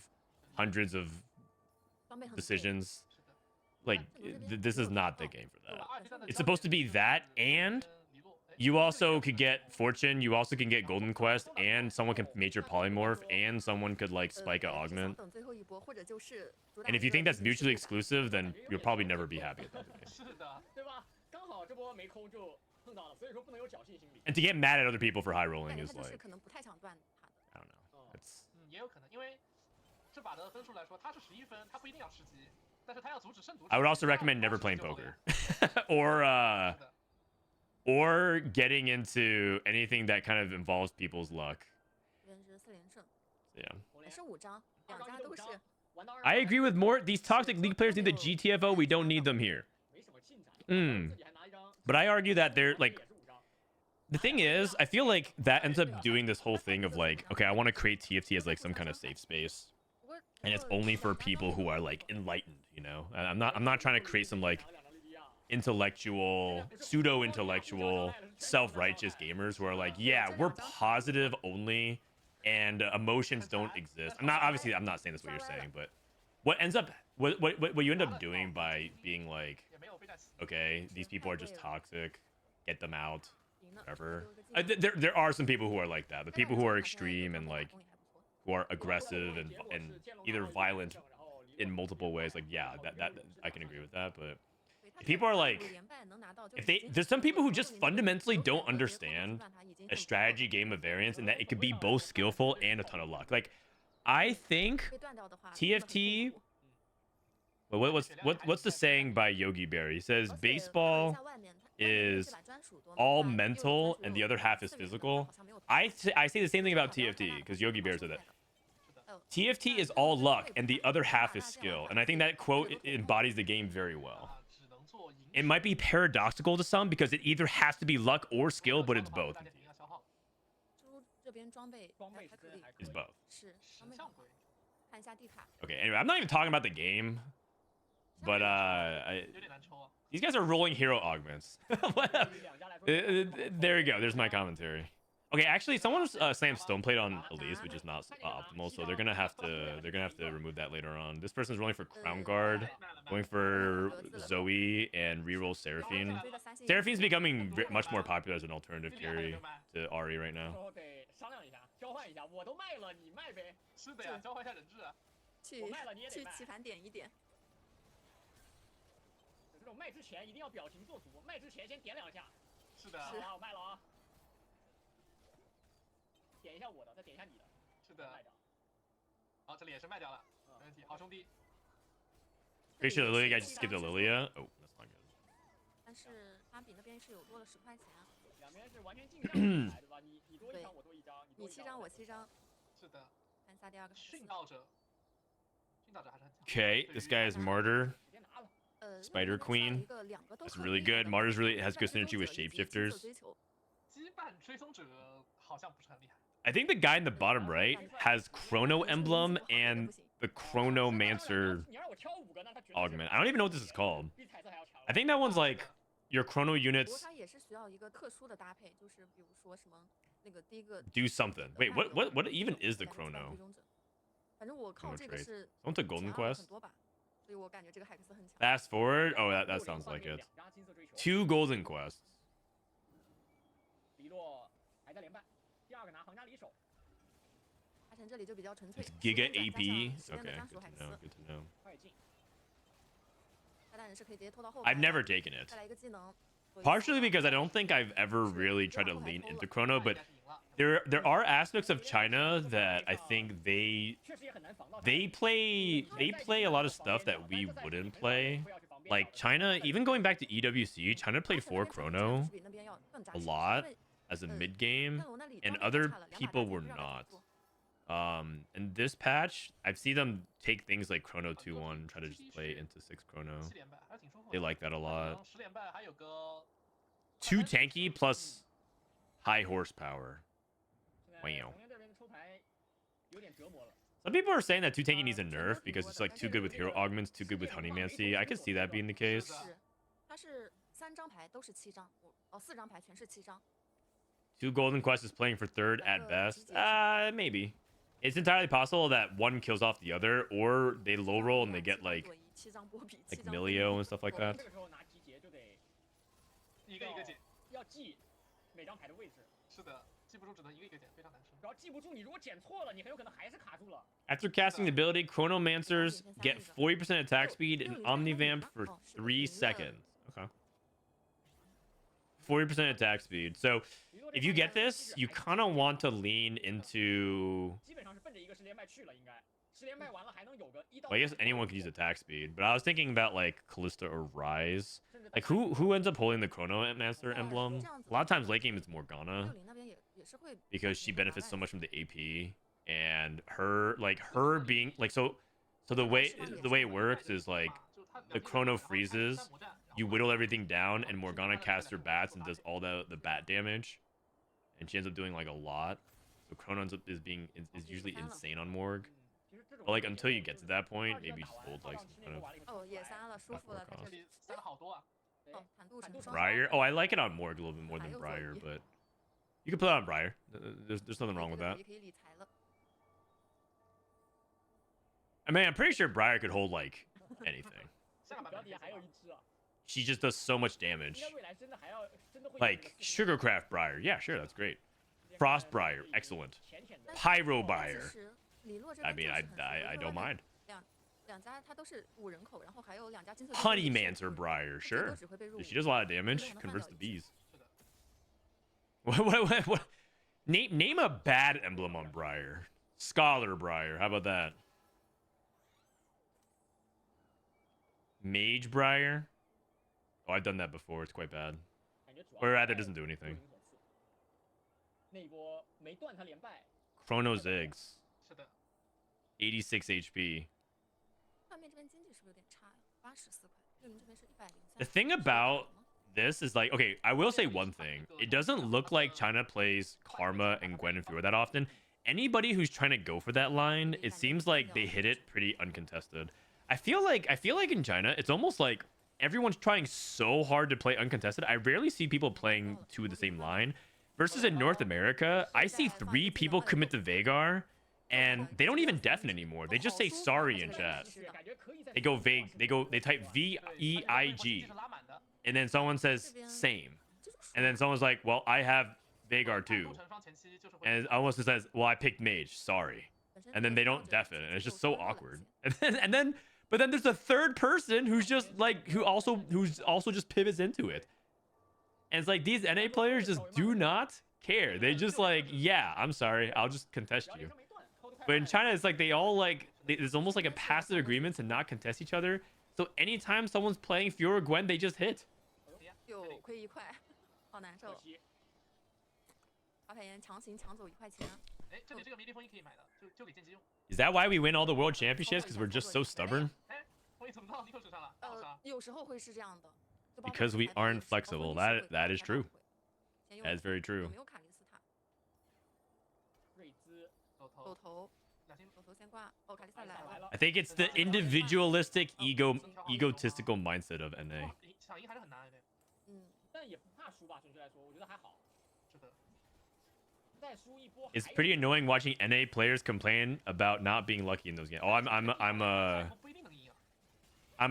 Speaker 4: 装备很贵
Speaker 1: decisions. Like this is not the game for that. It's supposed to be that, and you also could get fortune, you also can get golden quest, and someone can major polymorph, and someone could like spike a
Speaker 4: 对，就是想
Speaker 1: augment.
Speaker 4: 等最后一波，或者就是主打
Speaker 1: And if
Speaker 4: 一
Speaker 1: you
Speaker 4: 个
Speaker 1: think that's
Speaker 4: 就是
Speaker 1: mutually
Speaker 4: 速度
Speaker 1: exclusive, then you'll probably never be happy at the end of the game.
Speaker 5: 是的，
Speaker 2: 对吧？刚好这波没抠就碰到了，所以说不能有侥幸心理。
Speaker 1: And to get mad at other people for high
Speaker 4: 感
Speaker 1: rolling
Speaker 4: 觉
Speaker 1: is
Speaker 4: 他就是
Speaker 1: like
Speaker 4: 可能不太想断他的。
Speaker 1: I don't know. It's
Speaker 5: 也有可能，因为这把的分数来说，他是11分，他不一定要吃鸡，但是他要阻止圣毒。
Speaker 1: I would also recommend never playing poker, or getting into anything that kind of involves people's luck.
Speaker 4: 这边是4连胜，
Speaker 1: Yeah.
Speaker 4: 也是5张，2家都是。
Speaker 1: I agree with Mort. These toxic league players need the GTFO. We don't need them here.
Speaker 2: 没什么进展。
Speaker 1: Mm.
Speaker 2: 自己还拿一张。
Speaker 1: But I argue that they're like
Speaker 2: 也是5张。
Speaker 1: the thing is, I feel like that ends up doing this whole thing of like, okay, I want to create TFT as like some kind of safe space,
Speaker 4: 不过
Speaker 1: and it's only for people who are like enlightened, you know. And I'm not trying to create some like intellectual, pseudo-intellectual, self-righteous gamers who are like, yeah, we're positive only, and emotions don't exist. I'm not saying that's what you're saying, but what you end up doing by being like,
Speaker 5: 也没有被带死。
Speaker 1: okay, these people are just toxic, get them out.
Speaker 4: 赢了
Speaker 1: Whatever.
Speaker 4: 有一个技能
Speaker 1: There are some people who are like that. The
Speaker 4: 但
Speaker 1: people
Speaker 4: 是
Speaker 1: who
Speaker 4: 我
Speaker 1: are
Speaker 4: 觉得他现在
Speaker 1: extreme
Speaker 4: 这
Speaker 1: and
Speaker 4: 个
Speaker 1: like
Speaker 4: 打工也还不错
Speaker 1: who are aggressive and either violent in multiple ways. Like yeah, that I can agree with that. But
Speaker 4: 对他
Speaker 1: people are
Speaker 4: 5
Speaker 1: like,
Speaker 4: 连败能拿到就
Speaker 1: if
Speaker 4: 已
Speaker 1: they
Speaker 4: 经
Speaker 1: there's some people who
Speaker 4: 很
Speaker 1: just
Speaker 4: 不错了
Speaker 1: fundamentally
Speaker 4: 有
Speaker 1: don't
Speaker 4: 可能别的
Speaker 1: understand
Speaker 4: 方法已经
Speaker 1: a
Speaker 4: 很不错了
Speaker 1: strategy game of variance and that it could be both skillful and a ton of luck. Like I think
Speaker 4: 被断掉的话真的很痛
Speaker 1: TFT
Speaker 4: 苦
Speaker 1: what's the saying by Yogi Berra? He says
Speaker 4: 而且考虑一
Speaker 1: baseball
Speaker 4: 下外面它
Speaker 1: is
Speaker 4: 400专属多嘛
Speaker 1: all
Speaker 4: 对吧
Speaker 1: mental
Speaker 4: 600
Speaker 1: and the other half is
Speaker 4: 400的
Speaker 1: physical.
Speaker 4: 好像没有
Speaker 1: I say the same thing about
Speaker 4: 好像要
Speaker 1: TFT
Speaker 4: 看
Speaker 1: because
Speaker 4: 它
Speaker 1: Yogi
Speaker 4: 它
Speaker 1: Berra
Speaker 4: 是
Speaker 1: said that.
Speaker 4: 菜的
Speaker 1: TFT is all luck, and the other half is skill. And I think that quote embodies the game very well.
Speaker 5: 只能做赢。
Speaker 1: It might be paradoxical to some because it either has to be luck or skill, but it's both.
Speaker 5: 大家停要消耗。
Speaker 4: 猪这边装备
Speaker 2: 装备
Speaker 4: 还可以
Speaker 2: 是真的还可
Speaker 1: It's
Speaker 2: 以。
Speaker 1: both.
Speaker 4: 是装备很好
Speaker 5: 像鬼。
Speaker 4: 看一下地卡
Speaker 1: Okay, anyway, I'm not even talking about the game. But
Speaker 5: 有点难抽啊。
Speaker 1: these guys are rolling hero augments.
Speaker 2: 对于两家来说，
Speaker 1: There you go. There's my commentary. Okay, actually, someone slammed Stoneplate on Elise, which is not optimal, so they're gonna have to remove that later on. This person's rolling for Crown Guard, going for Zoe, and reroll Seraphine.
Speaker 4: 追的三星
Speaker 1: Seraphine's becoming much more popular as an alternative carry to Ahri right
Speaker 2: 最
Speaker 1: now.
Speaker 2: 后得商量一下，交换一下，我都卖了，你卖呗。
Speaker 5: 是的呀，交换一下人质啊。
Speaker 4: 去
Speaker 2: 我卖了你也得卖
Speaker 4: 去棋盘点一点。
Speaker 2: 这种卖之前一定要表情做足，卖之前先点两下。
Speaker 5: 是的，
Speaker 2: 好啊，我卖了啊。点一下我的，再点一下你的。
Speaker 5: 是的。
Speaker 2: 卖掉。
Speaker 5: 好，这里也是卖掉了，没问题。好兄弟，
Speaker 1: Pretty sure the Lilia guy just skipped the Lilia. Oh, that's not good.
Speaker 4: 但是阿比那边是有多了10块钱，
Speaker 2: 两边是完全镜像比来，对吧？你多一张，我多一张，
Speaker 4: 你7张我7张，
Speaker 5: 是的。
Speaker 4: 看下第二个海
Speaker 5: 殉
Speaker 4: 斯。
Speaker 5: 道者，殉道者还是很强。
Speaker 1: Okay, this guy is Martyr.
Speaker 2: 直接拿了。
Speaker 1: Spider Queen. That's really good. Martyr's really has good synergy with shapeshifters.
Speaker 5: 羁绊追踪者好像不是很厉害。
Speaker 1: I think the guy in the bottom right has Chrono Emblem and the Chronomancer
Speaker 2: 你让我挑5个，那他绝对
Speaker 1: augment. I don't even know what this is called.
Speaker 2: 比彩色还要强。
Speaker 1: I think that one's like your Chrono
Speaker 4: 不过
Speaker 1: units
Speaker 4: 它也是需要一个特殊的搭配，就是比如说什么那个第一个
Speaker 1: do something. Wait, what even is the Chrono?
Speaker 4: 反正我靠这个是
Speaker 1: Someone took Golden
Speaker 4: 强了
Speaker 1: Quest?
Speaker 4: 很多吧，所以我感觉这个海克斯很强。
Speaker 1: Fast forward. Oh, that sounds like it. 2 Golden Quests.
Speaker 2: 李洛还在连败，第二个拿皇家离手。
Speaker 4: 阿晨这里就比较纯粹
Speaker 1: It's Giga
Speaker 4: 10连
Speaker 1: AP.
Speaker 4: 加上10连的
Speaker 1: Okay,
Speaker 4: 专
Speaker 1: good
Speaker 4: 属海
Speaker 1: to
Speaker 4: 克
Speaker 1: know.
Speaker 4: 斯，
Speaker 1: Good to know.
Speaker 2: 快进。
Speaker 4: 炸弹人是可以直接拖到后排
Speaker 1: I've
Speaker 4: 的。
Speaker 1: never taken it.
Speaker 4: 再来一个技能。
Speaker 1: Partially because I don't think I've ever really tried to lean into Chrono, but there are aspects of China that I think they
Speaker 2: 确实也很难防到他。
Speaker 1: they play a lot of stuff that we wouldn't play. Like China, even going back to EWC, China played 4 Chrono
Speaker 4: 比那边要更扎
Speaker 1: a
Speaker 4: 实
Speaker 1: lot
Speaker 4: 因为
Speaker 1: as a mid game,
Speaker 4: 但我那里
Speaker 1: and
Speaker 4: 装备
Speaker 1: other
Speaker 4: 太差了，2把
Speaker 1: people
Speaker 4: 大
Speaker 1: were
Speaker 4: 剑不知道该怎么
Speaker 1: not.
Speaker 4: 做
Speaker 1: In this patch, I've seen them take things like Chrono 2-1, try to just play into 6 Chrono.
Speaker 5: 7连败还是挺舒服的。
Speaker 1: They like that a lot.
Speaker 5: 10连败还有个
Speaker 1: 2 tanky plus high horsepower.
Speaker 2: 现在
Speaker 1: Wow.
Speaker 2: 红颜这边的抽牌有点折磨了。
Speaker 1: Some people are saying that 2 tanky needs a nerf because it's like too good with hero augments, too good with Honeymancy. I could see that being the case.
Speaker 4: 是，它是3张牌都是7张，4张牌全是7张。
Speaker 1: 2 Golden Quest is playing for 3rd at best. Maybe. It's entirely possible that one kills off the other, or they low roll and they get like
Speaker 4: 7张波比
Speaker 1: like
Speaker 4: 7张
Speaker 1: Milio and stuff like that.
Speaker 2: 这个时候拿集结就得
Speaker 5: 一个一个捡。
Speaker 2: 要记每张牌的位置，
Speaker 5: 是的，记不住只能一个一个捡，非常难吃。
Speaker 2: 然后记不住，你如果捡错了，你很有可能还是卡住了。
Speaker 1: After casting the ability, Chronomancers get 40% attack speed and Omnivamp for 3 seconds. Okay. 40% attack speed. So if you get this, you kind of want to lean into.
Speaker 2: 基本上是奔着一个10连败去了，应该10连败完了还能有个1到
Speaker 1: Well, I guess anyone could use attack speed, but I was thinking about like Callista or Rise. Like who ends up holding the Chronomancer emblem? A lot of times late game it's Morgana
Speaker 4: 60那边也是会
Speaker 1: because she benefits so much from the AP and her being like so the way it works is like the Chrono freezes, you whittle everything down, and Morgana casts her bats and does all the bat damage, and she ends up doing like a lot. So Chrono is usually insane on Morg.
Speaker 2: 其实这种
Speaker 1: But like until you get to that point, maybe just hold like some kind of
Speaker 4: 哦也杀了，舒服了，在这
Speaker 5: 这
Speaker 4: 里
Speaker 5: 里塞了好多啊。
Speaker 4: 哦坦度成双
Speaker 1: Briar. Oh, I like it on Morg a little bit more than Briar, but you can play it on Briar. There's nothing wrong with that.
Speaker 4: 也可以理财了。
Speaker 1: I mean, I'm pretty sure Briar could hold like anything.
Speaker 5: 下个版本
Speaker 2: 表底下还有一只啊，
Speaker 1: She just does so much damage.
Speaker 2: 应该未来真的还要真的会有
Speaker 1: Like Sugarcraft Briar. Yeah, sure, that's great. Frost Briar, excellent.
Speaker 2: 浅浅的
Speaker 1: Pyro
Speaker 4: 其
Speaker 1: Briar.
Speaker 4: 实李洛这
Speaker 1: I
Speaker 4: 边
Speaker 1: mean,
Speaker 4: 就是很
Speaker 1: I
Speaker 4: 熟
Speaker 1: don't mind.
Speaker 4: 两家它都是5人口，然后还有2家金色
Speaker 1: Honeymancer Briar, sure.
Speaker 4: 只会被入
Speaker 1: She does a lot of damage.
Speaker 4: 对
Speaker 1: Converts the bees.
Speaker 5: 是的，
Speaker 1: What? Name a bad emblem on Briar. Scholar Briar. How about that? Mage Briar. Oh, I've done that before. It's quite bad.
Speaker 2: 感觉主要
Speaker 1: Or rather, it doesn't do anything.
Speaker 2: 那一波没断他连败，
Speaker 1: Chrono Ziggs.
Speaker 5: 是的，
Speaker 1: 86 HP.
Speaker 4: 画面这边经济是不是有点差呀？84块，60这边是103。
Speaker 1: The thing about this is like, okay, I will say one thing. It doesn't look like China plays Karma and Gwen and Fua that often. Anybody who's trying to go for that line, it seems like they hit it pretty uncontested. I feel like in China, it's almost like everyone's trying so hard to play uncontested. I rarely see people playing two of the same line. Versus in North America, I see 3 people commit to Vagar, and they don't even deafen anymore. They just say sorry in chat. They go vague. They type VEIG, and then someone says same, and then someone's like, well, I have Vagar too, and it almost says, well, I picked mage, sorry, and then they don't deafen, and it's just so awkward. But then there's a third person who's just like who's also just pivots into it. And it's like these NA players just do not care. They just like, yeah, I'm sorry, I'll just contest you. But in China, it's like they all like, there's almost like a passive agreement to not contest each other. So anytime someone's playing Fiora Gwen, they just hit.
Speaker 4: 就亏1块，好难受。华凯岩强行抢走1块钱。
Speaker 5: 哎，这里这个迷离封印可以买的，就给剑姬用。
Speaker 1: Is that why we win all the world championships? Because we're just so stubborn?
Speaker 5: 哎，封印怎么到尼克手上了？大杀。
Speaker 4: 有时候会是这样的。
Speaker 1: Because we aren't flexible. That is true. That is very true.
Speaker 4: 没有卡林斯塔。
Speaker 2: 瑞兹
Speaker 5: 抖头。
Speaker 4: 抖头。抖头先挂。哦，卡丽萨来了。
Speaker 1: I think it's the individualistic, egotistical mindset of NA.
Speaker 5: 想赢还是很难的。
Speaker 4: 嗯，
Speaker 2: 但也不怕输吧，准确来说，我觉得还好。
Speaker 5: 是的。
Speaker 2: 再输一波。
Speaker 1: It's pretty annoying watching NA players complain about not being lucky in those games. Oh, I'm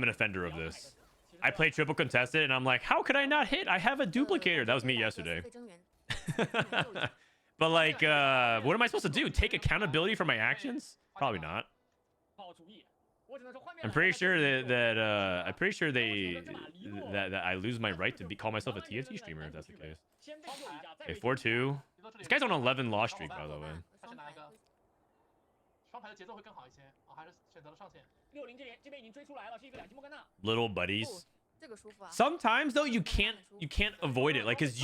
Speaker 1: an offender of this. I play triple contested and I'm like, how could I not hit? I have a duplicator. That was me yesterday. But like, what am I supposed to do? Take accountability for my actions? Probably not. I'm pretty sure that I lose my right to call myself a TFT streamer if that's the case. Okay, 4-2. This guy's on 11 loss streak, by the way.
Speaker 5: 双排的节奏会更好一些，还是选择了上线。
Speaker 1: Little buddies. Sometimes though you can't avoid it, like, cause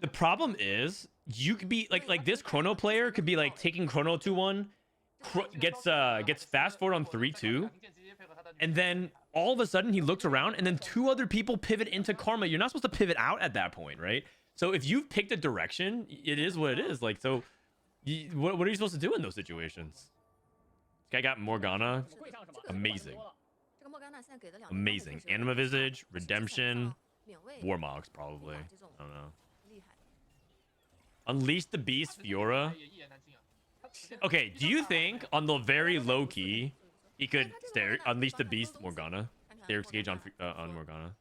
Speaker 1: the problem is you could be like this chrono player could be like taking chrono 2-1, gets fast forward on 3-2, and then all of a sudden he looks around and then 2 other people pivot into Karma. You're not supposed to pivot out at that point, right? So if you've picked a direction, it is what it is. Like, so what are you supposed to do in those situations? This guy got Morgana. Amazing. Amazing. Anima Visage, Redemption, Warmogs probably. I don't know. Unleash the Beast, Fiora. Okay, do you think on the very low key he could unleash the Beast Morgana? Stairs gauge on Morgana.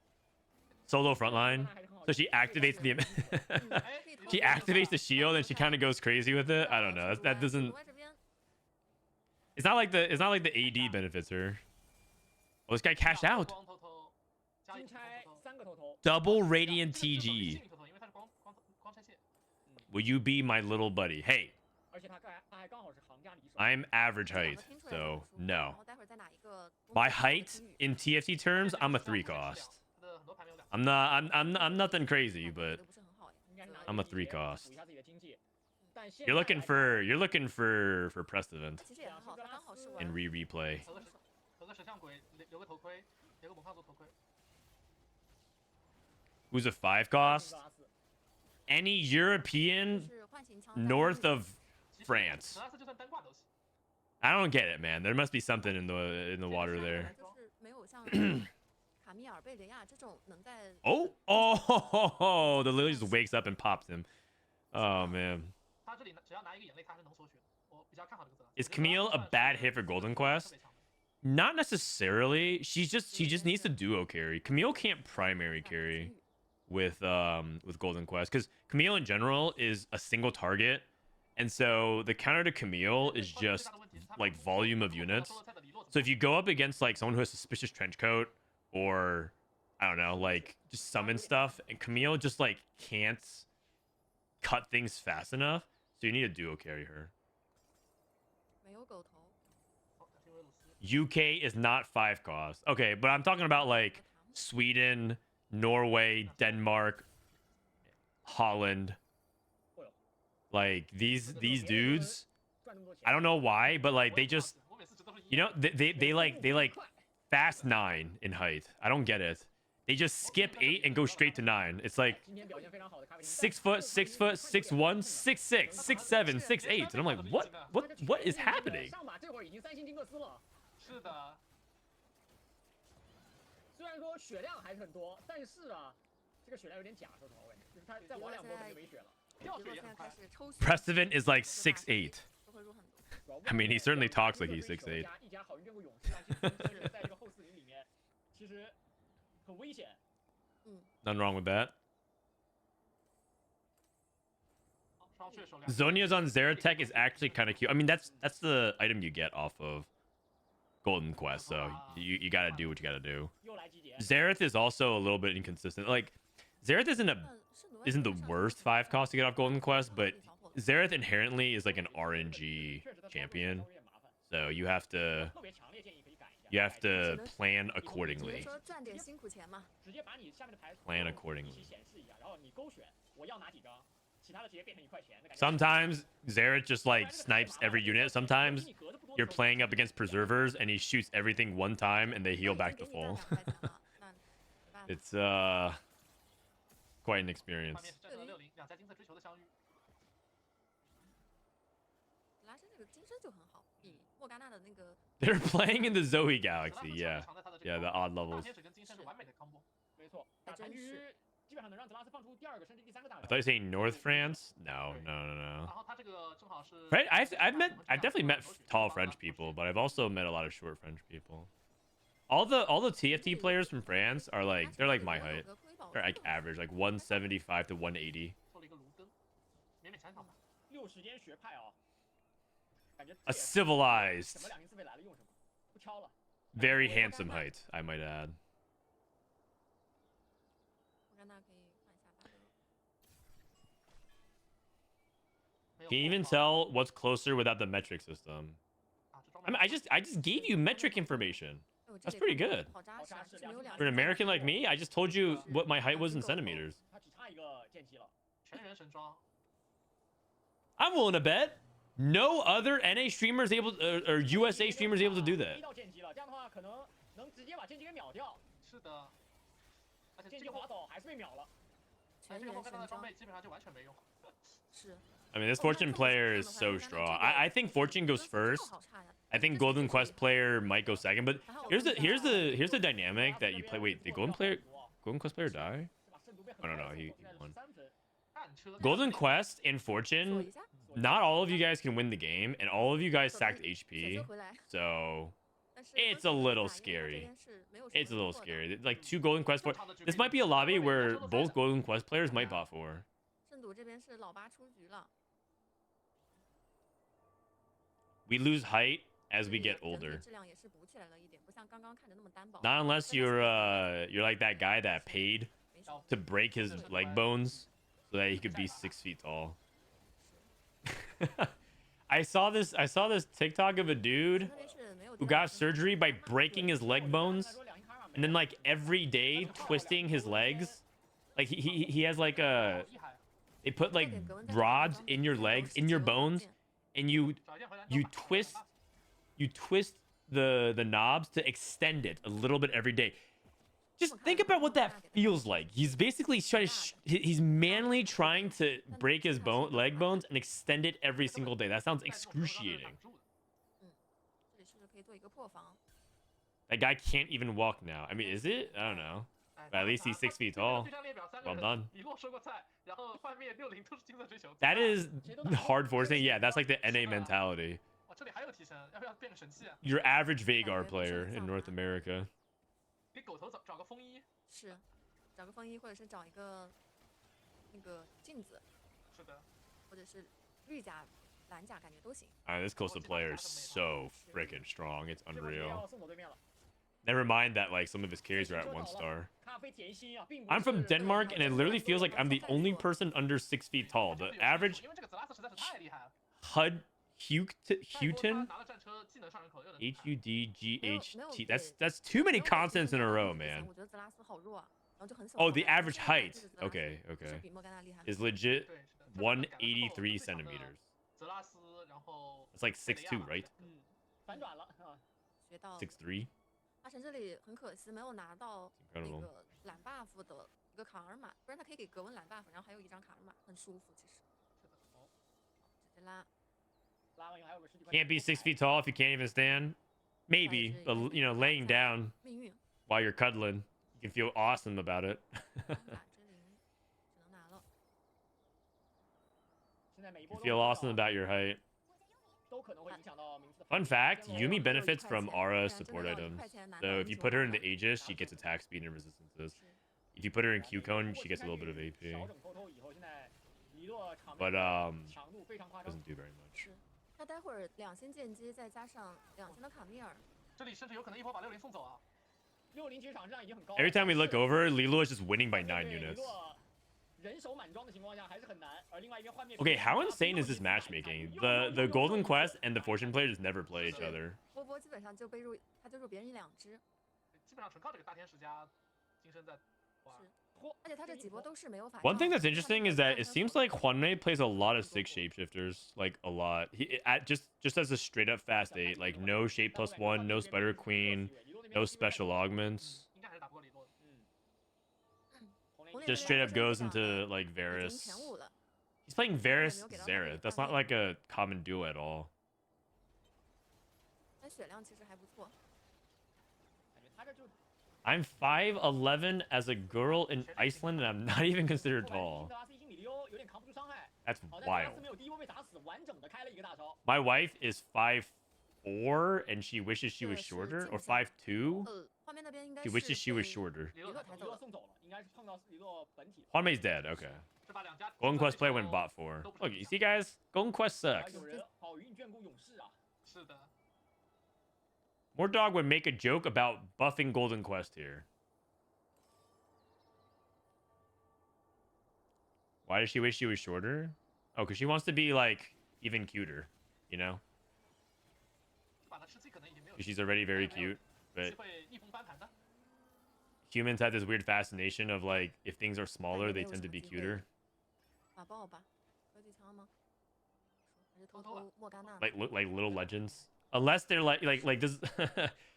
Speaker 1: Solo frontline. So she activates the she activates the shield and she kind of goes crazy with it. I don't know. That doesn't. It's not like the AD benefits her. Oh, this guy cashed out. Double Radiant TG. Will you be my little buddy? Hey. I'm average height, so no. My height in TFT terms, I'm a 3 cost. I'm nothing crazy, but I'm a 3 cost. You're looking for press event and replay. Who's a 5 cost? Any European north of France. I don't get it, man. There must be something in the water there. Oh, the Lily just wakes up and pops him. Oh man. Is Camille a bad hit for Golden Quest? Not necessarily. She just needs to duo carry. Camille can't primary carry with Golden Quest because Camille in general is a single target, and so the counter to Camille is just like volume of units. So if you go up against like someone who has suspicious trench coat or I don't know, like just summon stuff, and Camille just like can't cut things fast enough, so you need to duo carry her. UK is not 5 cost. Okay, but I'm talking about like Sweden, Norway, Denmark, Holland. Like these dudes, I don't know why, but like they just, you know, they like fast 9 in height. I don't get it. They just skip 8 and go straight to 9. It's like 6 foot, 6 foot, 6'1", 6'6", 6'7", 6'8", and I'm like, what is happening?
Speaker 2: 虽然说血量还是很多，但是啊，这个血量有点假，说实话，我感觉就是他再玩2波可能就没血了。
Speaker 5: 掉
Speaker 4: 比如说现在
Speaker 5: 血也很快
Speaker 4: 开。始抽血，
Speaker 1: Precedent is like 6'8".
Speaker 4: 都会入很多。
Speaker 1: I mean, he certainly talks like he's 6'8".
Speaker 2: 一家好运眷顾勇士，但其实在这个后4零里面，其实很危险。
Speaker 1: Nothing wrong with that.
Speaker 5: 双血手两。
Speaker 1: Zonia's on Zeratech is actually kind of cute. I mean, that's the item you get off of Golden Quest, so you gotta do what you gotta do.
Speaker 2: 又来集结，
Speaker 1: Zerath is also a little bit inconsistent. Like, Zerath isn't the worst 5 cost to get off Golden Quest, but Zerath inherently is like an RNG
Speaker 2: 确实他操作
Speaker 1: champion,
Speaker 2: 稍微有点麻烦。
Speaker 1: so you have to
Speaker 2: 特别强烈建议可以改一下。
Speaker 1: plan
Speaker 4: 只能
Speaker 1: accordingly.
Speaker 4: 说赚点辛苦钱嘛。
Speaker 2: 直接把你下面的牌
Speaker 1: Plan
Speaker 2: 一
Speaker 1: accordingly.
Speaker 2: 起显示一下，然后你勾选我要哪几张，其他的直接变成1块钱的感觉。
Speaker 1: Sometimes Zerath just like snipes every unit. Sometimes you're playing up against preservers and he shoots everything one time and they heal back to full.
Speaker 4: 那
Speaker 1: It's quite an experience.
Speaker 5: 画面是战车60，两家金色追求的相遇。
Speaker 4: 拉伸这个金身就很好，比莫甘娜的那个
Speaker 1: They're playing in the Zoe Galaxy,
Speaker 5: 德拉
Speaker 1: yeah.
Speaker 5: 斯强在他的这
Speaker 1: Yeah,
Speaker 5: 个
Speaker 1: the odd
Speaker 5: 大
Speaker 1: levels.
Speaker 5: 天使跟金身是完美的 combo。
Speaker 2: 没错，打残局基本上能让泽拉斯放出第2个甚至第3个大
Speaker 1: I thought you were saying North France? No, no, no,
Speaker 5: 然
Speaker 1: no.
Speaker 5: 后他这个正好是。
Speaker 1: Right? I've definitely met tall French people, but I've also met a lot of short French people. All the TFT players from France are like they're like my height. They're like average, like 175 to 180.
Speaker 5: 做了一个卢根，勉勉强强吧。
Speaker 2: 6时间学派啊，感觉
Speaker 1: A
Speaker 2: 什
Speaker 1: civilized,
Speaker 2: 么2零4倍来了用什么，不挑了。
Speaker 1: very handsome height, I might add.
Speaker 4: 莫甘娜可以换一下大哥。
Speaker 5: 没有
Speaker 1: Can you even
Speaker 5: 后防
Speaker 1: tell what's closer without the metric system?
Speaker 5: 啊这装
Speaker 1: I
Speaker 5: 备
Speaker 1: mean, I just gave you metric information.
Speaker 4: 哎，我这
Speaker 1: That's
Speaker 4: 得
Speaker 1: pretty
Speaker 4: 看
Speaker 1: good.
Speaker 4: 好扎实啊，就是没有两
Speaker 1: For an
Speaker 4: 个
Speaker 1: American like me, I just told you what my height was in centimeters.
Speaker 2: 他只差一个剑姬了。
Speaker 5: 全员神装，
Speaker 1: I'm willing to bet no other NA streamer is able or USA streamer is able to do
Speaker 2: 一
Speaker 1: that.
Speaker 2: 到剑姬了，这样的话可能能直接把剑姬给秒掉。
Speaker 5: 是的。而且
Speaker 2: 剑姬
Speaker 5: 这个
Speaker 2: 滑走还是被秒了。
Speaker 4: 全员
Speaker 5: 这个后看到的
Speaker 4: 神装
Speaker 5: 装备基本上就完全没用。
Speaker 4: 是。
Speaker 1: I mean, this Fortune player is so strong. I think Fortune goes first. I think Golden Quest player might go second. But here's the dynamic that you play. Wait, did Golden Quest player die?
Speaker 2: 是吧？胜度被
Speaker 1: Oh, no,
Speaker 2: 很
Speaker 1: no,
Speaker 2: 高
Speaker 1: he
Speaker 2: 现在是
Speaker 1: won.
Speaker 2: 13分。
Speaker 5: 战车
Speaker 1: Golden Quest and
Speaker 4: 做
Speaker 1: Fortune,
Speaker 4: 一下，
Speaker 1: not all of you guys can win the game, and all of you guys sacked
Speaker 4: 选
Speaker 1: HP.
Speaker 4: 择回来，
Speaker 1: So
Speaker 4: 但是
Speaker 1: it's
Speaker 4: 关
Speaker 1: a
Speaker 4: 键
Speaker 1: little
Speaker 4: 是打赢他这
Speaker 1: scary.
Speaker 4: 边是没有什么
Speaker 1: It's a little
Speaker 4: 突破的
Speaker 1: scary. Like 2 Golden Quest. This might be a lobby where both Golden Quest players might bot for.
Speaker 4: 圣赌这边是老八出局了，
Speaker 1: We lose height as we
Speaker 4: 所以
Speaker 1: get
Speaker 4: 整体
Speaker 1: older.
Speaker 4: 质量也是补起来了一点，不像刚刚看着那么单薄。
Speaker 1: Not unless you're like that guy that paid
Speaker 4: 没什么
Speaker 1: to break his leg bones so that he could be 6 feet tall. I saw this TikTok of a dude
Speaker 4: 那边是没有
Speaker 1: who
Speaker 4: 第二
Speaker 1: got
Speaker 4: 个身
Speaker 1: surgery by breaking his leg bones
Speaker 2: 说两一卡尔嘛
Speaker 1: and then like every day twisting his legs. Like he has like a
Speaker 5: 厉害，
Speaker 1: they put like rods in your legs, in your bones, and you
Speaker 5: 找一件回来
Speaker 1: you twist the knobs to extend it a little bit every day. Just think about what that feels like. He's basically trying to he's manually trying to break his leg bones and extend it every single day. That sounds excruciating.
Speaker 4: 这里是不是可以做一个破防？
Speaker 1: That guy can't even walk now. I mean, is it? I don't know. But at least he's 6 feet tall. Well done.
Speaker 5: 李洛说过菜，然后幻灭60都是金色追求。
Speaker 1: That is hard forcing. Yeah, that's like the NA mentality.
Speaker 5: 哇，这里还有提升，要不要变个神器啊？
Speaker 1: Your average Vagar player in North America.
Speaker 5: 给狗头找个风衣。
Speaker 4: 是，找个风衣，或者是找一个那个镜子，
Speaker 5: 是的，
Speaker 4: 或者是绿甲、蓝甲，感觉都行。
Speaker 1: This Coastal player is so freaking strong. It's
Speaker 2: 这波直接
Speaker 1: unreal.
Speaker 2: 要送走对面了。
Speaker 1: Never mind that like some of his carries are at 1 star.
Speaker 2: 咖啡甜心啊，并不
Speaker 1: I'm from
Speaker 2: 是
Speaker 1: Denmark, and it literally feels like I'm the only person under 6 feet tall. The average
Speaker 5: 因为这个泽拉斯实在是太厉害了。
Speaker 1: HUD
Speaker 5: 再说
Speaker 1: Houghton
Speaker 5: 他拿了战车，技能上人口又能
Speaker 1: HUDGHT. That's too many consonants in a row, man.
Speaker 4: 我觉得泽拉斯好弱啊，然后就很少。
Speaker 1: Oh, the average height. Okay,
Speaker 4: 是
Speaker 1: okay.
Speaker 4: 比莫甘娜厉害。
Speaker 1: Is legit
Speaker 5: 对，是的。
Speaker 1: 183 centimeters.
Speaker 5: 泽拉斯，然后
Speaker 1: It's like 6'2", right?
Speaker 2: 嗯，反转了啊。
Speaker 4: 学到
Speaker 1: 6'3".
Speaker 4: 阿晨这里很可惜没有拿到那
Speaker 1: Incredible.
Speaker 4: 个蓝 buff 的一个卡尔玛，不然他可以给格温蓝 buff，然后还有一张卡尔玛，很舒服其实。
Speaker 5: 是的，哦，
Speaker 4: 直接拉，
Speaker 2: 拉完以后还有个10几块
Speaker 1: Can't be 6 feet tall if you can't even stand. Maybe, but you know, laying down
Speaker 4: 命运
Speaker 1: while you're cuddling. You can feel awesome about it.
Speaker 4: 法之灵只能拿了。
Speaker 2: 现在每一
Speaker 1: You
Speaker 2: 波都
Speaker 1: feel
Speaker 2: 看到
Speaker 1: awesome about your height.
Speaker 2: 都可能会影响到名次的
Speaker 1: Fun
Speaker 2: 排
Speaker 1: fact:
Speaker 2: 名。
Speaker 1: Yumi
Speaker 2: 天龙
Speaker 1: benefits from
Speaker 4: 1
Speaker 1: Aura
Speaker 4: 块钱
Speaker 1: support
Speaker 4: 不然真的要1
Speaker 1: items.
Speaker 4: 块钱拿
Speaker 1: So
Speaker 4: 到
Speaker 1: if you put her in the
Speaker 4: 09
Speaker 1: Aegis, she gets attack speed and resistances.
Speaker 4: 是
Speaker 1: If you put her in
Speaker 2: 然
Speaker 1: Q
Speaker 2: 后
Speaker 1: cone,
Speaker 2: 如果
Speaker 1: she gets a little bit of
Speaker 2: 金
Speaker 1: AP,
Speaker 2: 小整偷偷以后，现在黎洛场
Speaker 1: but
Speaker 2: 面的强度非常夸张。
Speaker 1: doesn't do very much.
Speaker 4: 是。那待会儿2星剑姬再加上2星的卡米尔，
Speaker 5: 这里甚至有可能一波把60送走啊！
Speaker 2: 60其实场质量已经很高了。
Speaker 1: Every time we look
Speaker 2: 但是
Speaker 1: over, LiLuo is just winning by
Speaker 2: 面
Speaker 1: 9
Speaker 2: 对黎
Speaker 1: units.
Speaker 2: 洛人手满装的情况下还是很难。而另外一边幻灭
Speaker 1: Okay, how insane is this matchmaking? The Golden Quest and the Fortune Player just never play each other.
Speaker 4: 波波基本上就被入，他就入别人1、2只。
Speaker 5: 基本上纯靠这个大天使加金身在玩。
Speaker 4: 是。而且他这几波都是没有法。
Speaker 1: One thing that's interesting is that it seems like Huanmie plays a lot of 6 shapeshifters, like a lot. Just as a straight up fast 8, like no shape +1, no Spider Queen, no special augments.
Speaker 5: 应该还是打不过李洛的。
Speaker 1: Just straight up goes into like
Speaker 4: 已经
Speaker 1: Varus.
Speaker 4: 前5了。
Speaker 1: He's playing Varus Xerath. That's not like a common duo at all.
Speaker 4: 那血量其实还不错。
Speaker 2: 感觉他这就
Speaker 1: I'm 5'11" as a girl in Iceland, and I'm not even considered tall.
Speaker 2: 有点扛不住伤害。
Speaker 1: That's
Speaker 2: 好在
Speaker 1: wild.
Speaker 2: 没有第一波被打死，完整的开了一个大招。
Speaker 1: My wife is 5'4", and she wishes she was shorter, or 5'2".
Speaker 4: 画面那边应该
Speaker 1: She
Speaker 4: 是
Speaker 1: wishes she was
Speaker 4: 被
Speaker 1: shorter.
Speaker 5: 李洛抬走了，
Speaker 2: 黎洛送走了，应该是碰到黎洛本体。
Speaker 1: Huanmei's dead. Okay.
Speaker 5: 这把两家
Speaker 1: Golden Quest play went bot 4. Look, you see, guys? Golden Quest
Speaker 2: 还
Speaker 1: sucks.
Speaker 2: 有人好运眷顾勇士啊！
Speaker 5: 是的，
Speaker 1: Mordog would make a joke about buffing Golden Quest here. Why does she wish she was shorter? Oh, because she wants to be, like, even cuter, you know?
Speaker 5: 这把他吃鸡可能已经没有
Speaker 1: 'Cause she's already very cute,
Speaker 5: 机
Speaker 1: but
Speaker 5: 会逆风翻盘的。
Speaker 1: humans have this weird fascination of, like, if things are smaller, they tend to be cuter.
Speaker 4: 法爆吧？科技枪吗？还是偷偷莫甘娜？
Speaker 1: Like, look like little legends. Unless they're like this...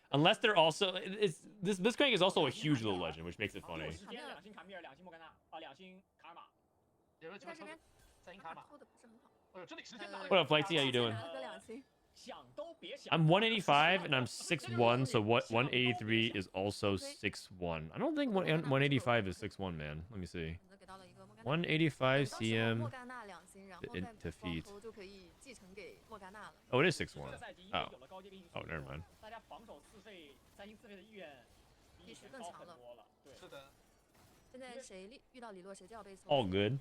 Speaker 1: Unless they're also... This Blitzcrank is also a huge little legend, which makes it
Speaker 2: 有
Speaker 1: funny.
Speaker 2: 时间2星卡米尔，2星莫甘娜啊，2星卡尔玛。
Speaker 5: 有没有机会抽
Speaker 4: 在这边
Speaker 5: 三星卡玛？
Speaker 4: 偷的不是很好。
Speaker 5: 哎呦，这里时间打得
Speaker 1: What up, Flexi? How you doing?
Speaker 4: 拿了个2星。
Speaker 2: 想都别想。
Speaker 1: I'm 185 and I'm 6'1", so what 183 is also 6'1". I don't think 185 is 6'1", man. Let me see.
Speaker 4: 选择给到了一个莫甘娜。
Speaker 1: 185
Speaker 4: 到时候
Speaker 1: cm.
Speaker 4: 莫甘娜2星，然后再
Speaker 1: to feet.
Speaker 4: 光头就可以继承给莫甘娜了。
Speaker 1: Oh, it is 6'1".
Speaker 2: 这个赛季因为
Speaker 1: Oh.
Speaker 2: 有了高阶跟因素
Speaker 1: Oh, never mind.
Speaker 2: 大家防守4费、3星4费的意愿比以前高很多了。对，
Speaker 5: 是的，
Speaker 4: 现在谁遇到李洛，谁就要被搜。
Speaker 1: All good.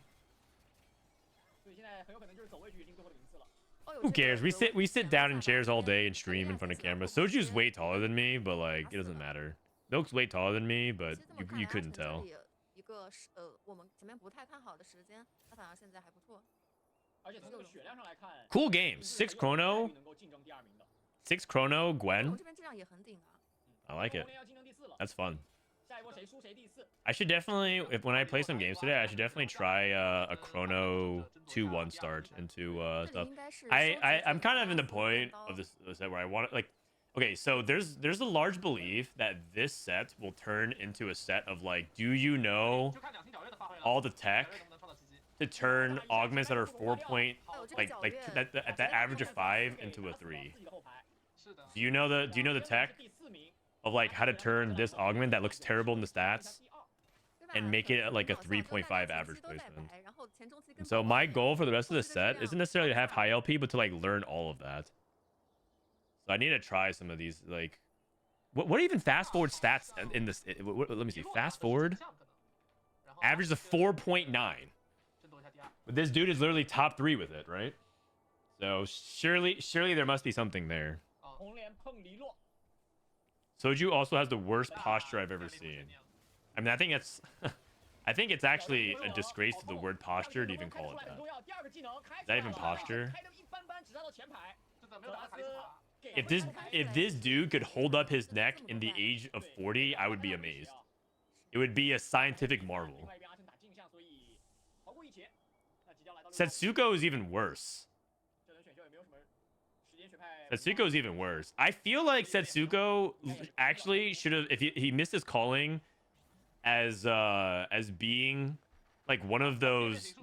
Speaker 2: 所以现在很有可能就是走位去决定最后的名次了。
Speaker 1: Who cares? We sit down in chairs all day and stream in front of camera. Soju's way taller than me, but like it doesn't matter. Milk's way taller than me, but
Speaker 4: 其实这么看
Speaker 1: you
Speaker 4: 来
Speaker 1: couldn't
Speaker 4: 阿成这
Speaker 1: tell.
Speaker 4: 里一个是我们前面不太看好的时间，他反而现在还不错。
Speaker 2: 而且从这个血量上来看
Speaker 1: Cool game. 6 Chrono,
Speaker 2: 能够竞争第2名的。
Speaker 1: 6 Chrono,
Speaker 4: 我们
Speaker 1: Gwen.
Speaker 4: 这边质量也很顶啊。
Speaker 1: I like it.
Speaker 2: 红莲要竞争第4了，
Speaker 1: That's fun.
Speaker 2: 下一波谁输谁第4。
Speaker 1: I should definitely, if when I play some games today, I should definitely try a Chrono 2-1 start into
Speaker 4: 这里
Speaker 1: stuff.
Speaker 4: 应该是
Speaker 1: I'm kind of in the point of this set where I want to like. Okay, so there's a large belief that this set will turn into a set of like, do you know
Speaker 5: 就看两星皎月的发挥了。
Speaker 1: all the tech
Speaker 5: 皎月能不能创造奇迹？
Speaker 1: to turn augments that are 4 point
Speaker 4: 哦，这个
Speaker 1: like
Speaker 4: 皎
Speaker 1: like
Speaker 4: 月
Speaker 1: at the average of 5 into a 3?
Speaker 5: 是的，
Speaker 1: Do you know the tech of like how to turn this augment that looks terrible in the stats
Speaker 4: 对吧
Speaker 1: and make it like a
Speaker 4: 很好笑
Speaker 1: 3.5
Speaker 4: 大家
Speaker 1: average
Speaker 4: 前期都在
Speaker 1: placement?
Speaker 4: 摆然后前中期跟
Speaker 1: And so
Speaker 4: 后
Speaker 1: my
Speaker 4: 期
Speaker 1: goal for the rest of the
Speaker 4: 后期的
Speaker 1: set
Speaker 4: 质
Speaker 1: isn't
Speaker 4: 量
Speaker 1: necessarily to have high LP, but to like learn all of that. So I need to try some of these. Like, what are even fast forward stats in this? Let me see. Fast forward
Speaker 5: 然后
Speaker 1: averages of 4.9.
Speaker 5: 争夺一下第二。
Speaker 1: But this dude is literally top 3 with it, right? So surely there must be something there.
Speaker 2: 红莲碰黎洛，
Speaker 1: Soju also has the worst posture I've ever seen. I mean, I think it's actually a disgrace to the word posture to even call it that.
Speaker 2: Is
Speaker 1: that even posture?
Speaker 2: 开得一般般，只拿到前排。
Speaker 5: 是的，没有打到卡利斯塔。
Speaker 1: If this dude could hold up his neck in the age of 40, I would be amazed. It would be a scientific marvel.
Speaker 2: 另外一边阿琛打镜像，所以逃过一劫。那即将来到
Speaker 1: Setsuko is even worse.
Speaker 2: 这轮选秀也没有什么时间学派。
Speaker 1: Setsuko is even worse. I feel like Setsuko actually should have, if he missed his calling as being like one of those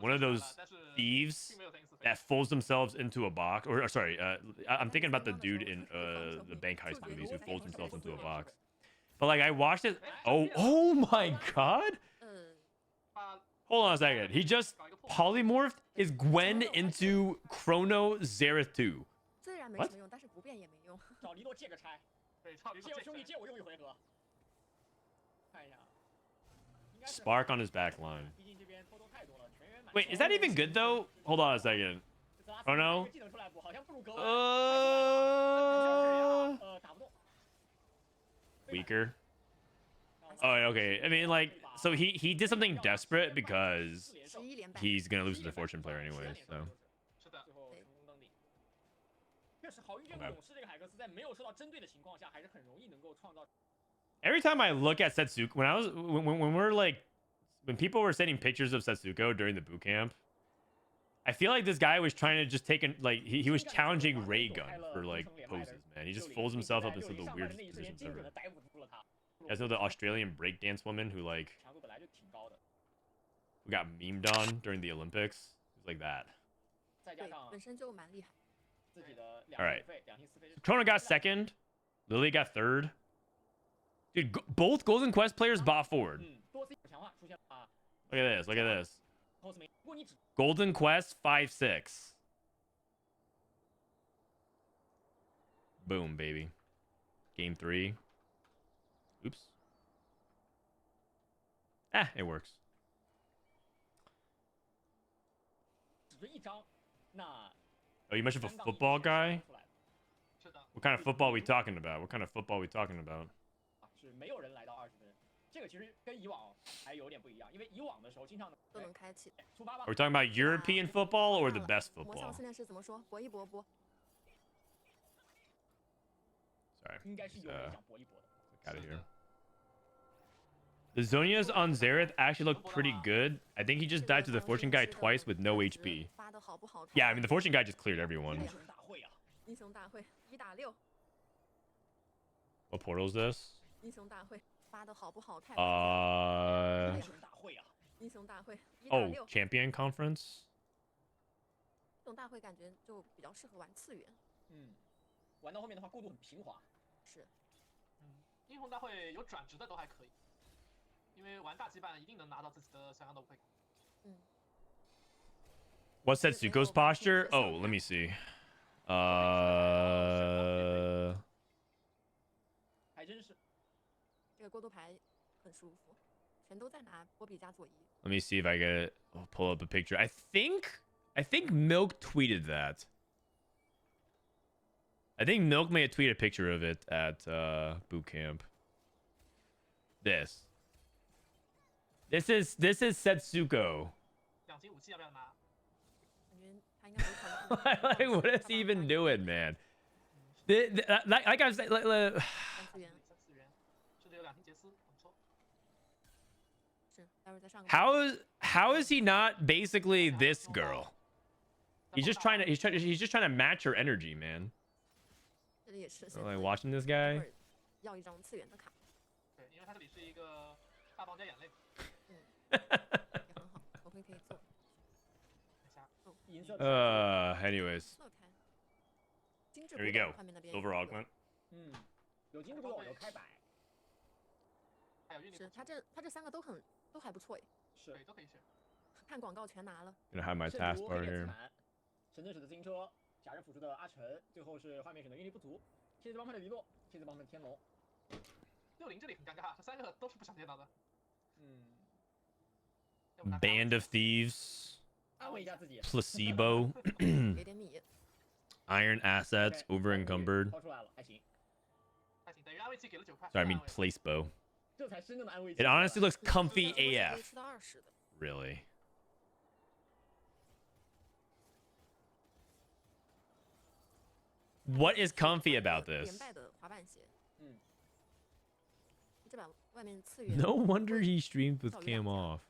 Speaker 1: thieves that folds themselves into a box, or sorry, I'm thinking about the dude in the bank heist movies who folds himself into a box. But like I watched it. Oh my god!
Speaker 5: 把
Speaker 1: Hold on a second. He just
Speaker 5: 搞一个破
Speaker 1: polymorphed his Gwen into Chrono Zereth 2.
Speaker 4: 虽然没
Speaker 1: What？
Speaker 4: 什么用，但是不变也没用。
Speaker 2: 找黎洛借个拆，
Speaker 5: 对，差不多
Speaker 2: 借我兄弟借我用一回合。看一下，应该是
Speaker 1: Spark on his back line.
Speaker 2: 毕竟这边偷偷太多了，全员满。
Speaker 1: Wait, is that even good though? Hold on a second.
Speaker 2: 哦
Speaker 1: no
Speaker 2: 技能出来不？好像不如格
Speaker 1: Uh,
Speaker 2: 打不动。
Speaker 1: weaker. Oh, okay. I mean, like, so he did something desperate because
Speaker 4: 11连败，
Speaker 1: he's gonna lose to the fortune player anyway. So
Speaker 5: 是的，
Speaker 2: 最后成功登顶。确实，好运剑和勇士这个海克斯在没有受到针对的情况下，还是很容易能够创造。
Speaker 1: every time I look at Setsuko, when we're like, when people were sending pictures of Setsuko during the boot camp, I feel like this guy was trying to just take like he was challenging Ray Gun for like poses, man. He just folds himself up into the weirdest positions ever. You guys know the Australian breakdance woman who like
Speaker 2: 强度本来就挺高的，
Speaker 1: who got memed on during the Olympics? It was like that.
Speaker 2: 再加
Speaker 4: 对，
Speaker 2: 上
Speaker 4: 本身就蛮厉害。
Speaker 2: 自己的
Speaker 1: Alright
Speaker 2: 两星四飞。
Speaker 1: Chrono got second. Lily got third. Dude, both Golden Quest players bought forward.
Speaker 2: 多次强化出现了啊
Speaker 1: Look at this. Look at this.
Speaker 2: ，cos 没。如果你只
Speaker 1: Golden Quest 5-6. Boom, baby. Game 3. Oops. Ah, it works.
Speaker 2: 只一张，那
Speaker 1: Oh, you mentioned a football guy?
Speaker 5: 是的，
Speaker 1: What kind of football we talking about? What kind of football we talking about?
Speaker 2: 是没有人来到20分。这个其实跟以往还有点不一样，因为以往的时候经常
Speaker 4: 都能开启。
Speaker 2: 出发吧
Speaker 1: Are we talking about European football or the best
Speaker 4: 魔像
Speaker 1: football?
Speaker 4: 训练师怎么说？搏一搏搏。
Speaker 1: Sorry.
Speaker 2: 应该是有人想搏一搏的。
Speaker 1: Out of here. The Zonias on Zereth actually look pretty good. I think he just died to the fortune guy twice with no HP.
Speaker 4: 发的好不好看？
Speaker 1: Yeah, I mean the fortune guy just cleared everyone.
Speaker 2: 英雄大会啊！
Speaker 4: 英雄大会1打6，
Speaker 1: What portal is this?
Speaker 4: 英雄大会发的好不好看？
Speaker 2: 英雄大会啊！
Speaker 4: 英雄大会1打
Speaker 1: Oh,
Speaker 4: 6，
Speaker 1: champion conference?
Speaker 4: 这种大会感觉就比较适合玩次元。
Speaker 2: 玩到后面的话过渡很平滑。
Speaker 4: 是，
Speaker 5: 英雄大会有转职的都还可以，因为玩大羁绊一定能拿到自己的想要的会。
Speaker 1: What's Setsuko's posture? Oh, let me see.
Speaker 2: 还真是。
Speaker 4: 这个过渡牌很舒服，全都在拿波比加佐伊。
Speaker 1: Let me see if I get I'll pull up a picture. I think Milk tweeted that. I think Milk may have tweeted a picture of it at boot camp. This is Setsuko.
Speaker 5: 两金武器要不要拿？
Speaker 4: 感觉他应该不会考虑
Speaker 1: Like, what is he even doing, man? Like I was like,
Speaker 4: 三次元
Speaker 5: 3次元，这里有两金杰斯，很不错。
Speaker 4: 是，待会儿再上个。
Speaker 1: how is he not basically this girl? He's just trying to match her energy, man.
Speaker 4: 这里也是。
Speaker 1: Like watching this
Speaker 4: 待
Speaker 1: guy.
Speaker 4: 会儿要一张次元的卡，
Speaker 5: 对，因为它这里是一个大棒加眼泪。
Speaker 4: 也很好，头盔可以做。
Speaker 5: 等一下，
Speaker 2: 银色。
Speaker 1: Anyways,
Speaker 4: 乐开。精致
Speaker 1: here we
Speaker 4: 古董
Speaker 1: go.
Speaker 4: 画面那边
Speaker 1: Silver augment.
Speaker 2: 有金主有开摆，
Speaker 5: 还有运力
Speaker 4: 是他这3个都还不错耶，
Speaker 2: 是
Speaker 5: 对，都可以选。
Speaker 4: 看广告全拿了。
Speaker 1: Gonna have my
Speaker 2: 圣
Speaker 1: task
Speaker 2: 徒
Speaker 1: bar
Speaker 2: 黑电
Speaker 1: here.
Speaker 2: 磁盘，神阵使的自行车，假人辅助的阿晨，最后是画面选的运力不足，蝎子帮派的黎洛，蝎子帮派的天龙。
Speaker 5: 60这里很尴尬，这3个都是不想见到的。
Speaker 2: 嗯，
Speaker 5: 要不拿
Speaker 1: Band of Thieves.
Speaker 2: 安慰一下自己。
Speaker 1: Placebo.
Speaker 4: 给点米，
Speaker 1: Iron assets. Over encumbered.
Speaker 2: 掏出来了，还行。
Speaker 5: 还行，等于安慰剂给了9块。
Speaker 1: Sorry, I mean placebo.
Speaker 2: 这才真正的安慰剂。
Speaker 1: It honestly looks
Speaker 4: 这
Speaker 1: comfy
Speaker 4: 个可以
Speaker 1: AF.
Speaker 4: 吃到20的。
Speaker 1: Really. What is comfy about
Speaker 4: 连
Speaker 1: this?
Speaker 4: 败的滑板鞋，
Speaker 2: 嗯，
Speaker 4: 这把外面次元。
Speaker 1: No wonder he streamed with cam off.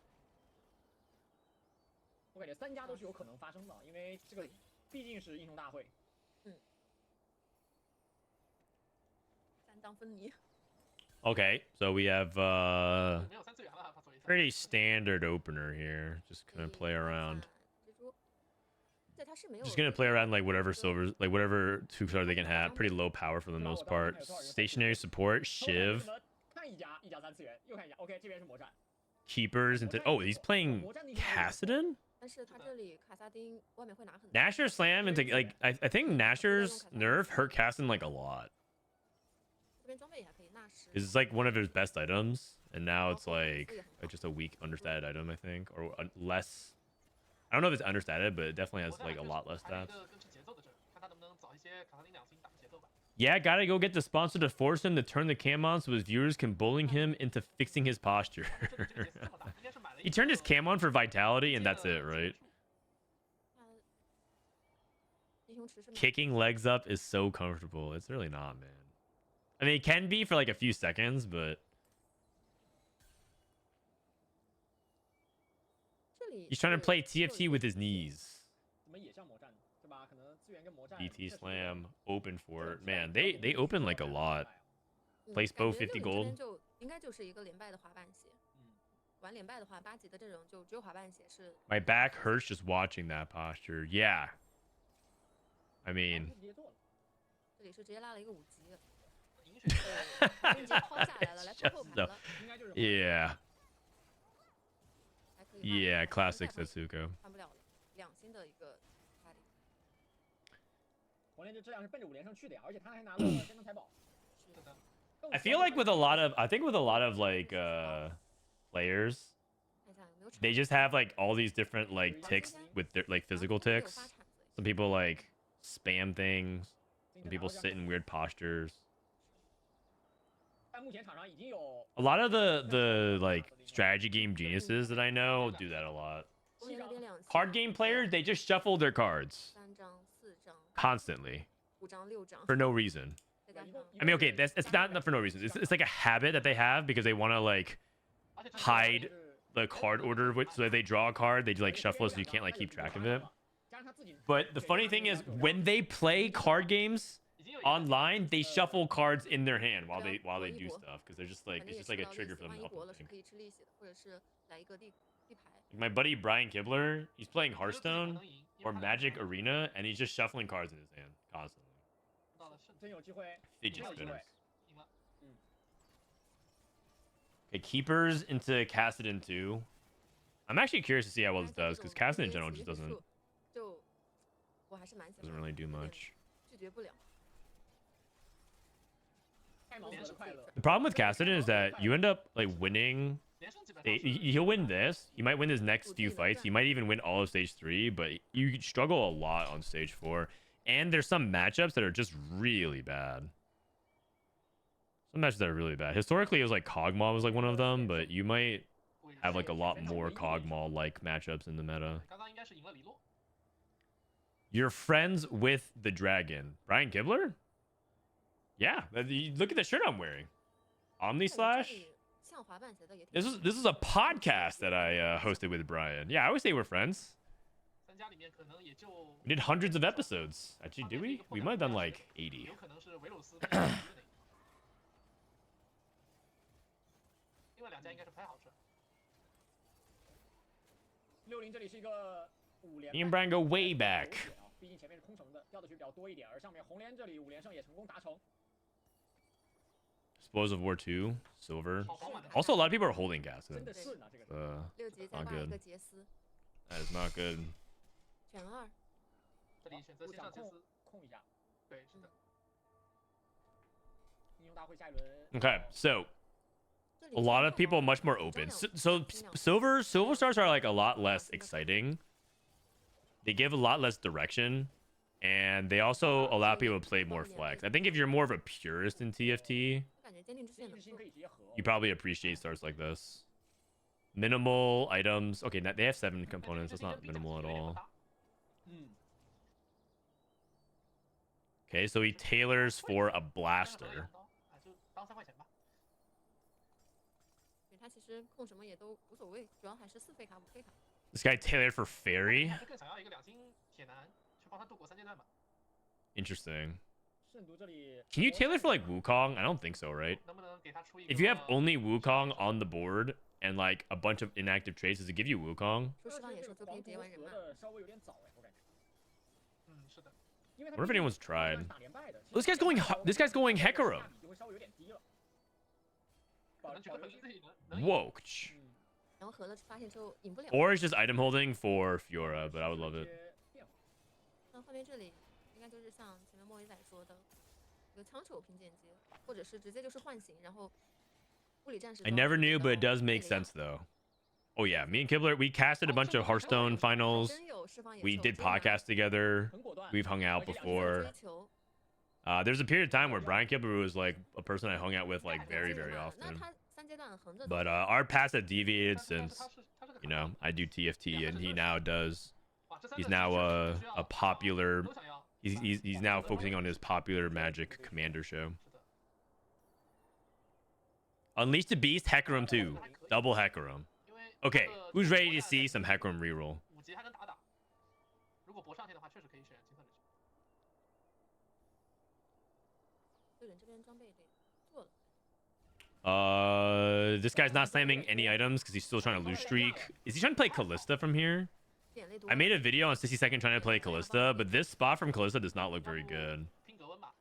Speaker 2: 我感觉3家都是有可能发生的，因为这个毕竟是英雄大会。
Speaker 4: 3张芬妮，
Speaker 1: Okay, so we have
Speaker 5: 没有3次元了，他做一下。
Speaker 1: pretty standard opener here. Just gonna play around.
Speaker 4: 蜘蛛，对，他是没有。
Speaker 1: Just gonna play around like whatever silvers, like whatever 2-star they can have. Pretty low power for the most part. Stationary support, Shiv.
Speaker 2: 一家三次元，又看一家。OK， 这边是魔战。
Speaker 1: Keepers into oh he's playing Kassadin?
Speaker 4: 但是他这里卡萨丁外面会拿很多。
Speaker 1: Nasher slam into like I think Nasher's nerf hurt Kassadin like a lot.
Speaker 4: 这边装备也还可以，纳什。
Speaker 1: It's like one of his best items, and now it's like just a weak understated item I think, or less. I don't know if it's understated, but it definitely has like a lot less stats.
Speaker 5: 更吃节奏的阵，看他能不能找一些卡萨丁两星打个节奏吧。
Speaker 1: Yeah, gotta go get the sponsor to force him to turn the cam on so his viewers can bullying him into fixing his posture. He turned his cam on for vitality, and that's it, right?
Speaker 4: 英雄池是没有
Speaker 1: Kicking legs up is so comfortable. It's really not, man. I mean, it can be for like a few seconds, but
Speaker 4: 这里
Speaker 1: he's trying to play TFT with his knees.
Speaker 2: 怎么也像魔战，对吧？可能资源跟魔战。
Speaker 1: BT slam, open for it. Man, they open like a lot.
Speaker 4: 嗯
Speaker 1: Place
Speaker 4: 感
Speaker 1: both
Speaker 4: 觉
Speaker 1: 50
Speaker 4: 六里这
Speaker 1: gold.
Speaker 4: 边就应该就是一个连败的滑板鞋。
Speaker 2: 嗯，
Speaker 4: 玩连败的话，8级的阵容就只有滑板鞋是。
Speaker 1: My back hurts just watching that posture. Yeah. I mean,
Speaker 2: 直接做了。
Speaker 4: 这里是直接拉了一个5级的，
Speaker 5: 银血
Speaker 4: 直接抛下来了，来拖后排了，
Speaker 2: 应该就是
Speaker 1: yeah.
Speaker 4: 还可以。
Speaker 1: Yeah, classic Setsuko.
Speaker 4: 换不了了，2星的一个卡里。
Speaker 2: 红莲这质量是奔着5连胜去的呀，而且他还拿了天生财宝。
Speaker 5: 是的，
Speaker 1: I feel like with a lot of, I think with a lot of like players,
Speaker 4: 看一下有没有场
Speaker 1: they just have like all these different like ticks with their like physical
Speaker 4: 有发
Speaker 1: ticks.
Speaker 4: 铲子
Speaker 1: Some people like spam things. Some people sit in weird postures.
Speaker 2: 但目前场上已经有
Speaker 1: A lot of the like strategy game geniuses that I know do that a lot.
Speaker 4: 红莲那边2星
Speaker 1: Card game players, they just shuffle their cards
Speaker 4: 3张、4张、
Speaker 1: constantly
Speaker 4: 5张、6张，
Speaker 1: for no reason.
Speaker 4: 再加上
Speaker 1: I mean, okay, that's it's not for no reason. It's like a habit that they have because they want to like
Speaker 5: 而且这
Speaker 1: hide the card order, so that they draw a card, they like shuffle it so you can't like keep track of it.
Speaker 2: 加上他自己
Speaker 1: But the funny thing is, when they play card games
Speaker 5: 已经有一个
Speaker 1: online, they shuffle cards in their hand while they do stuff because they're just
Speaker 4: 反
Speaker 1: like
Speaker 4: 正
Speaker 1: it's
Speaker 4: 也
Speaker 1: just
Speaker 4: 是
Speaker 1: like a
Speaker 4: 到
Speaker 1: trigger
Speaker 4: 利
Speaker 1: for
Speaker 4: 息，
Speaker 1: them
Speaker 4: 万
Speaker 1: to
Speaker 4: 一国
Speaker 1: up
Speaker 4: 了是
Speaker 1: something.
Speaker 4: 可以吃利息的，或者是来一个地牌。
Speaker 1: Like my buddy Brian Kibler, he's playing
Speaker 5: 觉得自己可
Speaker 1: Hearthstone
Speaker 5: 能赢，因
Speaker 1: or
Speaker 5: 为他
Speaker 1: Magic Arena, and he's just shuffling cards in his hand constantly.
Speaker 5: 到了胜
Speaker 2: 真有机会，
Speaker 1: Fidget
Speaker 2: 真有机会
Speaker 1: spinners.。
Speaker 5: 赢了，
Speaker 1: Okay, keepers into Kassadin 2. I'm actually curious to see how well this
Speaker 4: 但
Speaker 1: does
Speaker 4: 是
Speaker 1: because
Speaker 4: 这种
Speaker 1: Kassadin in
Speaker 4: 这
Speaker 1: general
Speaker 4: 些
Speaker 1: just
Speaker 4: 起
Speaker 1: doesn't
Speaker 4: 数就我还是蛮喜欢
Speaker 1: doesn't
Speaker 4: 的
Speaker 1: really do
Speaker 4: 有点
Speaker 1: much.
Speaker 4: 拒绝不了。
Speaker 2: 开盲盒的快乐。
Speaker 1: The problem with Kassadin is that you end up like winning.
Speaker 5: 连胜基本
Speaker 1: They,
Speaker 5: 上是
Speaker 1: he'll win this. He might win his next few fights. He might even win all of stage 3, but you struggle a lot on stage 4. And there's some matchups that are just really bad. Some matches that are really bad. Historically, it was like Kog'Maw was like one of them, but you might
Speaker 5: 鬼
Speaker 1: have like a lot more Kog'Maw-like matchups in the meta.
Speaker 5: 刚刚应该是赢了李洛，
Speaker 1: You're friends with the dragon. Brian Kibler? Yeah. Look at the shirt I'm wearing. Omni
Speaker 4: 这
Speaker 1: Slash?
Speaker 4: 里像滑板鞋的也挺
Speaker 1: This is a podcast that I hosted with Brian. Yeah, I would say we're friends.
Speaker 5: 3家里面可能也就
Speaker 1: We did hundreds of episodes. Actually, did we? We might have done like 80.
Speaker 5: 有可能是维鲁斯跟小鱼的那个，另外2家应该是不太好吃。
Speaker 2: 60这里是一个5连
Speaker 1: Me and Brian go way back.
Speaker 2: 毕竟前面是空城的，掉的血比较多一点，而上面红莲这里5连胜也成功达成。
Speaker 1: Spoils of War 2, Silver.
Speaker 5: 好饱满的
Speaker 1: Also, a lot of people are holding
Speaker 2: 真
Speaker 1: Gaston.
Speaker 2: 的顺啊，这个是。
Speaker 4: 6级再
Speaker 1: not
Speaker 4: 拉一
Speaker 1: good.
Speaker 4: 个杰斯，
Speaker 1: That is not good.
Speaker 4: 选2。
Speaker 5: 这里选择
Speaker 2: 不掌控
Speaker 5: 先上杰斯，
Speaker 2: 控一下。
Speaker 5: 对，是的，
Speaker 2: 英雄大会下一轮。
Speaker 1: Okay, so
Speaker 4: 这里
Speaker 1: a lot of people much more open. So silver stars are like a lot less exciting. They give a lot less direction, and they also allow people to play more flex. I think if you're more of a purist in TFT,
Speaker 4: 我感觉坚定之线
Speaker 2: 坚定之心可以结合。
Speaker 1: you probably appreciate stars like this. Minimal items. Okay, they have 7 components. That's not minimal at all.
Speaker 2: 嗯，
Speaker 1: Okay, so he tailors for a blaster.
Speaker 5: 啊，就当3块钱吧。
Speaker 4: 对他其实控什么也都无所谓，主要还是4费卡5费卡。
Speaker 1: This guy tailored for fairy.
Speaker 5: 还是更想要一个2星铁男去帮他度过3阶段吧。
Speaker 1: Interesting.
Speaker 2: 圣毒这里。
Speaker 1: Can you tailor for like Wukong? I don't think so, right?
Speaker 5: 能不能给他出一个
Speaker 1: If you have only Wukong on the board and like a bunch of inactive traits, does it give you Wukong?
Speaker 4: 说实话也是就可以直接玩人嘛。
Speaker 2: 稍微有点早哎，我感觉。
Speaker 5: 嗯，是的，
Speaker 2: 因为他
Speaker 1: What if anyone's tried?
Speaker 2: 打连败的
Speaker 1: This guy's going Hecarim.
Speaker 2: 就会稍微有点低了。
Speaker 5: 可能觉得本身自己能赢。
Speaker 1: Whoa.
Speaker 4: 然后合了发现之后赢不了。
Speaker 1: Or it's just item holding for Fiora, but I would love it.
Speaker 4: 那画面这里应该就是像前面莫维仔说的，一个枪手拼间接，或者是直接就是唤醒，然后物理战士。
Speaker 1: I never knew, but it does make sense though. Oh yeah, me and Kibler, we casted a bunch of Hearthstone finals. We did podcasts together. We've hung out before. There's a period of time where Brian Kibler was like a person I hung out with like very, very often. But our paths have deviated since, you know, I do TFT and he now does. He's now a popular. He's now focusing on his popular Magic Commander show. Unleash the Beast, Hecarim 2. Double Hecarim. Okay, who's ready to see some Hecarim reroll?
Speaker 5: 5级还能打，如果博上天的话，确实可以选金色的。
Speaker 4: 对人这边装备得做了。
Speaker 1: This guy's not slamming any items because he's still trying to lose streak. Is he trying to play Callista from here? I made a video on 60 Second trying to play Callista, but this spot from Callista does not look very good.
Speaker 5: 拼格温吧。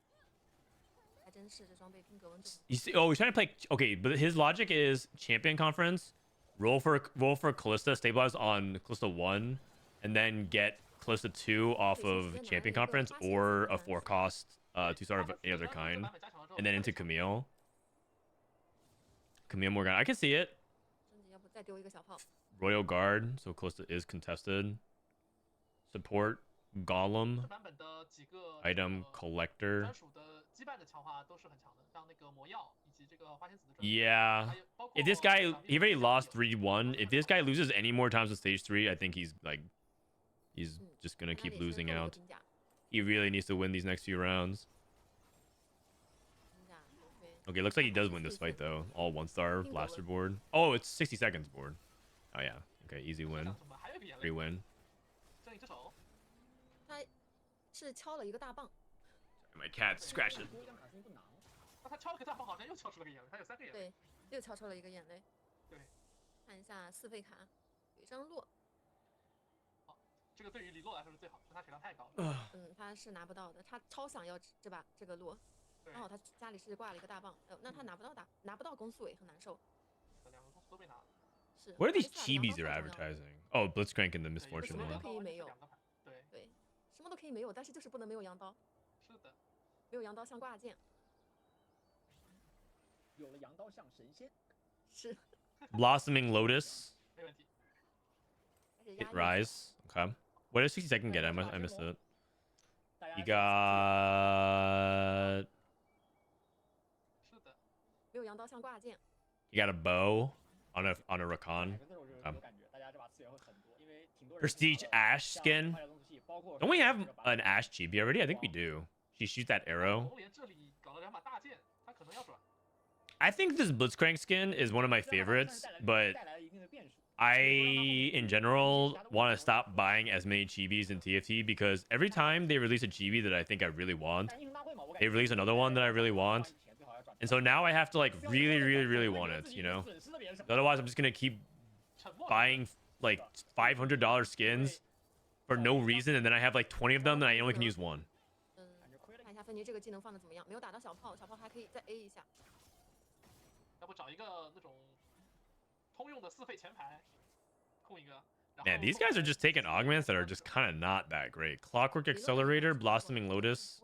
Speaker 4: 还真是这装备拼格温。
Speaker 1: You see, oh, he's trying to play. Okay, but his logic is Champion Conference, roll for Callista, stabilize on Callista 1, and then get Callista 2 off of Champion Conference or a 4-cost 2-star of any other kind, and then into Camille. Camille Morgana. I can see it.
Speaker 4: 升级要不再丢一个小炮。
Speaker 1: Royal Guard, so Callista is contested. Support, Golem,
Speaker 5: 这版本的几个
Speaker 1: Item Collector.
Speaker 5: 专属的羁绊的强化都是很强的，像那个魔药以及这个花仙子的专属。
Speaker 1: Yeah. If this guy, he already lost 3-1. If this guy loses any more times in stage 3, I think he's just gonna keep losing out. He really needs to win these next few rounds. Okay, looks like he does win this fight though. All 1-star blaster board. Oh, it's 60 seconds board. Oh yeah. Okay, easy win.
Speaker 5: 还有一个眼泪，
Speaker 1: Free win.
Speaker 5: 正一只手，
Speaker 4: 他是敲了一个大棒。
Speaker 1: My cat scratching.
Speaker 5: 那他敲了个大棒，好像又敲出了个眼泪，他有3个眼泪。
Speaker 4: 对，又敲出了一个眼泪。
Speaker 5: 对，
Speaker 4: 看一下4费卡，有一张落。
Speaker 5: 这个对于李洛来说是最好的，他血量太高了。
Speaker 4: 他是拿不到的，他超想要这个落。刚好他家里是挂了一个大棒，那他拿不到攻速也很难受。
Speaker 5: 2个公司都被拿了。
Speaker 4: 是。
Speaker 1: What are these chibis they're advertising? Oh, Blitzcrank and the Misfortune
Speaker 4: 什么都
Speaker 1: one.
Speaker 4: 可以没有。
Speaker 5: 对
Speaker 4: 对，什么都可以没有，但是就是不能没有羊刀。
Speaker 5: 是的。
Speaker 4: 没有羊刀像挂件。
Speaker 2: 有了羊刀像神仙。
Speaker 4: 是。
Speaker 1: Blossoming Lotus.
Speaker 5: 没问题。
Speaker 1: Hit Rise. Okay. What does 60 Second get? I missed it. He got.
Speaker 5: 是的。
Speaker 4: 没有羊刀像挂件。
Speaker 1: He got a bow on a Rakan. Prestige Ash skin. Don't we have an Ash chibi already? I think we do. She shoots that arrow.
Speaker 5: 红莲这里搞了2把大剑，他可能要转。
Speaker 1: I think this Blitzcrank skin is one of my favorites, but I, in general, want to stop buying as many chibis in TFT because every time they release a chibi that I think I really want, they release another one that I really want. And so now I have to like really want it, you know? Otherwise, I'm just going to keep buying like $500 skins for no reason, and then I have like 20 of them, and I only can use one.
Speaker 4: 看一下芬妮这个技能放的怎么样？没有打到小炮，小炮还可以再 A 一下。
Speaker 5: 要不找一个那种通用的4费前排，控一个。
Speaker 1: Man, these guys are just taking augments that are just kind of not that great. Clockwork Accelerator, Blossoming Lotus.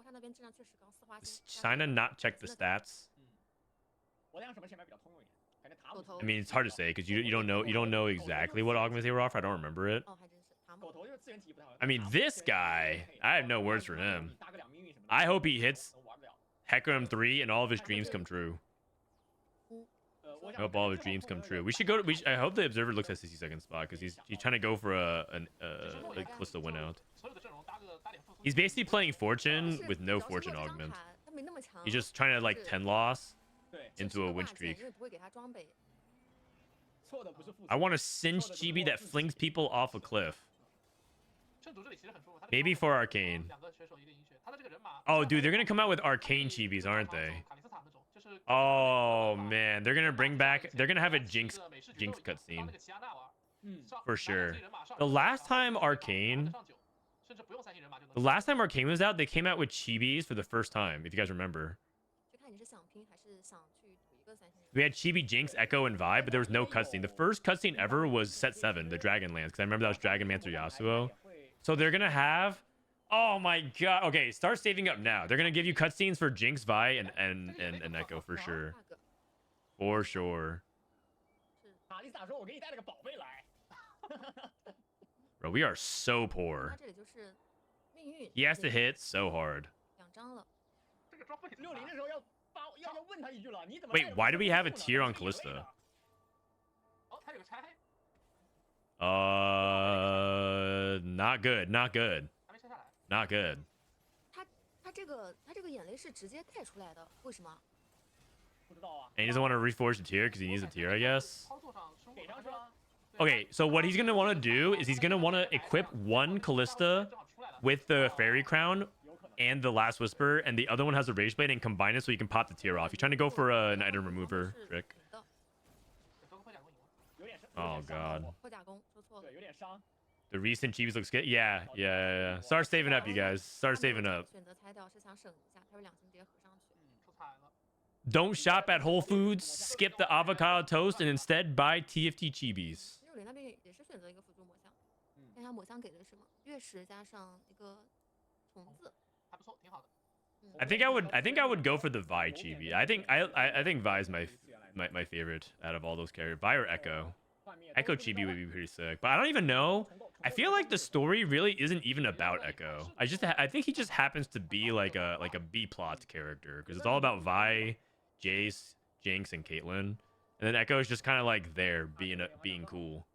Speaker 1: Kinda not check the stats. I mean, it's hard to say because you don't know exactly what augments they were offered. I don't remember it. I mean, this guy, I have no words for him. I hope he hits Hecarim 3 and all of his dreams come true. I hope all of his dreams come true. We should go to. I hope the observer looks at 60 second spot because he's trying to go for a Callisto win out. He's basically playing Fortune with no Fortune augment. He's just trying to like 10 loss into a win streak. I want a Singe chibi that flings people off a cliff. Maybe for Arcane. Oh, dude, they're gonna come out with Arcane chibis, aren't they? Oh man, they're gonna bring back. They're gonna have a Jinx cutscene for sure. The last time Arcane was out, they came out with chibis for the first time. If you guys remember. We had Chibi, Jinx, Echo, and Vi, but there was no cutscene. The first cutscene ever was set 7, the Dragonlance, because I remember that was Dragonmancer Yasuo. So they're gonna have, oh my god. Okay, start saving up now. They're gonna give you cutscenes for Jinx, Vi, and Echo for sure. For sure.
Speaker 2: 卡丽萨说：“我给你带了个宝贝来。”
Speaker 1: Bro, we are so poor.
Speaker 4: 这里就是命运。
Speaker 1: He has to hit so hard.
Speaker 4: 2张了。
Speaker 5: 这个装备
Speaker 2: 60的时候要问他一句了，你怎么
Speaker 1: Wait, why do we have a tier on Callista?
Speaker 5: 哦，他有个拆，
Speaker 1: Not good, not good,
Speaker 5: 还没拆下来。
Speaker 1: not good.
Speaker 4: 他这个眼泪是直接带出来的，为什么？
Speaker 2: 不知道啊。
Speaker 1: And he doesn't want to reforge the tier because he needs a tier, I guess.
Speaker 5: 操作上失误
Speaker 2: 给上去了。
Speaker 1: Okay, so what he's gonna want to do is he's gonna want to equip one Callista with the Fairy Crown and the Last Whisper, and the other one has a Rage Blade, and combine it so you can pop the tier off. He's trying to go for an item remover trick.
Speaker 2: 有点伤。
Speaker 1: Oh god.
Speaker 4: 破甲弓说错了。
Speaker 2: 对，有点伤。
Speaker 1: The recent Chibis looks good. Yeah. Start saving up, you guys. Start saving up.
Speaker 4: 选择拆掉是想省一下，他有2星直接合上去。
Speaker 5: 出彩了。
Speaker 1: Don't shop at Whole Foods, skip the avocado toast, and instead buy TFT Chibis.
Speaker 4: 60那边也是选择一个辅助魔箱，看一下魔箱给的是什么，月食加上一个虫子。
Speaker 5: 还不错，挺好的。
Speaker 1: I think I would go for the Vi Chibi. I think Vi is my favorite out of all those characters. Vi or Echo. Echo Chibi would be pretty sick. But I don't even know. I feel like the story really isn't even about Echo. I think he just happens to be like a B plot character because it's all about Vi, Jace, Jinx, and Caitlyn. And then Echo is just kind of like there being cool.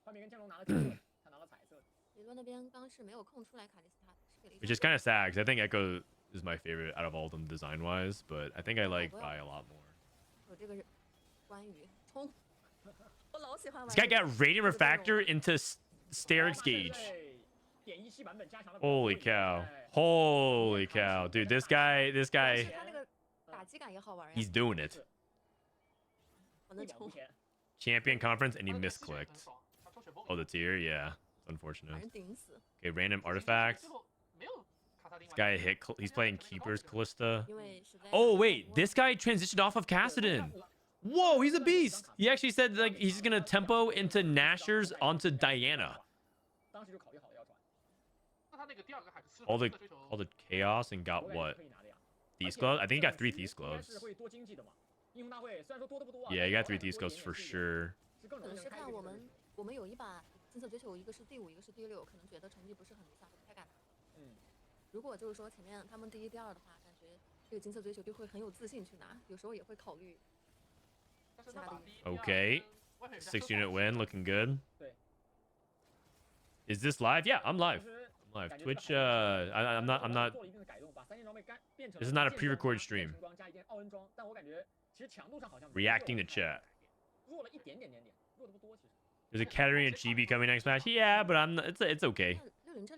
Speaker 2: 画面跟剑龙拿了金色，他拿了彩色。
Speaker 4: 理论那边刚是没有空出来卡莉斯塔，是给了一
Speaker 1: Which is kind of sad because I think Echo is my favorite out of all of them design wise, but I think I like Vi a lot more.
Speaker 4: 有这个关羽冲，我老喜欢玩。
Speaker 1: This guy got Radiant Refractor into Sterix Gauge.
Speaker 2: 点1版本加强的。
Speaker 1: Holy cow. Holy cow. Dude, this guy,
Speaker 4: 他那个打击感也好玩呀。
Speaker 1: he's doing it.
Speaker 4: 我能冲，
Speaker 1: Champion conference and he misclicked.
Speaker 5: 他抽血波
Speaker 1: Oh, the tier? Yeah. It's
Speaker 4: 把
Speaker 1: unfortunate.
Speaker 4: 人顶死。
Speaker 1: Okay, random artifacts.
Speaker 5: 最后没有卡萨丁
Speaker 1: This guy hit, he's playing Keeper's Callista.
Speaker 4: 因为实在。
Speaker 1: Oh, wait, this guy transitioned off of Kassadin. Whoa, he's a beast. He actually said like he's gonna tempo into Nashers onto Diana.
Speaker 2: 当时就考虑好了要转。
Speaker 5: 那他那个第二个海是
Speaker 1: All the chaos and got what? Thieves gloves? I think he got 3 Thieves gloves.
Speaker 2: 是会多经济的嘛？英雄大会虽然说多的不多啊。
Speaker 1: Yeah, he got 3 Thieves gloves for sure.
Speaker 2: 是更
Speaker 4: 可能是
Speaker 2: 容易开一个
Speaker 4: 看我们有一把金色追求，一个是第5，一个是第6，可能觉得成绩不是很理想，就不太敢拿。如果就是说前面他们第1、第2的话，感觉这个金色追求就会很有自信去拿，有时候也会考虑。
Speaker 1: Okay. 6 unit win, looking good.
Speaker 2: 对。
Speaker 1: Is this live? Yeah, I'm live. I'm live. Twitch, I'm not.
Speaker 2: 做了一定的改动，把3件装备变成
Speaker 1: This is not a pre-recorded stream.
Speaker 2: 加一件奥恩装，但我感觉其实强度上好像
Speaker 1: Reacting to chat.
Speaker 2: 弱了一点点，弱的不多其实。
Speaker 1: There's a Katarina Chibi coming next match. Yeah, but I'm not, it's okay.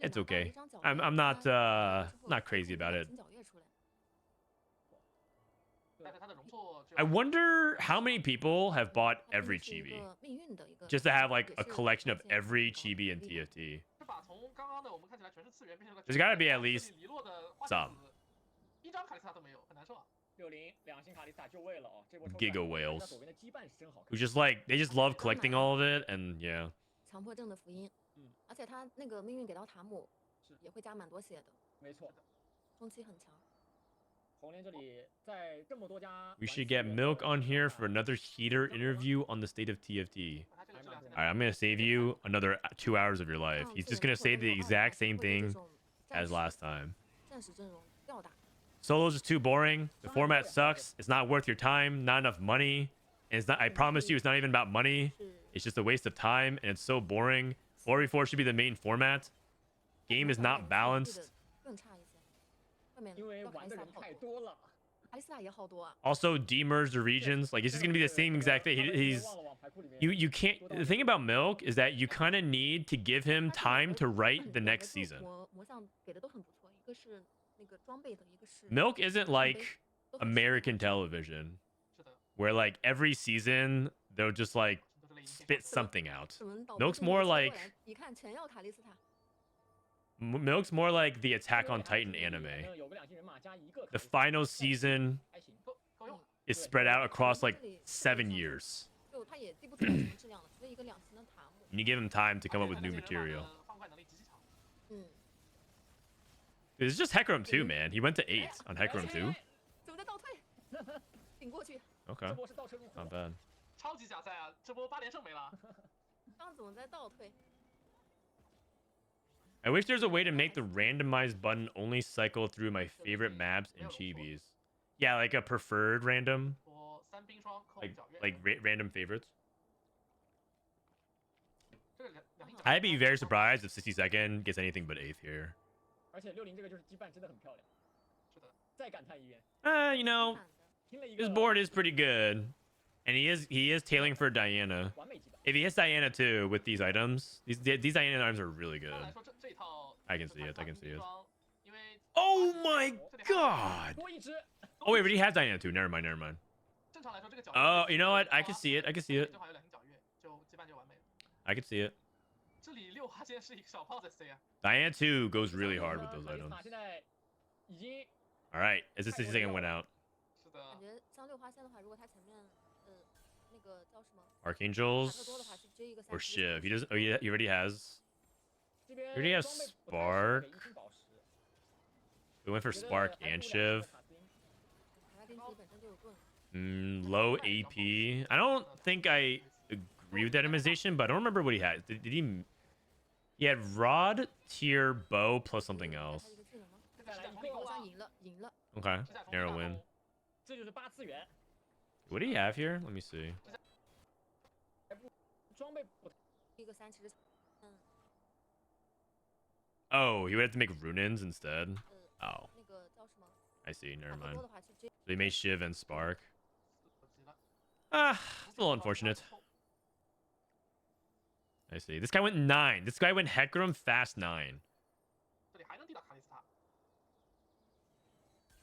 Speaker 1: It's okay. I'm not crazy about it. I wonder how many people have bought every Chibi just to have like a collection of every Chibi in TFT. There's gotta be at least some.
Speaker 5: 一张卡莉斯塔都没有，很难受啊。
Speaker 2: 60 2星卡莉斯塔就位了哦，这波抽
Speaker 1: Giga
Speaker 2: 出来
Speaker 1: whales.
Speaker 2: 左边的羁绊是真好看
Speaker 1: Who just like they just love collecting all of it and yeah.
Speaker 4: 强迫症的福音，而且他那个命运给到塔姆也会加蛮多血的，
Speaker 2: 没错，
Speaker 4: 中期很强。
Speaker 2: 红莲这里在这么多家
Speaker 1: We should get Milk on here for another heater interview on the state of TFT.
Speaker 5: 他这个质量现
Speaker 1: All
Speaker 5: 在
Speaker 1: right, I'm gonna save you another 2 hours of your life. He's just gonna say the exact same thing as last time.
Speaker 4: 战士阵容吊打，
Speaker 1: Solos is too boring. The format sucks. It's not worth your time. Not enough money. And it's not. I promise you, it's not even about money.
Speaker 4: 是
Speaker 1: It's just a waste of time, and it's so boring. 4v4 should be the main format. Game is not balanced.
Speaker 4: 更差一些。外面
Speaker 2: 因为
Speaker 4: 要卡
Speaker 2: 玩的人
Speaker 4: 莉斯塔好多，
Speaker 2: 太多了。
Speaker 4: 卡莉斯塔也好多啊。
Speaker 1: Also, demerge the regions. Like it's just gonna be the same exact thing. He's you can't. The thing about Milk is that you kind of need to give him time to write the next season.
Speaker 4: 魔像给的都很不错，一个是那个装备的，一个是
Speaker 1: Milk isn't like American television,
Speaker 5: 是的，
Speaker 1: where like every season they'll just like
Speaker 5: 都是类型。
Speaker 1: spit something out.
Speaker 4: 我们导
Speaker 1: Milk's
Speaker 4: 播
Speaker 1: more
Speaker 4: 这么
Speaker 1: like
Speaker 4: 过来一看全要卡莉斯塔，
Speaker 1: Milk's more like the Attack on Titan anime.
Speaker 2: 有个2星人马加一个
Speaker 1: The final season
Speaker 2: 还行。
Speaker 5: 够用。
Speaker 1: is spread out across like 7 years.
Speaker 4: 就它也递不出来什么质量了，除了一个两星的塔木。
Speaker 1: You give him time to come up with new material.
Speaker 5: 放快能力极其强。
Speaker 4: 嗯，
Speaker 1: It's just Hecarim 2, man. He went to 8 on Hecarim 2.
Speaker 4: 怎么在倒退？顶过去。
Speaker 1: Okay,
Speaker 2: 这波是倒车入库
Speaker 1: not bad.
Speaker 5: 超级假赛啊！这波8连胜没了。
Speaker 4: 刚怎么在倒退？
Speaker 1: I wish there's a way to make the randomized button only cycle through my favorite maps and chibis. Yeah, like a preferred random,
Speaker 5: 我3冰霜扣
Speaker 1: like
Speaker 5: 皎月。
Speaker 1: random favorites.
Speaker 5: 这个两星
Speaker 1: I'd be very surprised if 60-second gets anything but 8th here.
Speaker 2: 而且60这个就是羁绊真的很漂亮。
Speaker 5: 是的。
Speaker 2: 再感叹一遍，
Speaker 1: You know,
Speaker 2: 听了一个
Speaker 1: his board is pretty good, and he is tailing for Diana.
Speaker 2: 完美羁绊。
Speaker 1: If he hits Diana too with these items, these Diana items are really
Speaker 5: 一般
Speaker 1: good.
Speaker 5: 来说，这一套
Speaker 1: I can see it. I can see it.
Speaker 5: 因为
Speaker 1: Oh my god!
Speaker 2: 多一只，
Speaker 1: Oh wait, but he has Diana too. Never mind. Never mind.
Speaker 5: 正常来说这个皎月
Speaker 1: Oh, you know what? I can see it. I can see it.
Speaker 5: 正好有两星皎月，就羁绊就完美了。
Speaker 1: I can see it.
Speaker 5: 这里6花间是一个小炮在 C 啊。
Speaker 1: Diana 2 goes really hard with those
Speaker 2: 卡丽
Speaker 1: items.
Speaker 2: 塔现在已经
Speaker 1: All right, as the 60-second went out.
Speaker 5: 是的
Speaker 4: 感。觉像六花线的话，如果他前面那个叫什么塔
Speaker 1: Archangels
Speaker 4: 特多的话，去追一个
Speaker 1: or
Speaker 4: 30
Speaker 1: Shiv. He doesn't. Oh, he already has.
Speaker 2: 这边
Speaker 1: Already has
Speaker 2: 装备不太适合
Speaker 1: Spark
Speaker 2: 给一星宝石
Speaker 1: We went for
Speaker 2: 觉得
Speaker 1: Spark
Speaker 2: 还
Speaker 1: and
Speaker 2: 不如两
Speaker 1: Shiv.
Speaker 2: 个卡斯汀
Speaker 4: 塔拉丁其实本身就有盾，
Speaker 1: Low AP. I don't think I agree with that itemization, but I don't remember what he had. Did he? He had Rod, Tier, Bow plus something
Speaker 4: 他
Speaker 1: else.
Speaker 4: 一个技能吗？
Speaker 5: 这个是
Speaker 2: 再来一个
Speaker 5: 同理勾啊
Speaker 4: 好像。赢了，赢了。
Speaker 1: Okay,
Speaker 5: 这下同理
Speaker 1: narrow
Speaker 5: 大
Speaker 1: win.
Speaker 5: 勾
Speaker 2: 这就是8次元，
Speaker 1: What do you have here? Let me see.
Speaker 2: 装备不太
Speaker 4: 一个3其实，
Speaker 1: Oh, he would have to make Runins instead. Oh,
Speaker 4: 那个叫什么
Speaker 1: I see.
Speaker 4: 塔
Speaker 1: Never
Speaker 4: 特
Speaker 1: mind.
Speaker 4: 多的话去追
Speaker 1: So he made Shiv and Spark.
Speaker 5: 4级了
Speaker 1: Ah, it's a little unfortunate. I see. This guy went 9. This guy went Hecarim fast 9
Speaker 5: 这里还能地到卡莉斯塔。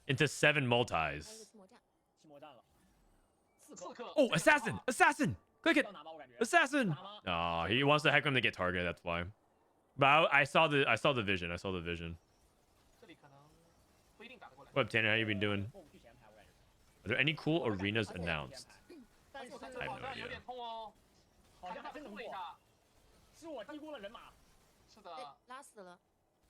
Speaker 1: into 7
Speaker 4: 还有一
Speaker 1: multis.
Speaker 4: 个期末战，
Speaker 2: 期末战了，4
Speaker 5: 刺客。
Speaker 1: Oh, assassin! Assassin! Click it!
Speaker 2: 要拿吗？我感觉
Speaker 1: Assassin!
Speaker 2: 拿吗？
Speaker 1: Oh, he wants the Hecarim to get targeted. That's why. But I saw the vision. I saw the vision.
Speaker 5: 这里可能不一定打得过来。
Speaker 1: What up, Tanner? How you been doing?
Speaker 2: 后续前排我感觉，
Speaker 1: Are there any cool arenas announced?
Speaker 2: 但是
Speaker 5: 这
Speaker 1: I have
Speaker 5: 网
Speaker 1: no
Speaker 5: 站有
Speaker 1: idea.
Speaker 5: 点痛哦。
Speaker 2: 好像还真能过，
Speaker 5: 了一下。
Speaker 2: 是我低估了人马。
Speaker 5: 是的。
Speaker 4: 哎，拉死了。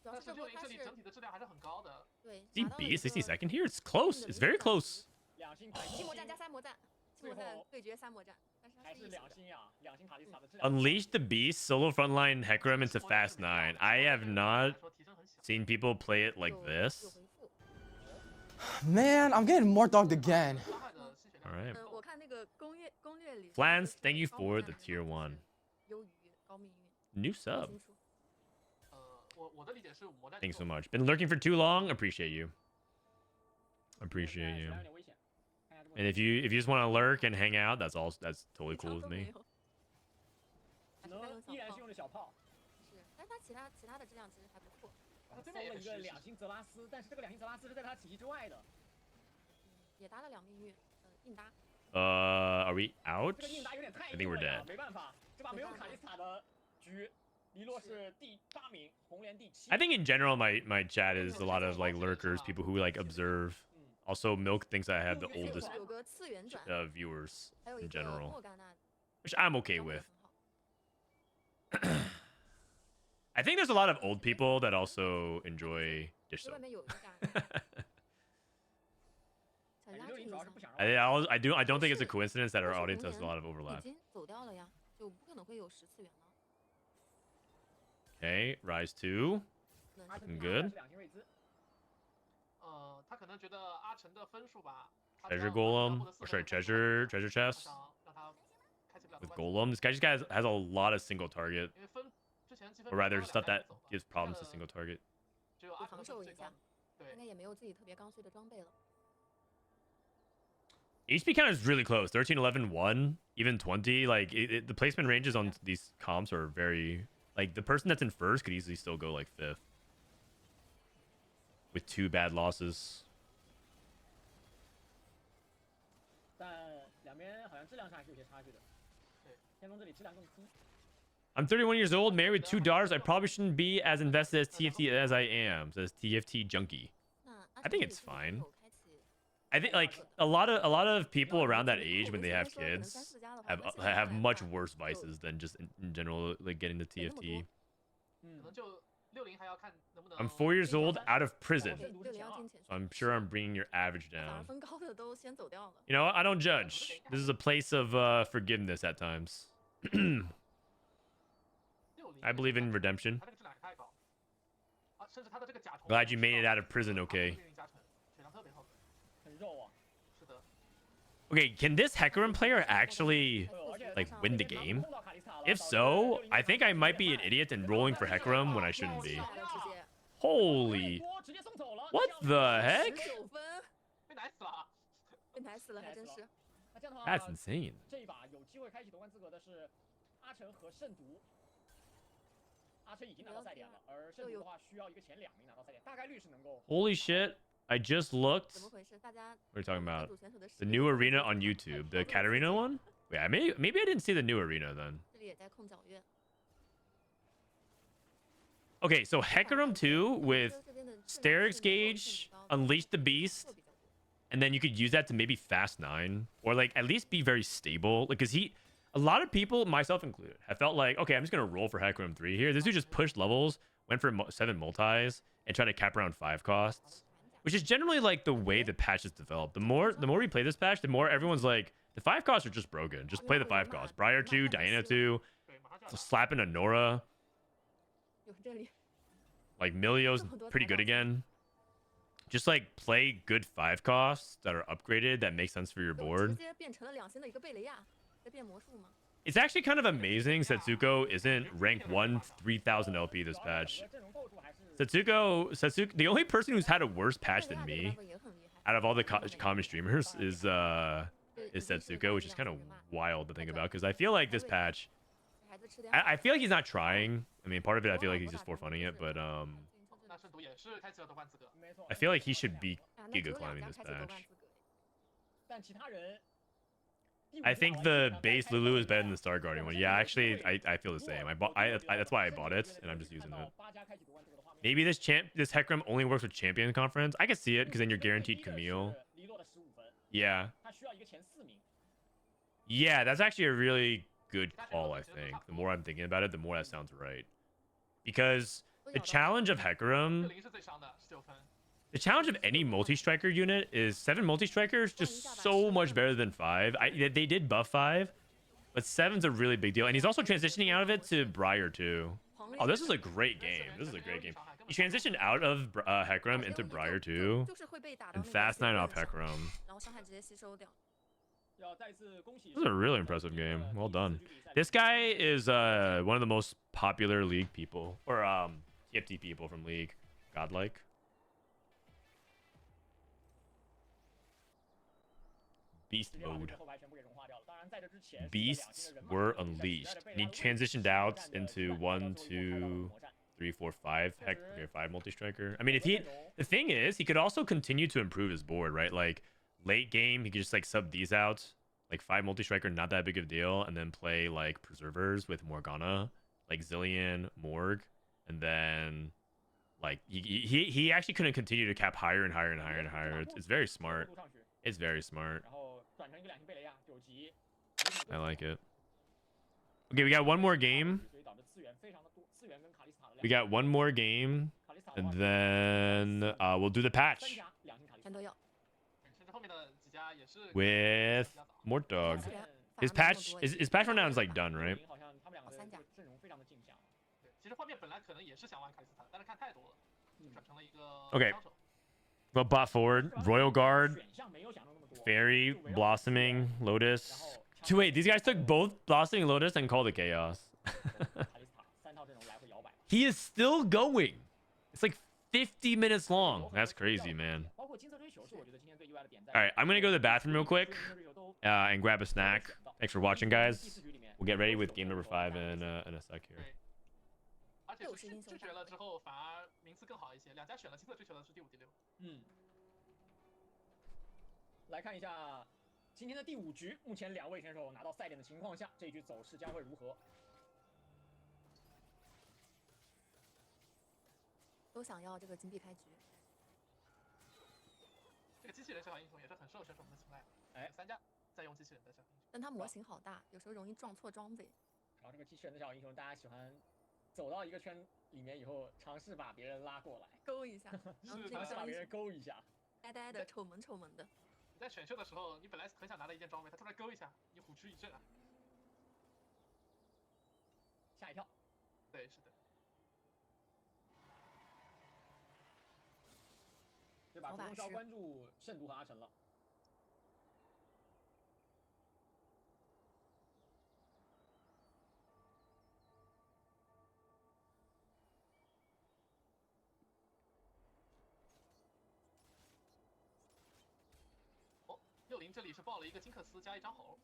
Speaker 4: 主要
Speaker 5: 但是
Speaker 4: 是这波
Speaker 5: 60
Speaker 4: 他是
Speaker 5: 这里整体的质量还是很高的。
Speaker 4: 对
Speaker 1: Is he
Speaker 4: 拿到了
Speaker 1: beat
Speaker 4: 一个
Speaker 1: 60-second here? It's close. It's very close.
Speaker 2: 两星卡利
Speaker 4: 期末战加3魔战，期末战对决3魔战，但是它
Speaker 2: 还是
Speaker 4: 是一手的。
Speaker 2: 两星呀，两星卡利斯塔的质量。
Speaker 1: Unleash the Beast solo frontline Hecarim into fast 9. I have not
Speaker 5: 说提升很小。
Speaker 1: seen people play it like
Speaker 4: 有
Speaker 1: this.
Speaker 4: 回复。
Speaker 3: Man, I'm getting more dogged again.
Speaker 5: 伤害的吸血量
Speaker 1: All right.
Speaker 4: 我看那个攻略里
Speaker 1: Flans,
Speaker 4: 说
Speaker 1: thank you
Speaker 4: 高魔
Speaker 1: for
Speaker 4: 战
Speaker 1: the
Speaker 4: 的
Speaker 1: tier
Speaker 4: 话
Speaker 1: 1.
Speaker 4: 是优于高命运。
Speaker 1: New
Speaker 4: 不
Speaker 1: sub.
Speaker 4: 清楚。
Speaker 5: 我的理解是魔战。
Speaker 1: Thanks so much. Been lurking for too long. Appreciate you. Appreciate you.
Speaker 2: 有点危险。看一下这波
Speaker 1: And if you just want to lurk and hang out, that's totally cool with me.
Speaker 4: 还是该用小炮
Speaker 2: 依然是用的小炮，
Speaker 4: 是，但它其他的质量其实还不错。
Speaker 2: 搜了一个两星泽拉斯，但是这个两星泽拉斯是在他体系之外的。
Speaker 4: 也搭了2命运，硬搭。
Speaker 1: Are we out?
Speaker 2: 这个硬搭有点太
Speaker 1: I think we're
Speaker 2: 硬了呀
Speaker 1: dead.
Speaker 2: 没办法，这把没有卡利斯塔的局，黎洛是第8名，红莲第7。
Speaker 1: I think in general, my chat is a lot of like lurkers, people who like observe. Also, Milk thinks I have the oldest
Speaker 4: 有个次元转，
Speaker 1: viewers
Speaker 4: 还有一
Speaker 1: in
Speaker 4: 个
Speaker 1: general,
Speaker 4: 莫甘娜，
Speaker 1: which I'm okay
Speaker 4: 装备也
Speaker 1: with.
Speaker 4: 很好。
Speaker 1: I think there's a lot of old people that also enjoy dish
Speaker 4: 这外
Speaker 1: soap.
Speaker 4: 面有一个感，小鸭这
Speaker 2: 感觉六零主要是不
Speaker 4: 个
Speaker 2: 想让
Speaker 1: I don't think it's a coincidence that our audience has a lot of
Speaker 4: 已
Speaker 1: overlap.
Speaker 4: 经走掉了呀，就不可能会有10次元了。
Speaker 1: Okay, Rise 2.
Speaker 4: 能
Speaker 2: 阿
Speaker 4: 是
Speaker 2: 肯
Speaker 1: Good
Speaker 2: 是两星瑞兹，
Speaker 5: 他可能觉得阿成的分数吧。
Speaker 1: Treasure Golem, or sorry, treasure chest
Speaker 5: 让他开启不了
Speaker 1: with
Speaker 5: 关
Speaker 1: Golem. This guy just has a lot of single target,
Speaker 5: 因为分之前积分
Speaker 1: or rather
Speaker 5: 比
Speaker 1: stuff
Speaker 5: 2
Speaker 1: that gives problems to single target.
Speaker 5: 只有阿成的分数最高
Speaker 4: 防守一下。
Speaker 5: 对
Speaker 4: 应，该也没有自己特别刚需的装备了。
Speaker 1: HP count is really close. 13, 11, 1, even 20. Like the placement ranges on these comps are very like the person that's in first could easily still go like 5th with 2 bad losses.
Speaker 2: 但两边好像质量上还是有些差距的。
Speaker 5: 对，
Speaker 2: 天龙这里质量更低。
Speaker 1: I'm 31 years old, married with 2 daughters. I probably shouldn't be as invested as TFT as I am, says TFT Junkie.
Speaker 4: 那
Speaker 1: I think it's fine. I think like a lot of people around that age when they have kids have much worse vices than just in general like getting the TFT.
Speaker 5: 可能就60还要看能不能。
Speaker 1: I'm 4 years old, out of prison.
Speaker 4: 60要进前
Speaker 1: So I'm sure I'm bringing your average
Speaker 4: 反而
Speaker 1: down.
Speaker 4: 分高的都先走掉了。
Speaker 1: You know what? I don't judge. This is a place of forgiveness at times. I believe in redemption.
Speaker 5: 他这个质量也太高，啊，甚至他的这个甲虫。
Speaker 1: Glad you made it out of prison, okay?
Speaker 5: 加成，血量特别厚。
Speaker 2: 很肉啊。
Speaker 5: 是的。
Speaker 1: Okay, can this Hecarim player actually like win the game? If so, I think I might be an idiot and rolling for Hecarim when I shouldn't be. Holy, what the heck?
Speaker 4: 19分，
Speaker 5: 被奶死了。
Speaker 4: 被奶死了，还真是。
Speaker 2: 那这样的话
Speaker 1: That's insane.
Speaker 2: 这一把有机会开启夺冠资格的是阿成和圣毒。阿成已经拿到赛点了，而圣毒的话需要一个前2名拿到赛点，大概率是能够。
Speaker 1: Holy shit! I just looked.
Speaker 4: 怎么回事？大家
Speaker 1: What are you talking about?
Speaker 4: 组选手的实
Speaker 1: The
Speaker 4: 力
Speaker 1: new arena on YouTube, the Katarina one. Wait, maybe I didn't see the new arena then.
Speaker 4: 这里也在控脚院。
Speaker 1: Okay, so Hecarim 2 with
Speaker 4: 这边的
Speaker 1: Sterix Gauge, Unleash the Beast, and then you could use that to maybe fast 9 or like at least be very stable. Like, cause a lot of people, myself included, have felt like, okay, I'm just gonna roll for Hecarim 3 here. This dude just pushed levels, went for 7 multis, and tried to cap around 5 costs, which is generally like the way the patch is developed. The more we play this patch, the more everyone's like, the 5 costs are just broken. Just play the 5 costs. Briar 2, Diana 2,
Speaker 5: 对，马上就要。
Speaker 1: slapping a Nora.
Speaker 4: 有这里
Speaker 1: Like Milio's pretty good again. Just like play good 5 costs that are upgraded that make sense for your
Speaker 4: 直
Speaker 1: board.
Speaker 4: 接变成了2星的一个贝雷亚，在变魔术吗？
Speaker 1: It's actually kind of amazing Setsuko isn't rank 1 3000 LP this patch.
Speaker 2: 阵容构筑还是
Speaker 1: Setsuko, the only person who's had a worse patch
Speaker 4: 贝
Speaker 1: than
Speaker 4: 雷亚
Speaker 1: me
Speaker 4: 这个版本也很厉害。
Speaker 1: out of all the common streamers is Setsuko, which is kind of wild to think about because I feel like this patch,
Speaker 4: 孩子吃点
Speaker 1: I feel like he's not trying. I mean, part of it I feel like he's just for funning it, but
Speaker 5: 那圣毒也是开启了夺冠资格。
Speaker 2: 没错
Speaker 1: I feel like he should be
Speaker 4: 啊，那只
Speaker 1: Giga
Speaker 4: 有2
Speaker 1: climbing
Speaker 4: 家
Speaker 1: this
Speaker 4: 开启夺冠
Speaker 1: patch.
Speaker 4: 资格。
Speaker 2: 但其他人。
Speaker 1: I think the base Lulu is better than the Star Guardian one. Yeah, actually, I feel the same. That's why I bought it, and I'm just using it. Maybe this Hecarim only works with Champion Conference. I can see it because then you're guaranteed Camille. Yeah. Yeah, that's actually a really good call, I think. The more I'm thinking about it, the more that sounds right. Because the challenge of Hecarim,
Speaker 5: 0是最伤的19分。
Speaker 1: the challenge of any multi-striker unit is 7 multi-strikers just so much better than 5. They did buff 5, but 7's a really big deal. And he's also transitioning out of it to Briar too. Oh, this is a great game. This is a great game. He transitioned out of Hecarim into Briar 2 and Fast 9 off Hecarim.
Speaker 4: 然后伤害直接吸收掉。
Speaker 1: This is a really impressive game. Well done. This guy is one of the most popular League people, or TFT people from League. Godlike. Beast mode. Beasts were unleashed. And he transitioned out into 1, 2, 3, 4, 5 5 multi-striker. I mean, if the thing is, he could also continue to improve his board, right? Like late game, he could just like sub these out, like 5 multi-striker, not that big of a deal, and then play like preservers with Morgana, like Zillion, Morg, and then like he actually couldn't continue to cap higher and higher and higher and higher. It's very smart. It's very smart. I like it. Okay, we got one more game. We got one more game, and then we'll do the patch
Speaker 4: 全都要。
Speaker 5: 甚至后面的几家也是
Speaker 1: with Mort Dog. His patch rundown is like done, right?
Speaker 5: 对，其实画面本来可能也是想玩卡里斯塔的，但是看太多了，就转成了一个
Speaker 1: Okay.
Speaker 5: 枪手。
Speaker 1: Well, bot forward, Royal Guard, Fairy, Blossoming, Lotus. Wait, these guys took both Blossoming Lotus and called it Chaos. He is still going. It's like 50 minutes long. That's crazy, man. All right, I'm going to go to the bathroom real quick and grab a snack. Thanks for watching, guys. We'll get ready with game number 5 in a sec here.
Speaker 5: 对，而且是拒绝了之后，反而名次更好一些。两家选了金色追求的是第5、第6。
Speaker 2: 来看一下今天的第5局，目前2位选手拿到赛点的情况下，这一局走势将会如何？
Speaker 4: 都想要这个金币开局。
Speaker 5: 这个机器人小英雄也是很受选手们的青睐。
Speaker 2: 哎
Speaker 5: 3家在用机器人的小英雄，
Speaker 4: 但它模型好大，有时候容易撞错装备。
Speaker 2: 然后这个机器人的小英雄，大家喜欢走到一个圈里面以后，尝试把别人拉过来，
Speaker 4: 勾一下，然后这个
Speaker 2: 尝试把别人
Speaker 4: 小英雄
Speaker 2: 勾一下。
Speaker 4: 呆呆的、丑萌丑萌的。
Speaker 5: 你在选秀的时候，你本来很想拿的一件装备，他突然勾一下，你虎躯一震啊！
Speaker 2: 吓一跳。
Speaker 5: 对，是的。
Speaker 2: 对吧？主动是要关注圣都和阿成了。
Speaker 5: 哦，60这里是报了一个金克斯加一张猴。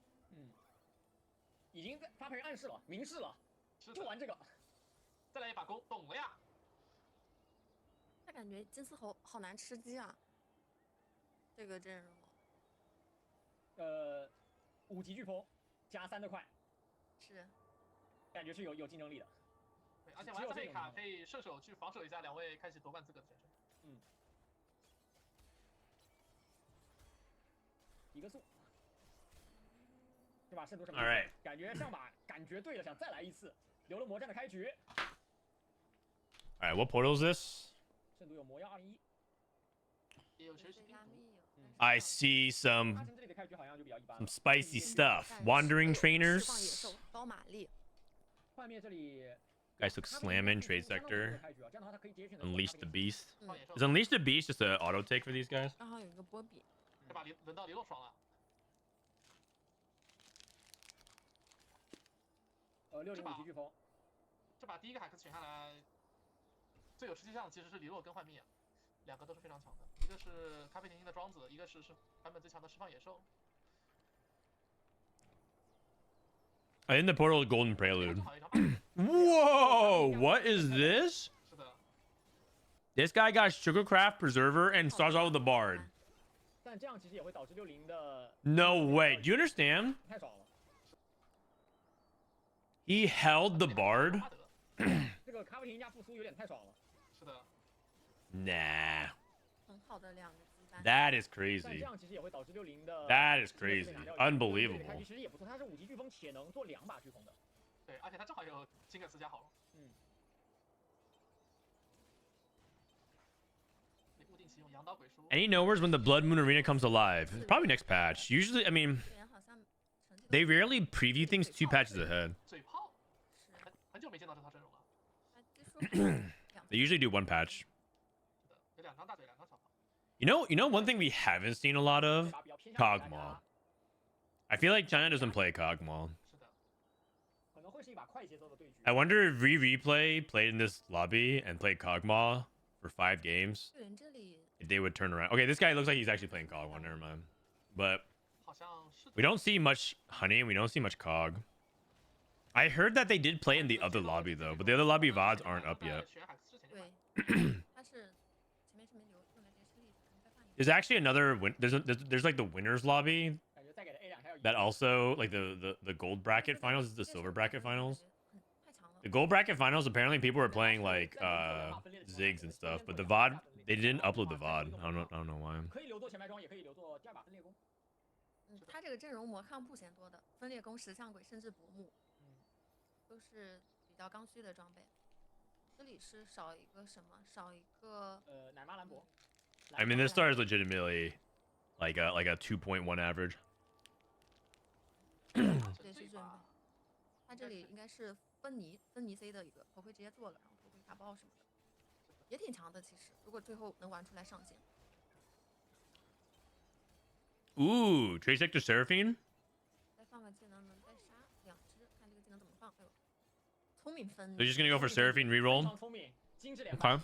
Speaker 2: 已经在发配人暗示了，明示了，就玩这个。
Speaker 5: 再来一把弓，懂了呀。
Speaker 4: 他感觉金丝猴好难吃鸡啊，这个阵容。
Speaker 2: 5级飓风加3的快，
Speaker 4: 是，
Speaker 2: 感觉是有竞争力的。
Speaker 5: 对，而且玩3倍卡可以顺手去防守一下2位开启夺冠资格的选手。
Speaker 2: 一个速，这把圣都什么
Speaker 1: Alright
Speaker 2: 感觉上把感觉对了，想再来一次，留了魔战的开局。
Speaker 1: All right, what portal is this?
Speaker 2: 圣都有魔药21，
Speaker 5: 也有学习病毒。
Speaker 1: I see
Speaker 2: 阿
Speaker 1: some
Speaker 2: 成这里的开局好像就比较一般
Speaker 1: some
Speaker 2: 了。
Speaker 1: spicy stuff. Wandering
Speaker 4: 释放野
Speaker 1: trainers.
Speaker 4: 兽高马力，
Speaker 2: 幻灭这里
Speaker 1: Guys look slamming trade sector.
Speaker 2: 开局啊，这样的话他可以直接选择
Speaker 1: Unleash the beast.
Speaker 4: 嗯，
Speaker 1: Is Unleash the beast just an auto take for these guys?
Speaker 4: 然后有一个波比，
Speaker 5: 这把轮到LiLuo爽了。
Speaker 2: 65级飓风，
Speaker 5: 这把第一个海克斯选下来，最有吃鸡相的其实是LiLuo跟幻灭，2个都是非常强的。一个是咖啡甜心的庄子，一个是版本最强的释放野兽。
Speaker 1: I think the portal is golden prelude.
Speaker 5: 好一张霸
Speaker 1: Whoa! What is this?
Speaker 5: 是的，
Speaker 1: This guy got Sugarcraft, Preserver, and starts out with the Bard.
Speaker 2: 但这样其实也会导致60的
Speaker 1: No way. Do you understand?
Speaker 2: 太爽了。
Speaker 1: He held the Bard?
Speaker 5: 巴德
Speaker 2: 这个咖啡甜家复苏有点太爽了。
Speaker 5: 是的，
Speaker 1: Nah.
Speaker 4: 很好的2个鸡蛋。
Speaker 1: That is
Speaker 2: 但这
Speaker 1: crazy.
Speaker 2: 样其实也会导致60的
Speaker 1: That is crazy.
Speaker 2: 开局
Speaker 1: Unbelievable.
Speaker 2: 其实也不错，他是5级飓风且能做2把飓风的。
Speaker 5: 对，而且他正好有金克斯加好了。物定其用，羊刀鬼书。
Speaker 1: And he knows when the Blood Moon Arena comes alive. Probably next patch. Usually, I mean,
Speaker 4: 这边好像成绩都
Speaker 1: they rarely preview things 2 patches ahead.
Speaker 5: 嘴炮，
Speaker 4: 是，
Speaker 5: 很久没见到这套阵容了。
Speaker 4: 他基数2
Speaker 1: They usually do 1 patch.
Speaker 5: 是的，有2张大嘴，2张小炮。
Speaker 1: You know, one thing we haven't seen a lot of?
Speaker 2: 这把比较偏向于大
Speaker 1: Kog'Maw.
Speaker 2: 家
Speaker 1: I feel like China doesn't play Kog'Maw.
Speaker 5: 是的，
Speaker 2: 可能会是一把快节奏的对局。
Speaker 1: I wonder if Replay played in this lobby and played Kog'Maw for 5 games,
Speaker 4: 队员这里
Speaker 1: if they would turn around. Okay, this guy looks like he's actually playing Kog'Maw. Never mind. But
Speaker 5: 好像是的。
Speaker 1: we don't see much Honey. We don't see much Cog. I heard that they did play in the other lobby though, but the other lobby VODs aren't up yet.
Speaker 5: 选海克斯之前就买
Speaker 4: 对，他是前面是没留，用来直接吃栗子，你再放一个。
Speaker 1: There's actually another there's like the winners lobby
Speaker 2: 感觉再给的 A2还有
Speaker 1: that also like the gold bracket finals is the silver bracket finals.
Speaker 4: 太长了
Speaker 1: The。gold bracket finals apparently people were playing like Ziggs and stuff, but the VOD they didn't upload the VOD. I don't know why.
Speaker 2: 可以留作前排装，也可以留作第2把分裂弓。
Speaker 4: 他这个阵容魔抗不嫌多的，分裂弓、石像鬼甚至薄木，都是比较刚需的装备。这里是少一个什么？少一个
Speaker 2: 奶妈兰博。
Speaker 1: I mean, this star is legitimately like a 2.1 average.
Speaker 4: 这也是准备。他这里应该是芬尼 C 的一个头盔直接做了，然后头盔卡包什么的，也挺强的。其实如果最后能玩出来上限。
Speaker 1: Ooh, Trade Sector Seraphine.
Speaker 4: 再放个技能能再杀2只，看这个技能怎么放。哎呦，聪明分
Speaker 1: They're just gonna go for Seraphine
Speaker 2: 非
Speaker 1: reroll.
Speaker 2: 常聪明，精致连发。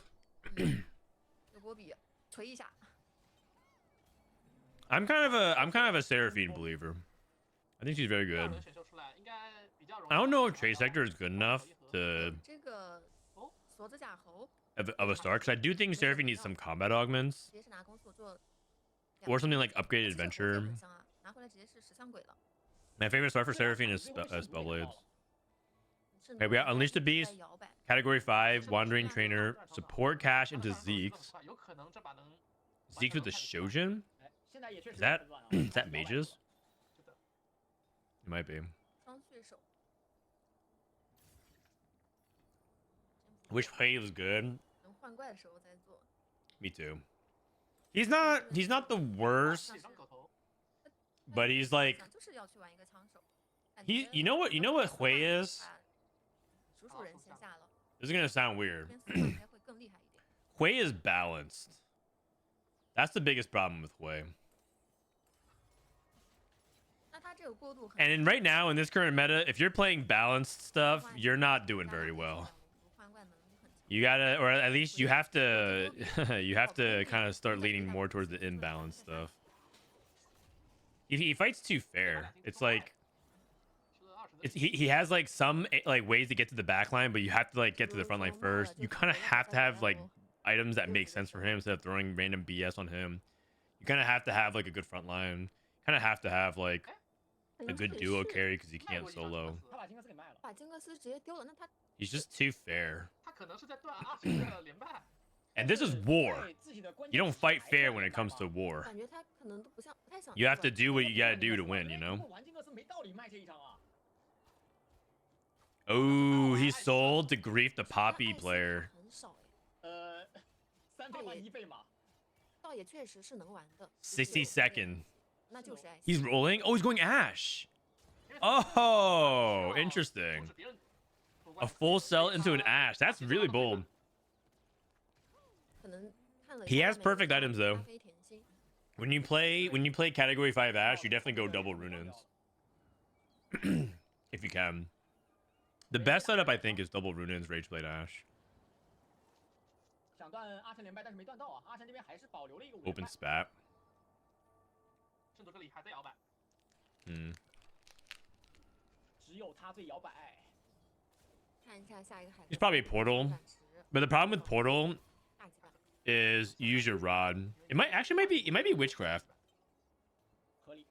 Speaker 1: Okay.
Speaker 4: 有波比锤一下。
Speaker 1: I'm kind of a Seraphine believer. I think she's very
Speaker 5: 第2
Speaker 1: good.
Speaker 5: 轮选秀出来，应该比较容易。
Speaker 1: I don't know if Trade Sector is good enough to
Speaker 4: 这个锁子甲猴
Speaker 1: of a star because I do think Seraphine needs some combat augments
Speaker 4: 直接是拿攻速做
Speaker 1: or something like upgraded
Speaker 4: 这个
Speaker 1: adventure.
Speaker 4: 很香啊，拿回来直接是石像鬼了。
Speaker 1: My favorite star for Seraphine is Spellblades.
Speaker 4: 甚
Speaker 1: Okay, we got Unleash the
Speaker 4: 在
Speaker 1: Beast,
Speaker 4: 摇摆
Speaker 1: Category 5, Wandering Trainer, Support Cash into Zeke's.
Speaker 5: 有可能这把能
Speaker 1: Zeke's with the Shojin?
Speaker 2: 也确
Speaker 1: Is
Speaker 2: 实
Speaker 1: that
Speaker 2: 很乱啊
Speaker 1: is that mages?
Speaker 5: 是的，
Speaker 1: It might be.
Speaker 4: 双血手，
Speaker 1: Wish Hui was good.
Speaker 4: 能换怪的时候再做。
Speaker 1: Me too. He's not the worst,
Speaker 5: 这张狗头，
Speaker 1: but he's like
Speaker 4: 就是要去玩一个枪手。
Speaker 1: he. You know what Hui is?
Speaker 4: 数数人先下了，
Speaker 1: This is gonna sound weird.
Speaker 4: 边四应该会更厉害一点。
Speaker 1: Hui is balanced. That's the biggest problem with Hui.
Speaker 4: 那他这个过渡很
Speaker 1: And right now in this current meta, if you're playing balanced stuff, you're not doing very well.
Speaker 4: 换怪能力很强。
Speaker 1: You gotta, or at least you have to, you have to kind of start leaning more towards the imbalanced stuff. He fights too fair. It's like
Speaker 5: 是20的
Speaker 1: it's, he has like some like ways to get to the back line, but you have to like get to the front line first. You kind of have to have like items that make sense for him instead of throwing random BS on him. You kind of have like a good front line. Kind of have to have like a good duo carry because he can't solo.
Speaker 2: 他把金克斯给卖了。
Speaker 4: 把金克斯直接丢了，那他
Speaker 1: He's just too fair.
Speaker 5: 他可能是在断阿成的连败。
Speaker 1: And this is war.
Speaker 2: 对自己的关
Speaker 1: You
Speaker 2: 键
Speaker 1: don't
Speaker 2: 是
Speaker 1: fight
Speaker 2: 还是
Speaker 1: fair
Speaker 2: 要
Speaker 1: when it
Speaker 2: 连败
Speaker 1: comes
Speaker 2: 嘛
Speaker 1: to war.
Speaker 4: 感觉他可能都不太想。
Speaker 1: You have to do what you gotta do to win, you know?
Speaker 2: 玩金克斯没道理卖这一张啊。
Speaker 1: Oh, he sold to Grief the Poppy
Speaker 4: 他爱惜
Speaker 1: player.
Speaker 4: 很少哎，
Speaker 2: 3费换1费嘛。
Speaker 4: 倒也确实是能玩的。
Speaker 1: 62nd.
Speaker 4: 那就是爱惜。
Speaker 1: He's rolling. Oh, he's going Ash. Oh, interesting.
Speaker 5: 防止别人夺
Speaker 1: A
Speaker 5: 冠
Speaker 1: full sell into an Ash. That's really bold.
Speaker 4: 可能看了
Speaker 1: He
Speaker 4: 一下
Speaker 1: has perfect
Speaker 4: 美
Speaker 1: items
Speaker 4: 国
Speaker 1: though.
Speaker 4: 咖啡甜心
Speaker 1: When you play category 5 Ash, you definitely go double Runins. If you can. The best setup I think is double Runins, Rageblade Ash.
Speaker 2: 想断阿成连败，但是没断到啊。阿成这边还是保留了一个5
Speaker 1: Open
Speaker 2: 连败，
Speaker 1: spat.
Speaker 5: 圣斗这里还在摇摆，
Speaker 1: Hmm.
Speaker 2: 只有他最摇摆。
Speaker 4: 看一下下一个海。
Speaker 1: He's probably Portal. But the problem with Portal
Speaker 4: 大几百。
Speaker 1: is you use your rod. It might be witchcraft.
Speaker 2: 合理。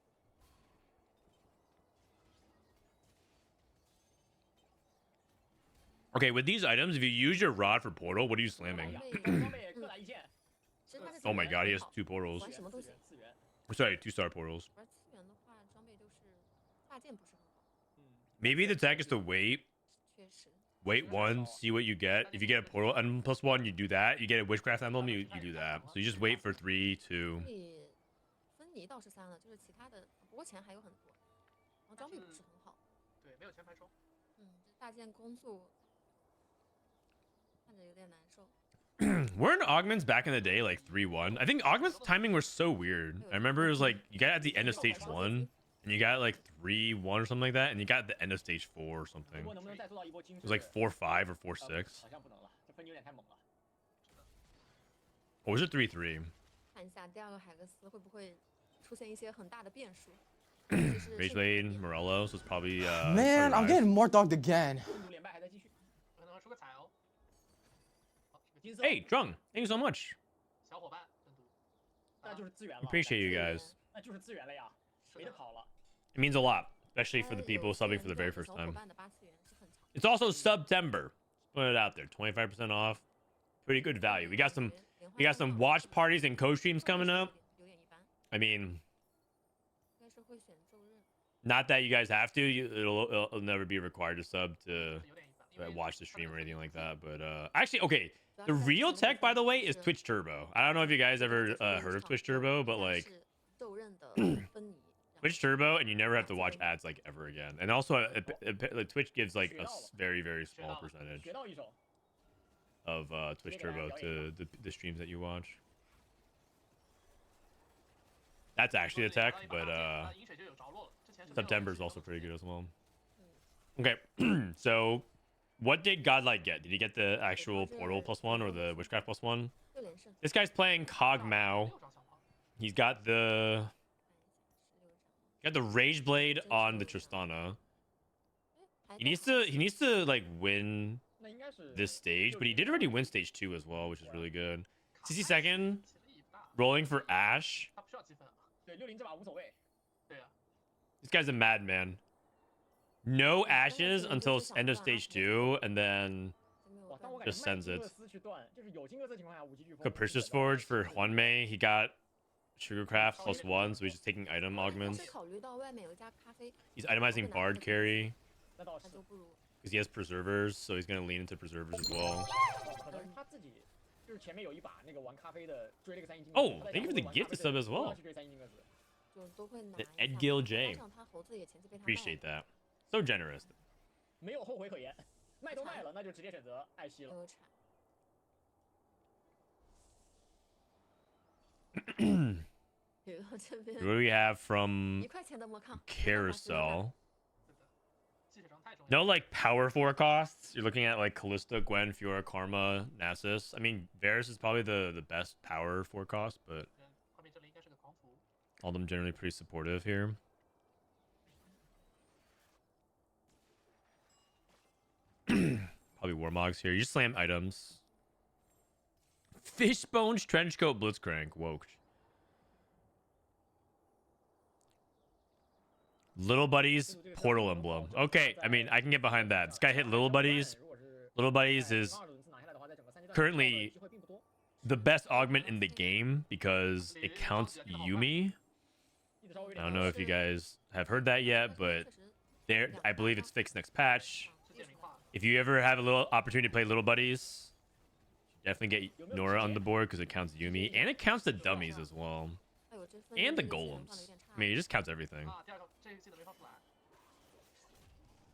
Speaker 1: Okay, with these items, if you use your rod for portal, what are you slamming?
Speaker 2: 装备各来一件，
Speaker 4: 其实他的
Speaker 1: Oh my
Speaker 4: 资源
Speaker 1: god, he has
Speaker 4: 很好
Speaker 1: 2 portals.
Speaker 4: 玩什么都行。
Speaker 2: 次元。
Speaker 1: Sorry, 2-star portals.
Speaker 4: 玩资源的话，装备就是大件不是很好。
Speaker 1: Maybe the tech is to wait.
Speaker 4: 确实。
Speaker 1: Wait one, see what you get. If you get a portal emblem +1, you do that. You get a witchcraft emblem, you do that. So you just wait for 3, 2.
Speaker 4: 所以芬妮倒是3了，就是其他的，不过钱还有很多，然后装备不是很好。
Speaker 5: 对，没有前排抽。
Speaker 4: 这大件攻速看着有点难受。
Speaker 1: Weren't augments back in the day like 3-1? I think augments timing was so weird. I remember it was like you got at the end of stage 1 and you got like 3-1 or something like that, and you got at the end of stage 4 or
Speaker 2: 不
Speaker 1: something.
Speaker 2: 过能不能再做到一波精
Speaker 1: It
Speaker 2: 致
Speaker 1: was like 4-5 or 4-6.
Speaker 2: 好像不能了，这分有点太猛了。
Speaker 1: Or was it 3-3?
Speaker 4: 看一下第二个海格斯会不会出现一些很大的变数。
Speaker 1: Rageblade, Morello, so it's probably
Speaker 3: Man, I'm
Speaker 1: Survive.
Speaker 3: getting more dogged again.
Speaker 2: 印度连败还在继续。
Speaker 5: 可能出个彩哦。好，是个金
Speaker 2: 金色，
Speaker 1: Hey, Drung, thank you so much.
Speaker 5: 小伙伴深度。
Speaker 2: 那就是资源了。
Speaker 1: Appreciate you guys.
Speaker 2: 那就是资源了呀，没得跑了。
Speaker 1: It means a lot, especially for the people subbing for the very first
Speaker 4: 小伙
Speaker 1: time.
Speaker 4: 伴的8次元是很长。
Speaker 1: It's also September. Put it out there, 25% off. Pretty good value. We got some watch parties and co-streams coming up.
Speaker 4: 有点一般，
Speaker 1: I mean,
Speaker 4: 应该是会选周日。
Speaker 1: not that you guys have to. It'll never be required to sub to
Speaker 5: 有点一般，因为
Speaker 1: watch the stream or anything like that. But actually, okay. The real tech, by the way, is Twitch Turbo. I don't know if you guys ever heard of Twitch Turbo, but like
Speaker 4: 斗刃的芬妮。
Speaker 1: Twitch Turbo, and you never have to watch ads like ever again. And also, like, Twitch gives like a very, very small percentage
Speaker 2: 学到一手，
Speaker 1: of Twitch Turbo to the streams that you watch. That's actually the tech, but
Speaker 5: 饮水就有着落了。之前是没有
Speaker 1: September is also pretty good as well. Okay, so what did Godlight get? Did he get the actual portal +1 or the witchcraft +1?
Speaker 4: 6连胜。
Speaker 1: This guy's playing Cog Mao.
Speaker 5: 6张小炮，
Speaker 1: He's got the
Speaker 4: 16张。
Speaker 1: Rage Blade on the Tristana. He needs to like win
Speaker 2: 那应该是
Speaker 1: this stage, but he did already win stage 2 as well, which is really good. 62nd,
Speaker 5: 起了一大，
Speaker 1: rolling for Ash.
Speaker 5: 他不需要积分啊。
Speaker 2: 对60这把无所谓。
Speaker 5: 对啊，
Speaker 1: This guy's a madman. No ashes until end of stage 2, and then
Speaker 2: 哇，但我感觉
Speaker 1: Just sends
Speaker 2: 卖金
Speaker 1: it.
Speaker 2: 克斯去断，就是有金克斯情况下5级飓风。
Speaker 1: Capricious Forge for Huanmie. He got Sugarcraft +1, so he's just taking item
Speaker 4: 但
Speaker 1: augments.
Speaker 4: 是考虑到外面有一家咖啡，
Speaker 1: He's itemizing Bard carry
Speaker 2: 那倒是
Speaker 4: 那，就不如
Speaker 1: because he has preservers, so he's gonna lean into preservers as well.
Speaker 2: 可能他自己就是前面有一把那个玩咖啡的追了个3星金。
Speaker 1: Oh, thank you for the gift sub as well.
Speaker 2: 去追3星金克斯。
Speaker 4: 就都会拿
Speaker 1: The
Speaker 4: 一下
Speaker 1: Ed Gill J.
Speaker 4: 加上他猴子也前期被他卖
Speaker 1: Appreciate
Speaker 4: 了
Speaker 1: that. So generous.
Speaker 2: 没有后悔可言，卖都卖了，那就直接选择艾希了。
Speaker 4: 有产。比如这边
Speaker 1: What do we have from
Speaker 4: 1块钱的魔抗
Speaker 1: Carousel?
Speaker 5: 技术上太重要
Speaker 1: No, like power forecasts. You're looking at like Callista, Gwen, Fiora, Karma, Nasus. I mean, Varus is probably the best power forecast, but
Speaker 5: 画面这里应该是个狂徒，
Speaker 1: all of them generally pretty supportive here. Probably Warmogs here. You just slam items. Fishbones, Trenchcoat, Blitzcrank, Woke. Little Buddies, Portal Emblem. Okay, I mean, I can get behind that. This guy hit Little Buddies. Little Buddies is currently the best augment in the game because it counts Yumi. I don't know if you guys have heard that yet, but there, I believe it's fixed next patch.
Speaker 5: 世界名画，
Speaker 1: If you ever have a little opportunity to play Little Buddies, definitely get Nora on the board because it counts Yumi and it counts the dummies as well
Speaker 4: 哎呦这分
Speaker 1: and the
Speaker 4: 跟以前放的有
Speaker 1: golems.
Speaker 4: 点差
Speaker 1: I mean, it just counts everything.
Speaker 5: 啊，第二个这个记得没放出来，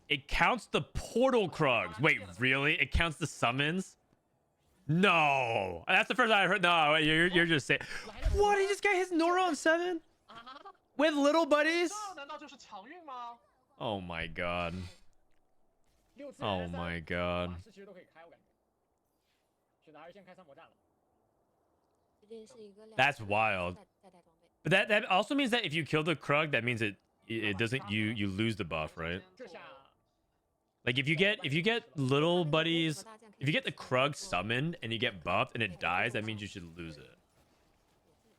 Speaker 1: It counts the portal Krugs. Wait, really? It counts the summons? No, that's the first time I heard. No, you're just saying. What? He just got his Nora on 7 with Little Buddies?
Speaker 5: 这难道就是强运吗？
Speaker 1: Oh my god.
Speaker 2: 6次
Speaker 1: Oh my god.
Speaker 2: 马氏其实都可以开，我感觉。选择还是先开3魔战了。
Speaker 4: 毕竟是一个两
Speaker 1: That's
Speaker 4: 个
Speaker 1: wild.
Speaker 4: 再带装备
Speaker 1: But that also means that if you kill the Krug, that means it doesn't you lose the buff, right?
Speaker 2: 这下
Speaker 1: Like if you get Little Buddies, if you get the Krug summoned and you get buffed and it dies, that means you should lose it.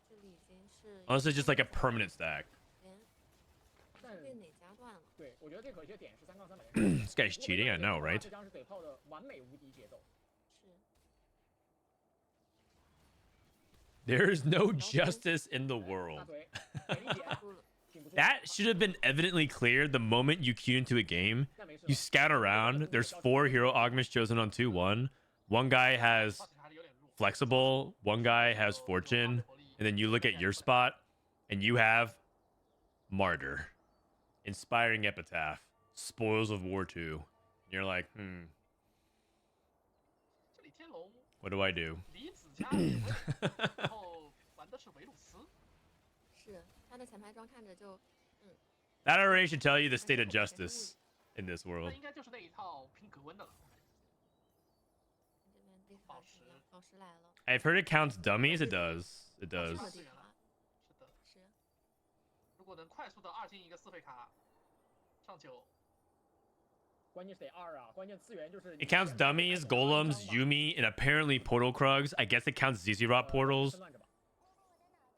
Speaker 4: 这里已经是
Speaker 1: Unless it's just like a permanent stack.
Speaker 2: 但
Speaker 4: 被哪家断了？
Speaker 2: 对，我觉得最可惜的点是3杠3的人。
Speaker 1: This guy's cheating, I know, right?
Speaker 2: 这张是怼炮的完美无敌节奏。
Speaker 4: 是
Speaker 1: There is no justice in the
Speaker 2: 大
Speaker 1: world.
Speaker 2: 嘴，给力点，
Speaker 4: 输了。
Speaker 2: 挺不错。
Speaker 1: That should have been evidently clear the moment you queue into a game.
Speaker 2: 但没事
Speaker 1: You
Speaker 2: 了。
Speaker 1: scout around. There's 4 hero augments chosen on 2-1. One guy has
Speaker 5: 话题还是有点弱。
Speaker 1: flexible. One guy has fortune. And then you look at your spot, and you have Martyr, Inspiring Epitaph, Spoils of War 2. And you're like,
Speaker 5: 这里天龙
Speaker 1: what do I do?
Speaker 5: 离子加李威，然后玩的是维鲁斯，
Speaker 4: 是他的前排装看着就
Speaker 1: That already should tell you the state of justice in this
Speaker 5: 那
Speaker 1: world.
Speaker 5: 应该就是那一套拼格温的了。
Speaker 4: 这边地法怎么样？老师来了，
Speaker 1: I've heard it counts dummies. It does. It
Speaker 4: 这
Speaker 1: does.
Speaker 4: 么地法
Speaker 5: 是的，
Speaker 4: 是
Speaker 5: 如果能快速的2进一个4费卡，上9，
Speaker 2: 关键是得2啊，关键次元就是。
Speaker 1: It counts dummies, golems, Yumi, and apparently portal Krugs. I guess it counts ZZ Rot portals.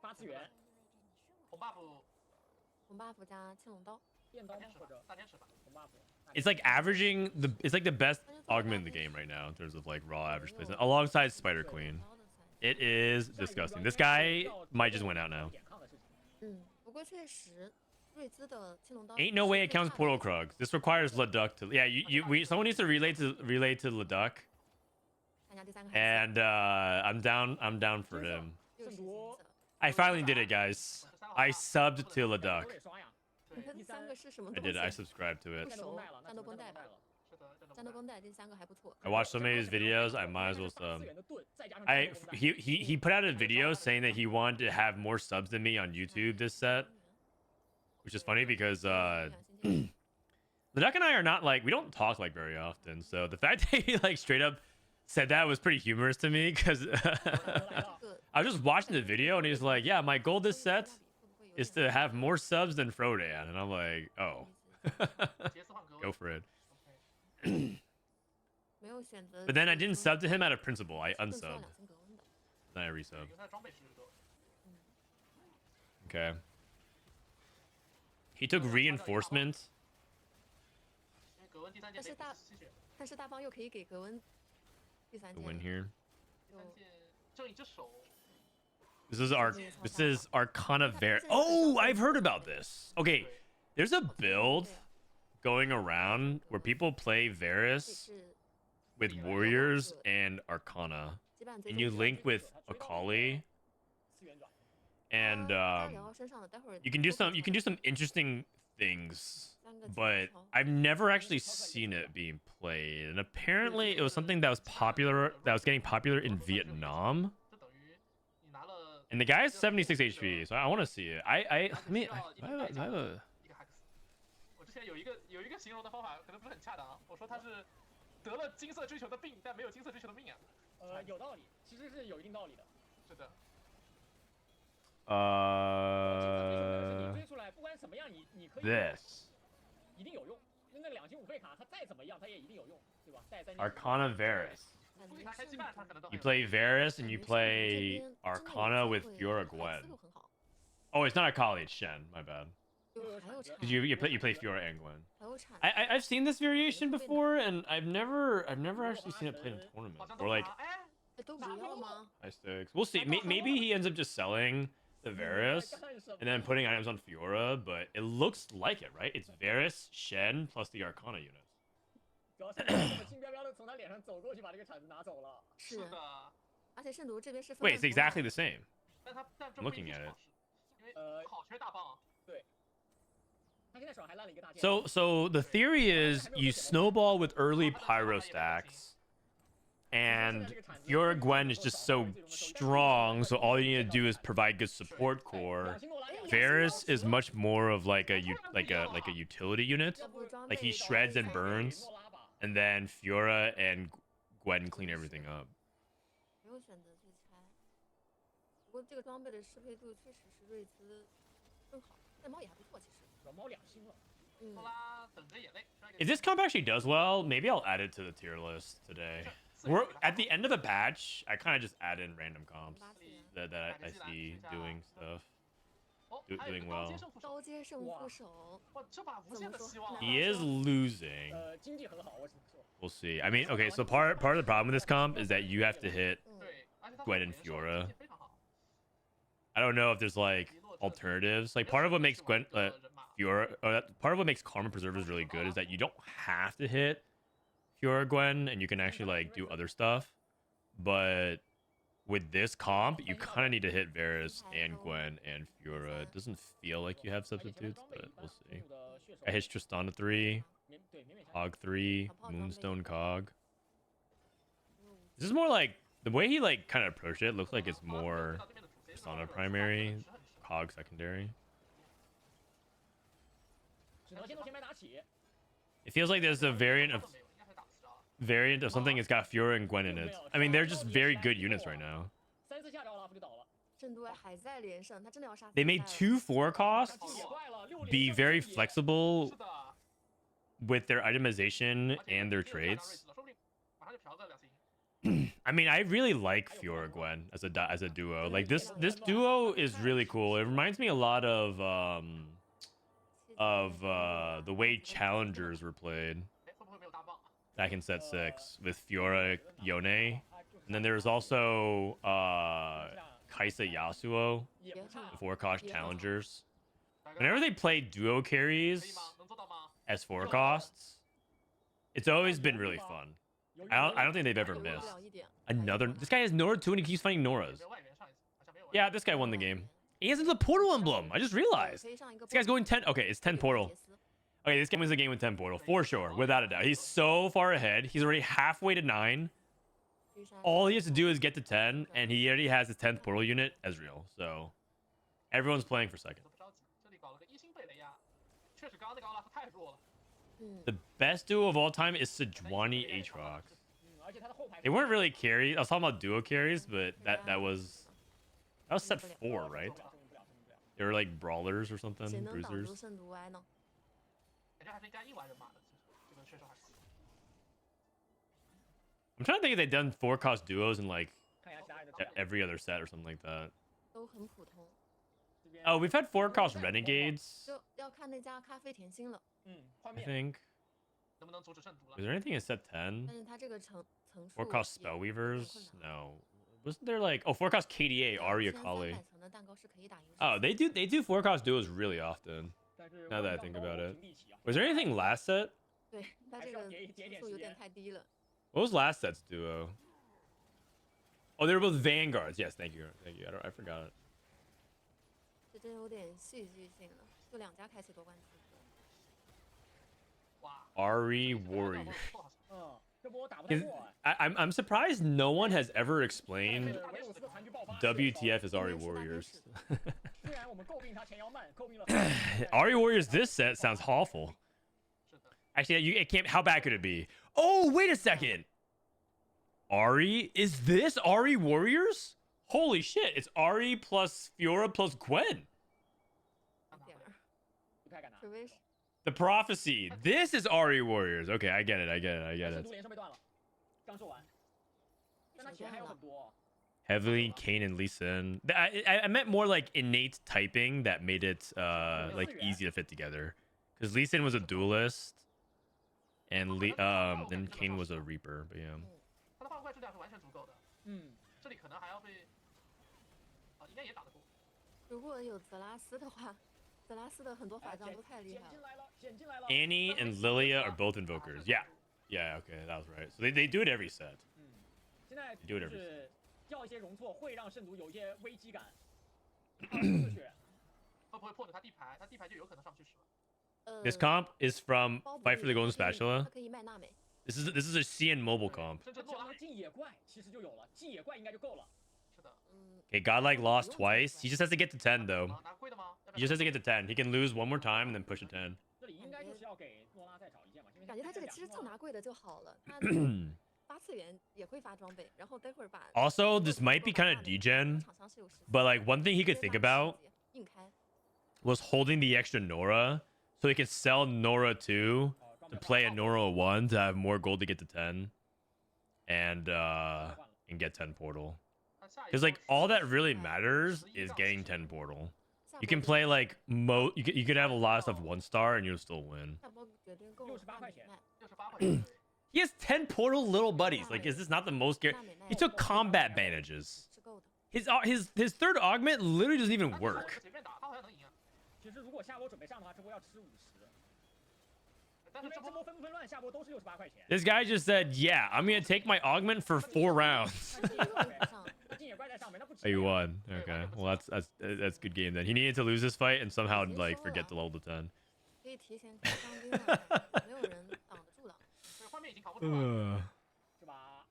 Speaker 2: 8次元
Speaker 5: 红 buff
Speaker 4: 红 buff 加青龙刀，
Speaker 2: 电刀吗？或者
Speaker 5: 大天使吧，
Speaker 2: 红 buff。
Speaker 1: It's like averaging it's like the best augment in the game right now in terms of like raw average placement alongside Spider Queen.
Speaker 4: 刀的才
Speaker 1: It is disgusting. This guy might just win out now.
Speaker 4: 不过确实瑞兹的青龙刀
Speaker 1: Ain't no way it counts portal Krugs. This requires Leduc to someone needs to relay to Leduc.
Speaker 4: 看一下第3个孩子
Speaker 1: And I'm down for him.
Speaker 4: 60金色，
Speaker 1: I finally did it, guys. I subbed to Leduc.
Speaker 5: 对，
Speaker 4: 第3个是什么
Speaker 1: I
Speaker 4: 东
Speaker 1: did. I
Speaker 4: 西？
Speaker 1: subscribed to it.
Speaker 4: 不熟，战斗绷带吧，
Speaker 5: 是的，真的
Speaker 4: 战斗绷带第3个还不错。
Speaker 1: I watched so many of his videos. I might as well sub. He put out a video saying that he wanted to have more subs than me on YouTube this set, which is funny because Leduc and I are not like we don't talk like very often. So the fact that he like straight up said that was pretty humorous to me because I was just watching the video and he's like, "Yeah, my goal this set is to have more subs than Frodan," and I'm like, "Oh,
Speaker 5: 杰斯换格温
Speaker 1: go for it."
Speaker 5: OK
Speaker 4: 没有选择。
Speaker 1: But then I didn't sub to him out of principle. I
Speaker 4: 更需要
Speaker 1: unsubbed.
Speaker 4: 2星格温的。
Speaker 1: Then I
Speaker 5: 对
Speaker 1: resubbed.
Speaker 5: 因为他的装备是多，
Speaker 1: Okay. He took reinforcement.
Speaker 5: 因为格温第3件得补吸血，
Speaker 4: 但是大方又可以给格温第3
Speaker 1: To
Speaker 4: 件，
Speaker 1: win here.
Speaker 5: 第3件正一只手，
Speaker 1: This is Arcana Ver. Oh, I've heard about this. Okay, there's a build going around where people play Varus with warriors and Arcana, and you link with Akali, and you can do some interesting things. But I've never actually seen it being played, and apparently it was something that was getting popular in Vietnam.
Speaker 5: 这等于你拿了
Speaker 1: And the guy is 76 HP, so I want to see it. I mean, I have a
Speaker 5: 一个 hex。我之前有一个形容的方法，可能不是很恰当。我说他是得了金色追求的病，但没有金色追求的命啊。
Speaker 2: 有道理，其实是有一定道理的。
Speaker 5: 是的。
Speaker 2: 你追出来，不管什么样，你可以
Speaker 1: this
Speaker 2: 一定有用。就那2星5费卡，它再怎么样，它也一定有用，对吧？带3
Speaker 1: Arcana Varus.
Speaker 5: 副卡开基本上可能都
Speaker 1: You play Varus and you play Arcana with Fiora Gwen. Oh, it's not Akali, it's Shen. My bad. 'Cause you play Fiora and Gwen. I've seen this variation before, and I've never actually seen it played in a tournament or like
Speaker 4: 都不要吗？
Speaker 1: high stakes. We'll see. Maybe he ends up just selling the Varus and then putting items on Fiora, but it looks like it, right? It's Varus, Shen plus the Arcana units.
Speaker 2: 主要是轻飘飘的从他脸上走过去，把这个铲子拿走了。
Speaker 5: 是的。
Speaker 4: 而且圣毒这边是
Speaker 1: Wait, it's exactly the same.
Speaker 5: 但这
Speaker 1: I'm looking at it.
Speaker 5: 因为好缺大棒啊。
Speaker 2: 对。他现在手上还烂了一个大剑。
Speaker 1: So the theory is you snowball with early pyro stacks, and your Gwen is just so strong, so all you need to do is provide good support core. Varus is much more of like a utility unit, like he shreds and burns, and then Fiora and Gwen clean everything up.
Speaker 4: 没有选择去拆，不过这个装备的适配度确实是瑞兹更好，但猫也还不错，其实。
Speaker 2: 猫2星了。
Speaker 5: 拖拉等着眼泪。
Speaker 1: If this comp actually does well, maybe I'll add it to the tier list today. We're at the end of the patch. I kind of just add in random comps that I see doing stuff, doing well.
Speaker 4: 刀接胜副手，
Speaker 1: He is losing.
Speaker 2: 经济很好，我只能说。
Speaker 1: We'll see. I mean, okay, so part of the problem with this comp is that you have to hit Gwen and Fiora. I don't know if there's like alternatives. Like part of what makes Fiora, part of what makes Karma Preservers really good is that you don't have to hit Fiora Gwen and you can actually like do other stuff. But with this comp, you kind of need to hit Varus and Gwen and Fiora. It doesn't feel like you have substitutes, but we'll see. I hit Tristana 3, Cog 3, Moonstone Cog. This is more like the way he like kind of approached it. Looks like it's more Tristana primary, Cog secondary. It feels like there's a variant of something that's got Fiora and Gwen in it. I mean, they're just very good units right now. They made 2 4 costs be very flexible with their itemization and their traits. I mean, I really like Fiora Gwen as a duo. Like this duo is really cool. It reminds me a lot of the way challengers were played back in set 6 with Fiora Yone, and then there's also Kaisa Yasuo, the 4 cost challengers. Whenever they play duo carries as 4 costs, it's always been really fun. I don't think they've ever missed. This guy has Nora too, and he keeps finding Noras. Yeah, this guy won the game. He has the portal emblem. I just realized. This guy's going 10. Okay, it's 10 portal. Okay, this guy wins the game with 10 portal for sure, without a doubt. He's so far ahead. He's already halfway to 9. All he has to do is get to 10, and he already has his 10th portal unit as real. So everyone's playing for second. The best duo of all time is Sejuani Aatrox. They weren't really carries. I was talking about duo carries, but that was set 4, right? They were like brawlers or something, bruisers. I'm trying to think if they've done 4 cost duos in like every other set or something like that. Oh, we've had 4 cost renegades. I think. Is there anything in set 10? 4 cost spellweavers? No. Wasn't there like forecast KDA Aria
Speaker 4: 前
Speaker 1: Kali?
Speaker 4: 300层的蛋糕是可以打游戏
Speaker 1: Oh, they do forecast duos really often.
Speaker 2: 但是
Speaker 1: Now that I
Speaker 2: 万
Speaker 1: think
Speaker 2: 丈
Speaker 1: about
Speaker 2: 高
Speaker 1: it.
Speaker 2: 平地起啊
Speaker 1: Was there anything last set?
Speaker 4: 对，但这个层数有点太低了。
Speaker 1: What was last set's duo? Oh, they were both vanguards. Yes, thank you, thank you. I forgot it.
Speaker 4: 这真有点戏剧性了，就2家开启夺冠资格。
Speaker 5: 哇，
Speaker 1: Ari
Speaker 5: 这
Speaker 1: Warrior.
Speaker 5: 不好说
Speaker 2: 嗯，这波打不太
Speaker 1: Is-
Speaker 2: 过哎。
Speaker 1: I'm surprised no one has ever explained
Speaker 2: 是维鲁斯的残局爆发
Speaker 1: WTF is Ari
Speaker 4: 应该是大概
Speaker 1: Warriors.
Speaker 4: 是
Speaker 2: 虽然我们诟病他前摇慢，诟病了
Speaker 1: Ari Warriors this set sounds awful.
Speaker 5: 是的，
Speaker 1: Actually, it can't. How bad could it be? Oh, wait a second. Ari, is this Ari Warriors? Holy shit! It's Ari plus Fiora plus Gwen.
Speaker 5: 看他
Speaker 4: 点儿，
Speaker 2: 不太敢拿。
Speaker 4: 除非是
Speaker 1: The prophecy. This is Ari Warriors. Okay, I get it. I get it. I get
Speaker 2: 神
Speaker 1: it.
Speaker 2: 族连胜被断了，刚说完。但他钱还有很多。
Speaker 1: Heavily Kane and Lee Sin. I meant more like innate typing that made it like easy to fit together. Because Lee Sin was a duelist, and then Kane was a reaper. But yeah.
Speaker 5: 他的换怪数量是完全足够的，
Speaker 2: 嗯，
Speaker 5: 这里可能还要被，应该也打得过。
Speaker 4: 如果有泽拉斯的话，泽拉斯的很多法杖都太厉害了。
Speaker 2: 捡进来了，捡进来了。
Speaker 1: Annie and Lilia are both invokers. Yeah. Yeah. Okay, that was right. So they do it every set.
Speaker 2: 嗯，现在
Speaker 1: Do it
Speaker 2: 就
Speaker 1: every
Speaker 2: 是掉一些容错，会让圣族有一些危机感。4血，
Speaker 5: 会不会破着他地牌？他地牌就有可能上去使了。
Speaker 1: This comp is from
Speaker 4: 包
Speaker 1: Fight for the Golden
Speaker 4: 它
Speaker 1: Spatula.
Speaker 4: 可以卖娜美。
Speaker 1: This is a CN mobile comp.
Speaker 5: 甚至
Speaker 2: 只要
Speaker 5: 诺拉美，
Speaker 2: 进野怪其实就有了，进野怪应该就够了。
Speaker 5: 是的。
Speaker 4: 嗯，
Speaker 1: Okay, Godlike lost twice. He just has to get to 10 though.
Speaker 5: 拿龟的吗？
Speaker 1: He just has to get to 10. He can lose one more time and then push to 10.
Speaker 2: 这里应该就是要给诺拉再找一件嘛，因为
Speaker 4: 感觉他这里其实就拿贵的就好了。他发次元也会发装备，然后待会儿把。
Speaker 1: Also, this might be kind of degen,
Speaker 4: 厂商是有实际
Speaker 1: but like one thing he could think about
Speaker 4: 硬开。
Speaker 1: was holding the extra Nora, so he could sell Nora 2 to play a Nora 1 to have more gold to get to 10, and get 10 portal.
Speaker 5: 他下一
Speaker 1: Because like all that really matters is getting 10 portal. You can play like you could have a lot of stuff 1 star and you'll still win.
Speaker 4: 下波决定购
Speaker 2: 68
Speaker 4: 大
Speaker 2: 块钱
Speaker 4: 美卖
Speaker 5: 68块钱，
Speaker 1: He has 10 portal little buddies. Like, is this not the most? He took combat bandages.
Speaker 4: 是够的。
Speaker 1: His third augment literally doesn't even
Speaker 5: 他
Speaker 1: work.
Speaker 5: 随便打，他好像能赢啊。
Speaker 2: 其实如果下波准备上的话，这波要吃50，因为这
Speaker 5: 但是这波
Speaker 2: 波纷不纷乱，下波都是68块钱。
Speaker 1: This guy just said, "Yeah, I'm gonna take my augment for 4 rounds."
Speaker 4: 他第一个不上，
Speaker 2: 那进野怪在上面，那不值
Speaker 1: Oh, you won. Okay. Well, that's good game then. He needed to lose this fight and somehow like forget to level to 10.
Speaker 4: 可以提前开伤兵了，没有人挡得住的。
Speaker 5: 对画面已经扛不住了。
Speaker 2: 是吧？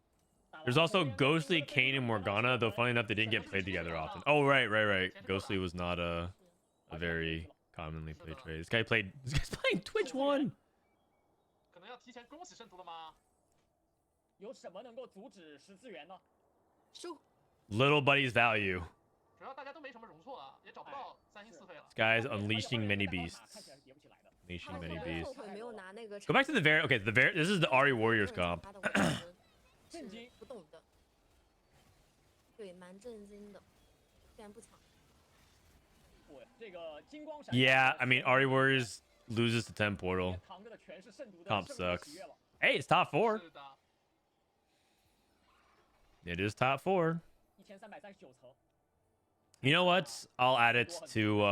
Speaker 1: There's also Ghostly, Kane, and Morgana, though funny enough they didn't get played together often. Oh, right. Ghostly was not a very commonly played trade. This guy's playing Twitch 1.
Speaker 5: 可能要提前恭喜圣徒了吗？
Speaker 2: 有什么能够阻止十字元呢？
Speaker 4: 输，
Speaker 1: Little buddy's value.
Speaker 5: 主要大家都没什么容错啊，也找不到3星4费了。
Speaker 1: This guy's unleashing many
Speaker 2: 看
Speaker 1: beasts.
Speaker 2: 起来是叠不起来的。
Speaker 1: Unleashing
Speaker 4: 他
Speaker 1: many
Speaker 4: 后
Speaker 1: beasts.
Speaker 4: 悔没有拿那个。
Speaker 1: Go back to the Var. Okay, this is the Ari Warriors comp.
Speaker 4: 他的我觉得是不懂的，对，蛮震惊的，竟然不抢。
Speaker 2: 我这个金光闪。
Speaker 1: Yeah, I mean Ari Warriors loses to 10 portal.
Speaker 2: 扛着的全是圣徒的
Speaker 1: Comp
Speaker 2: 胜利
Speaker 1: sucks.
Speaker 2: 喜悦了。
Speaker 1: Hey, it's top 4.
Speaker 5: 是的，
Speaker 1: It is top 4.
Speaker 2: 1339层，
Speaker 1: You know what? I'll add it to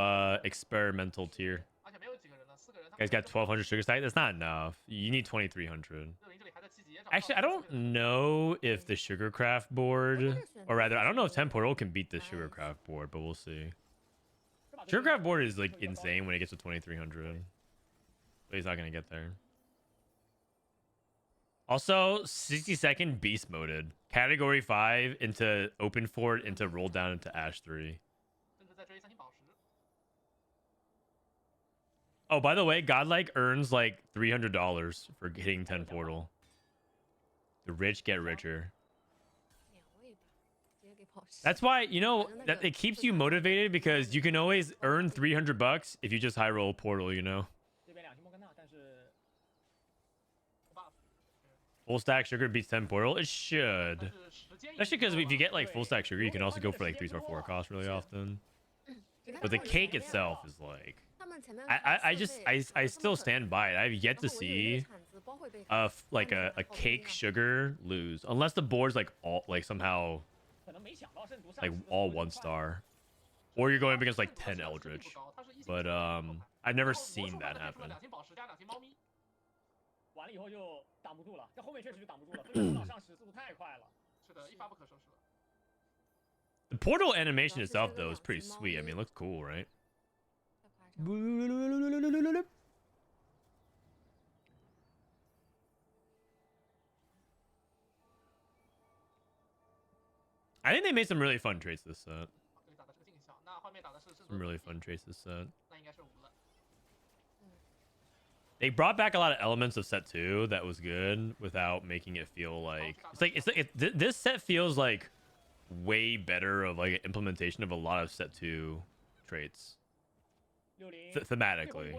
Speaker 1: experimental tier.
Speaker 5: 而且没有几个人了，4个人。
Speaker 1: Guys got 1200 sugar stack. That's not enough. You need 2300.
Speaker 5: 热营这里还在积极，也找不到
Speaker 1: Actually, I don't know if the sugarcraft board, or rather, I don't know if 10 portal can beat the sugarcraft board, but we'll see.
Speaker 2: 是吧？这个
Speaker 1: Sugarcraft board is like insane when it gets to 2300, but he's not gonna get there. Also, 60-second beast moded. Category 5 into open fort into roll down into Ash 3.
Speaker 5: 甚至在追3星宝石。
Speaker 1: Oh, by the way, Godlike earns like $300 for hitting 10 portal. The rich get richer.
Speaker 4: 免位吧，直接给宝石。
Speaker 1: That's why, you know, that it keeps you motivated because you can always earn $300 if you just high roll portal, you know?
Speaker 2: 这边2星莫甘娜，但是
Speaker 5: buff
Speaker 1: Full stack sugar beats 10 portal? It should.
Speaker 5: 但是时间
Speaker 1: Especially because if you get like full stack sugar, you can also go for like 3 star 4 cost really often. But the cake itself is like,
Speaker 4: 他们前面
Speaker 1: I still stand by it. I've yet to see like a cake sugar lose unless the board's like all like somehow
Speaker 2: 可能没
Speaker 1: like all 1-star, or you're going up against like 10 Eldritch. But I've never seen that happen.
Speaker 2: 完了以后就挡不住了，这后面确实就挡不住了，分手上时速度太快了。
Speaker 5: 是的，一发不可收拾了。
Speaker 1: The portal animation itself though is pretty sweet. I mean, it looks cool, right?
Speaker 4: 太夸张了。
Speaker 1: I think they made some really fun traits this set.
Speaker 5: 这里打的是个镜像，那画面打的是圣
Speaker 1: Some
Speaker 5: 徒，
Speaker 1: really fun traits this set.
Speaker 5: 那应该是无了。
Speaker 1: They brought back a lot of elements of set 2 that was good without making it feel like this set feels like way better of like an implementation of a lot of set 2 traits. Thematically,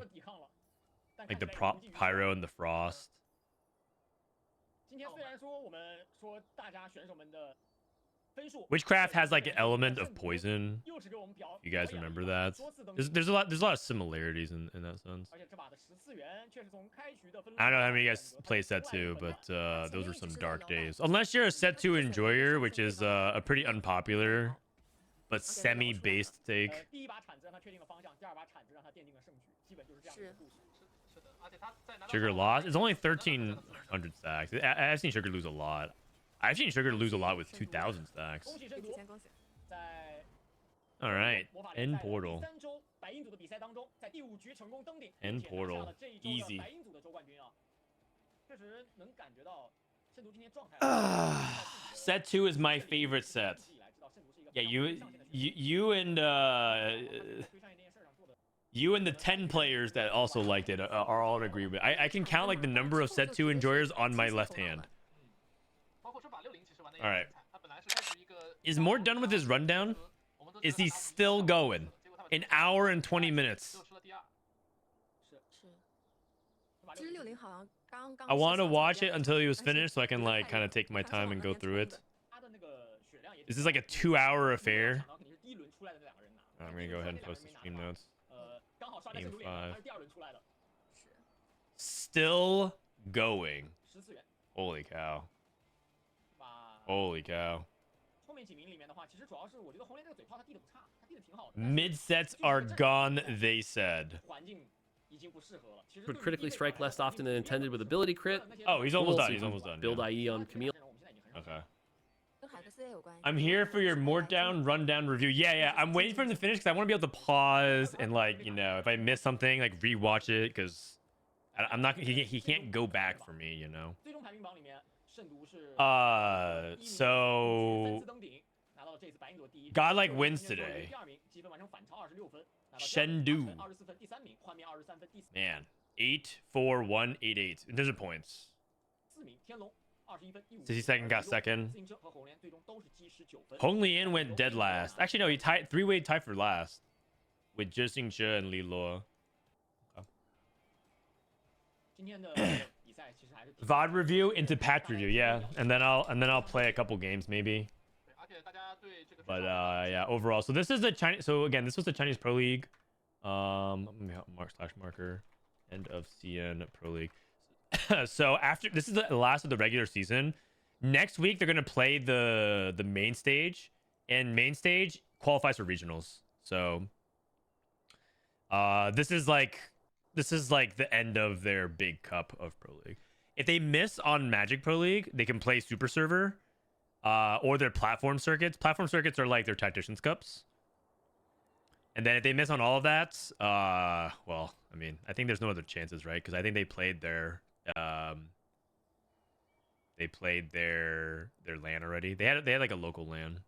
Speaker 1: like the pyro and the frost.
Speaker 2: 今天虽然说我们说大家选手们的
Speaker 1: Witchcraft has like an element of poison. You guys remember that? There's a lot of similarities in that sense. I don't know how many of you guys play set 2, but those were some dark days. Unless you're a set 2 enjoyer, which is a pretty unpopular but semi-based take. Sugar lost. It's only 1,300 stacks. I've seen Sugar lose a lot. I've seen Sugar lose a lot with 2,000 stacks. All right, end portal. End portal, easy. Set 2 is my favorite set. Yeah, you and the 10 players that also liked it are all in agreement. I can count like the number of set 2 enjoyers on my left hand. All right. Is Mort done with his rundown? Is he still going? An hour and 20 minutes. I wanted to watch it until he was finished so I can like kind of take my time and go through it. Is this like a 2-hour affair? I'm gonna go ahead and post the stream notes. Game 5. Still going. Holy cow. Holy cow. Mid sets are gone, they said.
Speaker 6: Would critically strike less often than intended with ability crit.
Speaker 1: Oh, he's almost done. He's almost done.
Speaker 6: Build
Speaker 1: Yeah.
Speaker 6: IE on Camille.
Speaker 1: Okay. I'm here for your Mort down rundown review. Yeah. I'm waiting for him to finish because I want to be able to pause and like, you know, if I miss something, like rewatch it because I'm not. He can't go back for me, you know. So Godlike wins today. Shendu. Man, 8-4-1-8-8. There's a points. 62nd got second. Hong Lian went dead last. Actually, no, he tied 3-way tie for last with Jising Che and Liluo. VOD review into patch review, yeah, and then I'll play a couple games maybe. But yeah, overall, so this is the Chinese. So again, this was the Chinese Pro League. Marker, end of CN Pro League. So after this is the last of the regular season. Next week they're gonna play the main stage, and main stage qualifies for regionals. So this is like the end of their big cup of Pro League. If they miss on Magic Pro League, they can play Super Server, or their platform circuits. Platform circuits are like their Tacticians Cups. And then if they miss on all of that, well, I mean, I think there's no other chances, right? Because I think they played their LAN already. They had like a local LAN.